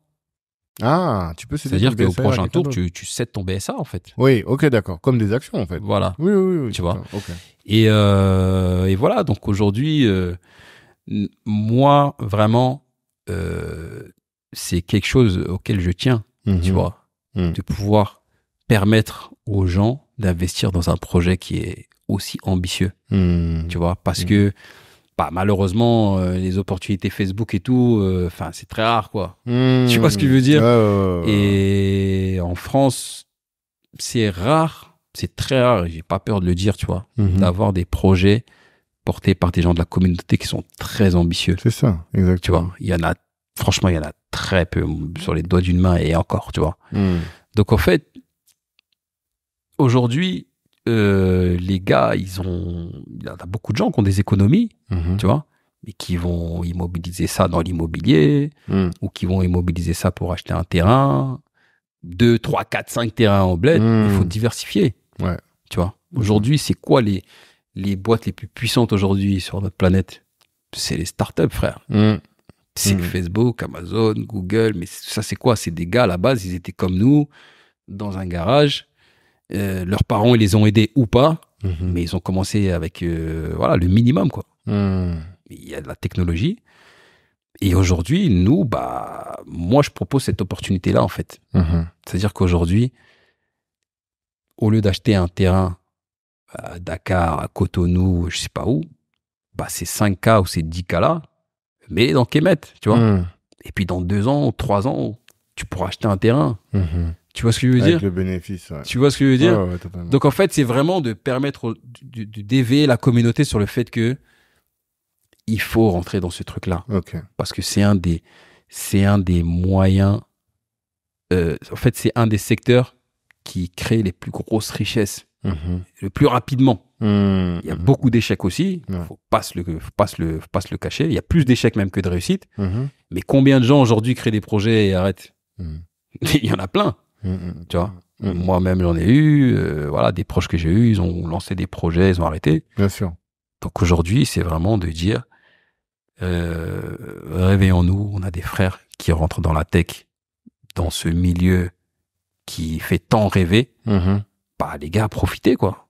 Ah, tu peux céder. C'est-à-dire qu'au prochain tour, tu cèdes ton BSA, en fait. Oui, ok, d'accord. Comme des actions, en fait. Voilà. Oui. Tu vois. Okay. Et voilà. Donc aujourd'hui, moi, vraiment, c'est quelque chose auquel je tiens, tu vois, de pouvoir permettre aux gens d'investir dans un projet qui est aussi ambitieux, tu vois, parce que bah, malheureusement, les opportunités Facebook et tout, c'est très rare, quoi. Tu vois ce que je veux dire? Et en France, c'est rare, c'est très rare, et j'ai pas peur de le dire, tu vois, d'avoir des projets portés par des gens de la communauté qui sont très ambitieux. C'est ça, exactement. Tu vois, franchement, il y en a très peu sur les doigts d'une main et encore, tu vois. Donc, en fait, aujourd'hui, les gars, il y a beaucoup de gens qui ont des économies, tu vois, mais qui vont immobiliser ça dans l'immobilier ou qui vont immobiliser ça pour acheter un terrain, 2, 3, 4, 5 terrains au bled. Il faut diversifier. Ouais. Tu vois, aujourd'hui, c'est quoi les boîtes les plus puissantes aujourd'hui sur notre planète? C'est les startups, frère. C'est Facebook, Amazon, Google, mais ça, c'est quoi? C'est des gars, à la base, ils étaient comme nous, dans un garage. Leurs parents, ils les ont aidés ou pas, mais ils ont commencé avec le minimum, quoi. Il y a de la technologie. Et aujourd'hui, nous, bah, moi, je propose cette opportunité-là, en fait. C'est-à-dire qu'aujourd'hui, au lieu d'acheter un terrain à Dakar, à Cotonou, je sais pas où, bah, ces 5K ou ces 10K-là, mets-les dans Kemet, tu vois. Et puis, dans 2 ans, 3 ans, tu pourras acheter un terrain. Tu vois ce que je veux Avec dire? le bénéfice, ouais. Tu vois ce que je veux dire? Ouais, totalement. Donc, en fait, c'est vraiment de permettre d'éveiller la communauté sur le fait que il faut rentrer dans ce truc-là. Ok. Parce que c'est un des moyens, en fait, c'est un des secteurs qui crée les plus grosses richesses le plus rapidement. Il y a beaucoup d'échecs aussi. Faut pas se le cacher. Il y a plus d'échecs même que de réussites. Mais combien de gens aujourd'hui créent des projets et arrêtent? Il y en a plein. Tu vois? Moi-même, j'en ai eu. Voilà, des proches que j'ai eus, ils ont lancé des projets, ils ont arrêté. Bien sûr. Donc aujourd'hui, c'est vraiment de dire, réveillons-nous. On a des frères qui rentrent dans la tech, dans ce milieu qui fait tant rêver. Bah, les gars, profitez, quoi.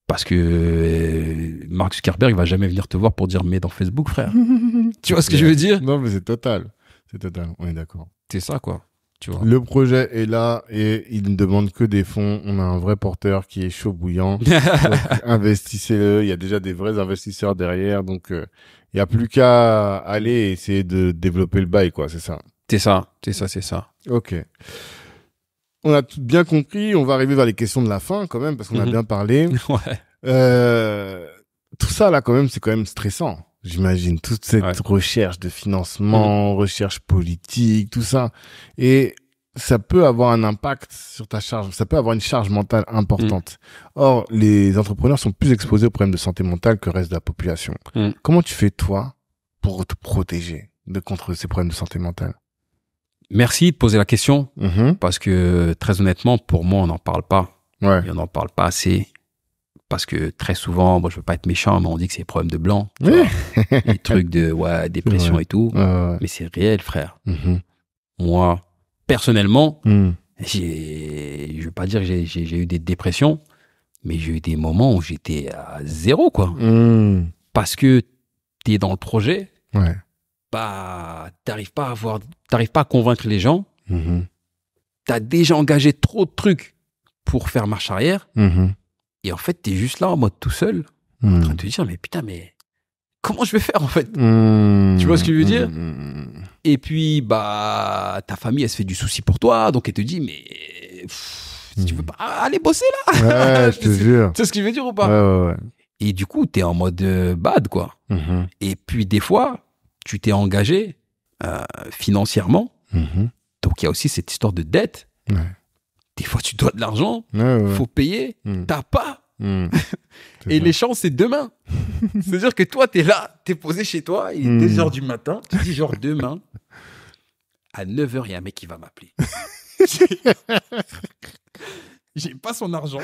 Parce que Mark Zuckerberg va jamais venir te voir pour dire mais dans Facebook, frère. Tu vois ce que je veux dire? Non, mais c'est total. C'est total. On est d'accord. C'est ça, quoi. Tu vois. Le projet est là et il ne demande que des fonds. On a un vrai porteur qui est chaud bouillant. Donc, investissez-le. Il y a déjà des vrais investisseurs derrière. Donc, il n'y a plus qu'à aller et essayer de développer le bail, quoi. C'est ça. C'est ça. Ok. On a tout bien compris. On va arriver vers les questions de la fin, quand même, parce qu'on a bien parlé. Ouais. Tout ça, là, quand même, c'est quand même stressant. J'imagine toute cette recherche de financement, recherche politique, tout ça. Et ça peut avoir un impact sur ta charge. Ça peut avoir une charge mentale importante. Or, les entrepreneurs sont plus exposés aux problèmes de santé mentale que le reste de la population. Comment tu fais, toi, pour te protéger contre ces problèmes de santé mentale? Merci de poser la question. Parce que, très honnêtement, pour moi, on n'en parle pas. Ouais. Et on n'en parle pas assez. Parce que très souvent, bon, je veux pas être méchant, mais on dit que c'est des problèmes de blanc. Les trucs de dépression et tout. Mais c'est réel, frère. Moi, personnellement, je veux pas dire que j'ai eu des dépressions, mais j'ai eu des moments où j'étais à zéro, quoi. Parce que t'es dans le projet, bah, t'arrives pas à convaincre les gens. T'as déjà engagé trop de trucs pour faire marche arrière. Et en fait, t'es juste là en mode tout seul, en train de te dire, mais putain, mais comment je vais faire en fait? Tu vois ce que je veux dire? Et puis, bah, ta famille, elle se fait du souci pour toi, donc elle te dit, mais si tu veux pas aller bosser là. Ouais, je te jure. Tu sais ce que je veux dire ou pas? Ouais. Et du coup, t'es en mode bad, quoi. Et puis, des fois, tu t'es engagé financièrement. Donc, il y a aussi cette histoire de dette. Des fois, tu dois de l'argent, faut payer, t'as pas. Et les chances, c'est demain. C'est-à-dire que toi, t'es là, t'es posé chez toi, il est 2h du matin, tu dis genre demain, à 9h, il y a un mec qui va m'appeler. J'ai pas son argent.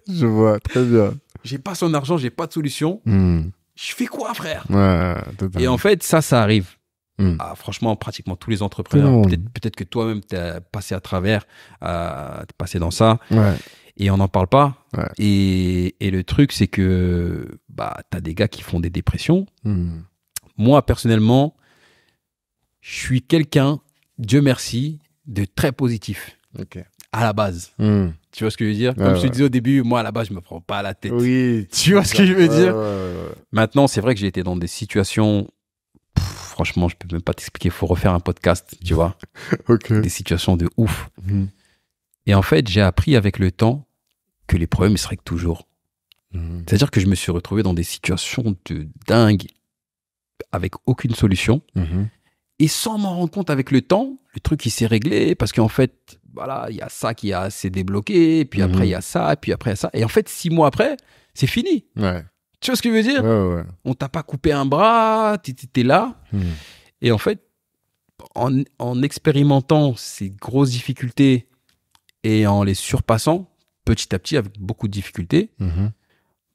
Je vois, très bien. J'ai pas son argent, j'ai pas de solution. Je fais quoi, frère? Totalement. Et en fait, ça arrive. Franchement, pratiquement tous les entrepreneurs. Peut-être que toi-même, t'es passé à travers, t'es passé dans ça. Et on n'en parle pas. Et le truc, c'est que bah, t'as des gars qui font des dépressions. Moi, personnellement, je suis quelqu'un, Dieu merci, de très positif. À la base. Tu vois ce que je veux dire? Comme je te disais au début, moi, à la base, je me prends pas la tête. Oui. Tu vois ce que je veux dire? Maintenant, c'est vrai que j'ai été dans des situations... franchement, je peux même pas t'expliquer. Il faut refaire un podcast, tu vois. Des situations de ouf. Et en fait, j'ai appris avec le temps que les problèmes, ils se règlent toujours. C'est-à-dire que je me suis retrouvé dans des situations de dingue avec aucune solution. Et sans m'en rendre compte avec le temps, le truc, il s'est réglé parce qu'en fait, voilà, il y a ça qui s'est débloqué, puis après, il y a ça, puis après, il y a ça. Et en fait, 6 mois après, c'est fini. Tu vois ce que je veux dire? On t'a pas coupé un bras, t'étais là. Et en fait, en expérimentant ces grosses difficultés et en les surpassant petit à petit avec beaucoup de difficultés,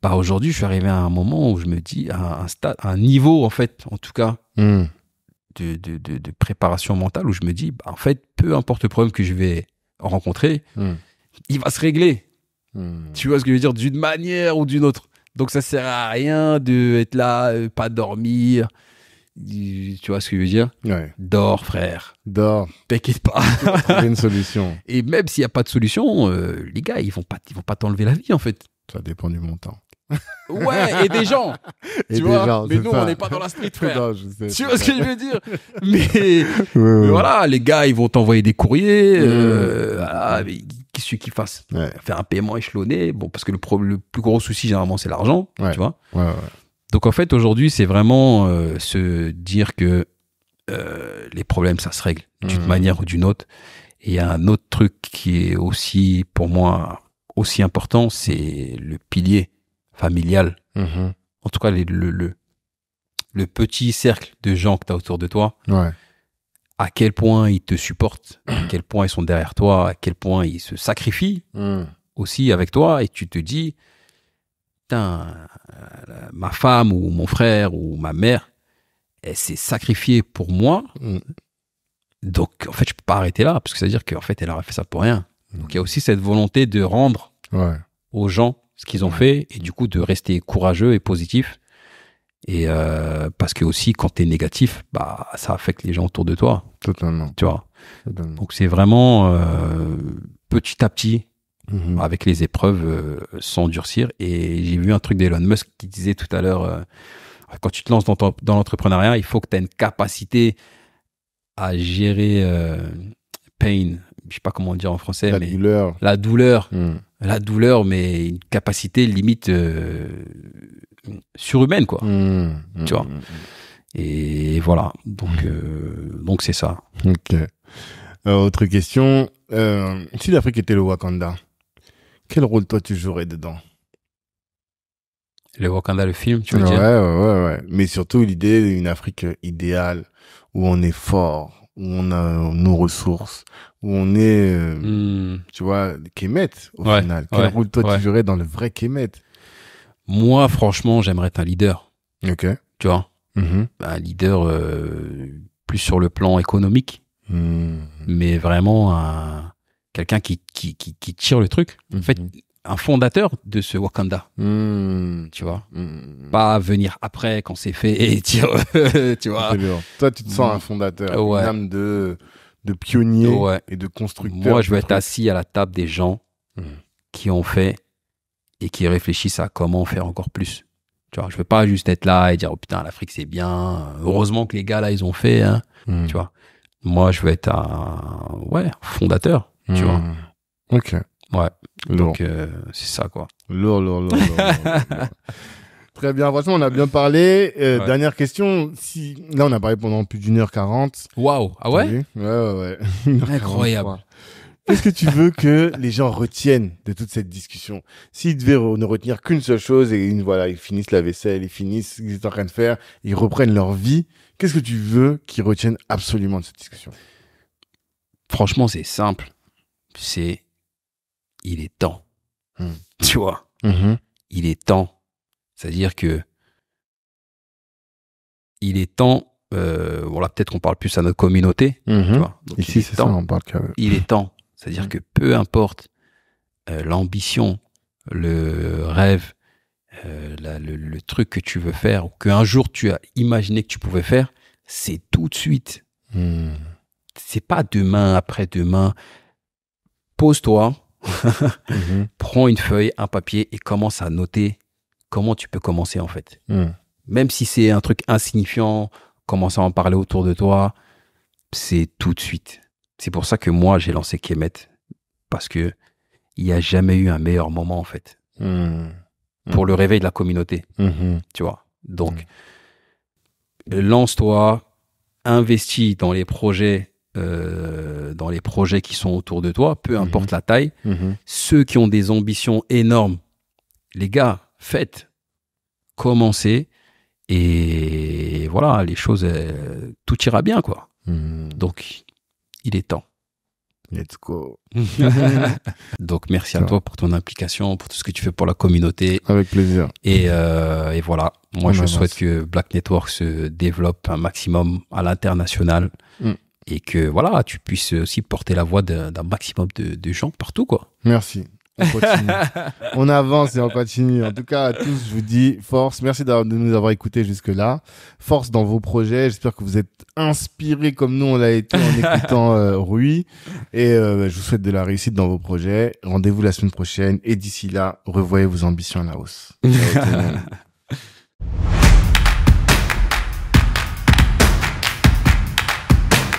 bah aujourd'hui, je suis arrivé à un moment où je me dis, à un stade, à un niveau, en fait, en tout cas, de préparation mentale, où je me dis, bah, en fait, peu importe le problème que je vais rencontrer, il va se régler. Tu vois ce que je veux dire? D'une manière ou d'une autre. Donc, ça sert à rien d'être là, pas dormir. Tu vois ce que je veux dire? Dors, frère. Dors. T'inquiète pas. Trouver une solution. Et même s'il n'y a pas de solution, les gars, ils vont pas t'enlever la vie, en fait. Ça dépend du montant. Ouais, et des gens. Tu vois, gens, mais nous, ça. on n'est pas dans la street, frère. Non, je sais, Tu vois ce que je veux dire? Mais, ouais. mais voilà, les gars, ils vont t'envoyer des courriers. Voilà, mais qu'est-ce qu'ils fassent? Faire un paiement échelonné. Bon, parce que le plus gros souci, généralement, c'est l'argent. Ouais. Tu vois? Ouais. Donc, en fait, aujourd'hui, c'est vraiment se dire que les problèmes, ça se règle d'une manière ou d'une autre. Et il y a un autre truc qui est aussi, pour moi, aussi important, c'est le pilier familial. En tout cas, le petit cercle de gens que tu as autour de toi, à quel point ils te supportent, à quel point ils sont derrière toi, à quel point ils se sacrifient aussi avec toi, et tu te dis, putain, ma femme ou mon frère ou ma mère, elle s'est sacrifiée pour moi, donc en fait, je peux pas arrêter là, parce que ça veut dire qu'en fait, elle aurait fait ça pour rien. Donc il y a aussi cette volonté de rendre aux gens ce qu'ils ont fait, et du coup de rester courageux et positif. Et parce que aussi quand tu es négatif, bah ça affecte les gens autour de toi. Totalement. Tu vois. Totalement. Donc c'est vraiment petit à petit, avec les épreuves, s'endurcir. Et j'ai vu un truc d'Elon Musk qui disait tout à l'heure, quand tu te lances dans l'entrepreneuriat, il faut que tu aies une capacité à gérer pain, je sais pas comment dire en français, mais la douleur, mais une capacité limite surhumaine, quoi. Tu vois. Et voilà. Donc c'est ça. Ok. Autre question. Si l'Afrique était le Wakanda, quel rôle toi tu jouerais dedans? Le Wakanda, le film, tu veux dire? Ouais. Mais surtout l'idée d'une Afrique idéale, où on est fort, où on a nos ressources, où on est, tu vois, Kemet, au final. Quel rôle toi tu jouerais dans le vrai Kemet? Moi, franchement, j'aimerais être un leader. Ok. Tu vois? Un leader plus sur le plan économique, mais vraiment quelqu'un qui tire le truc. En fait, un fondateur de ce Wakanda. Tu vois? Pas venir après quand c'est fait et dire, tu vois? Toi, tu te sens un fondateur, une âme de pionnier et de constructeur. Moi, je veux être assis à la table des gens qui ont fait et qui réfléchissent à comment faire encore plus. Tu vois, je veux pas juste être là et dire, oh putain, l'Afrique c'est bien. Heureusement que les gars là, ils ont fait, hein. Tu vois. Moi, je veux être un fondateur, tu vois. Ok. Ouais. Donc, c'est ça, quoi. Lourd. Très bien. Franchement, on a bien parlé. Dernière question. Là, on a parlé pendant plus d'1h40. Waouh. Ah ouais? Ouais. Incroyable. Qu'est-ce que tu veux que les gens retiennent de toute cette discussion? S'ils devaient ne retenir qu'une seule chose et ils finissent la vaisselle, ils finissent ce qu'ils sont en train de faire, ils reprennent leur vie, qu'est-ce que tu veux qu'ils retiennent absolument de cette discussion? Franchement, c'est simple. Il est temps. Tu vois? Il est temps. C'est-à-dire que il est temps, voilà, peut-être qu'on parle plus à notre communauté, tu vois? Donc, ici, c'est ça, on parle qu'à eux. Il est temps. C'est-à-dire que peu importe l'ambition, le rêve, le truc que tu veux faire, ou qu'un jour tu as imaginé que tu pouvais faire, c'est tout de suite. C'est pas demain, après-demain. Pose-toi, prends une feuille, un papier et commence à noter comment tu peux commencer en fait. Même si c'est un truc insignifiant, commence à en parler autour de toi, c'est tout de suite. C'est pour ça que moi, j'ai lancé Kemet, parce que il n'y a jamais eu un meilleur moment, en fait, pour le réveil de la communauté, tu vois. Donc, lance-toi, investis dans les projets qui sont autour de toi, peu importe la taille. Ceux qui ont des ambitions énormes, les gars, faites, commencez, et voilà, les choses, tout ira bien, quoi. Donc, il est temps. Let's go. Donc, merci à toi pour ton implication, pour tout ce que tu fais pour la communauté. Avec plaisir. Et voilà, moi, je souhaite que Black Network se développe un maximum à l'international et que, voilà, tu puisses aussi porter la voix d'un maximum de gens partout, quoi. Merci. On continue. On avance et on continue. En tout cas, à tous, je vous dis force. Merci de nous avoir écoutés jusque-là. Force dans vos projets. J'espère que vous êtes inspirés comme nous, on l'a été en écoutant Rui. Et je vous souhaite de la réussite dans vos projets. Rendez-vous la semaine prochaine. Et d'ici là, revoyez vos ambitions à la hausse. Ciao, tout le monde.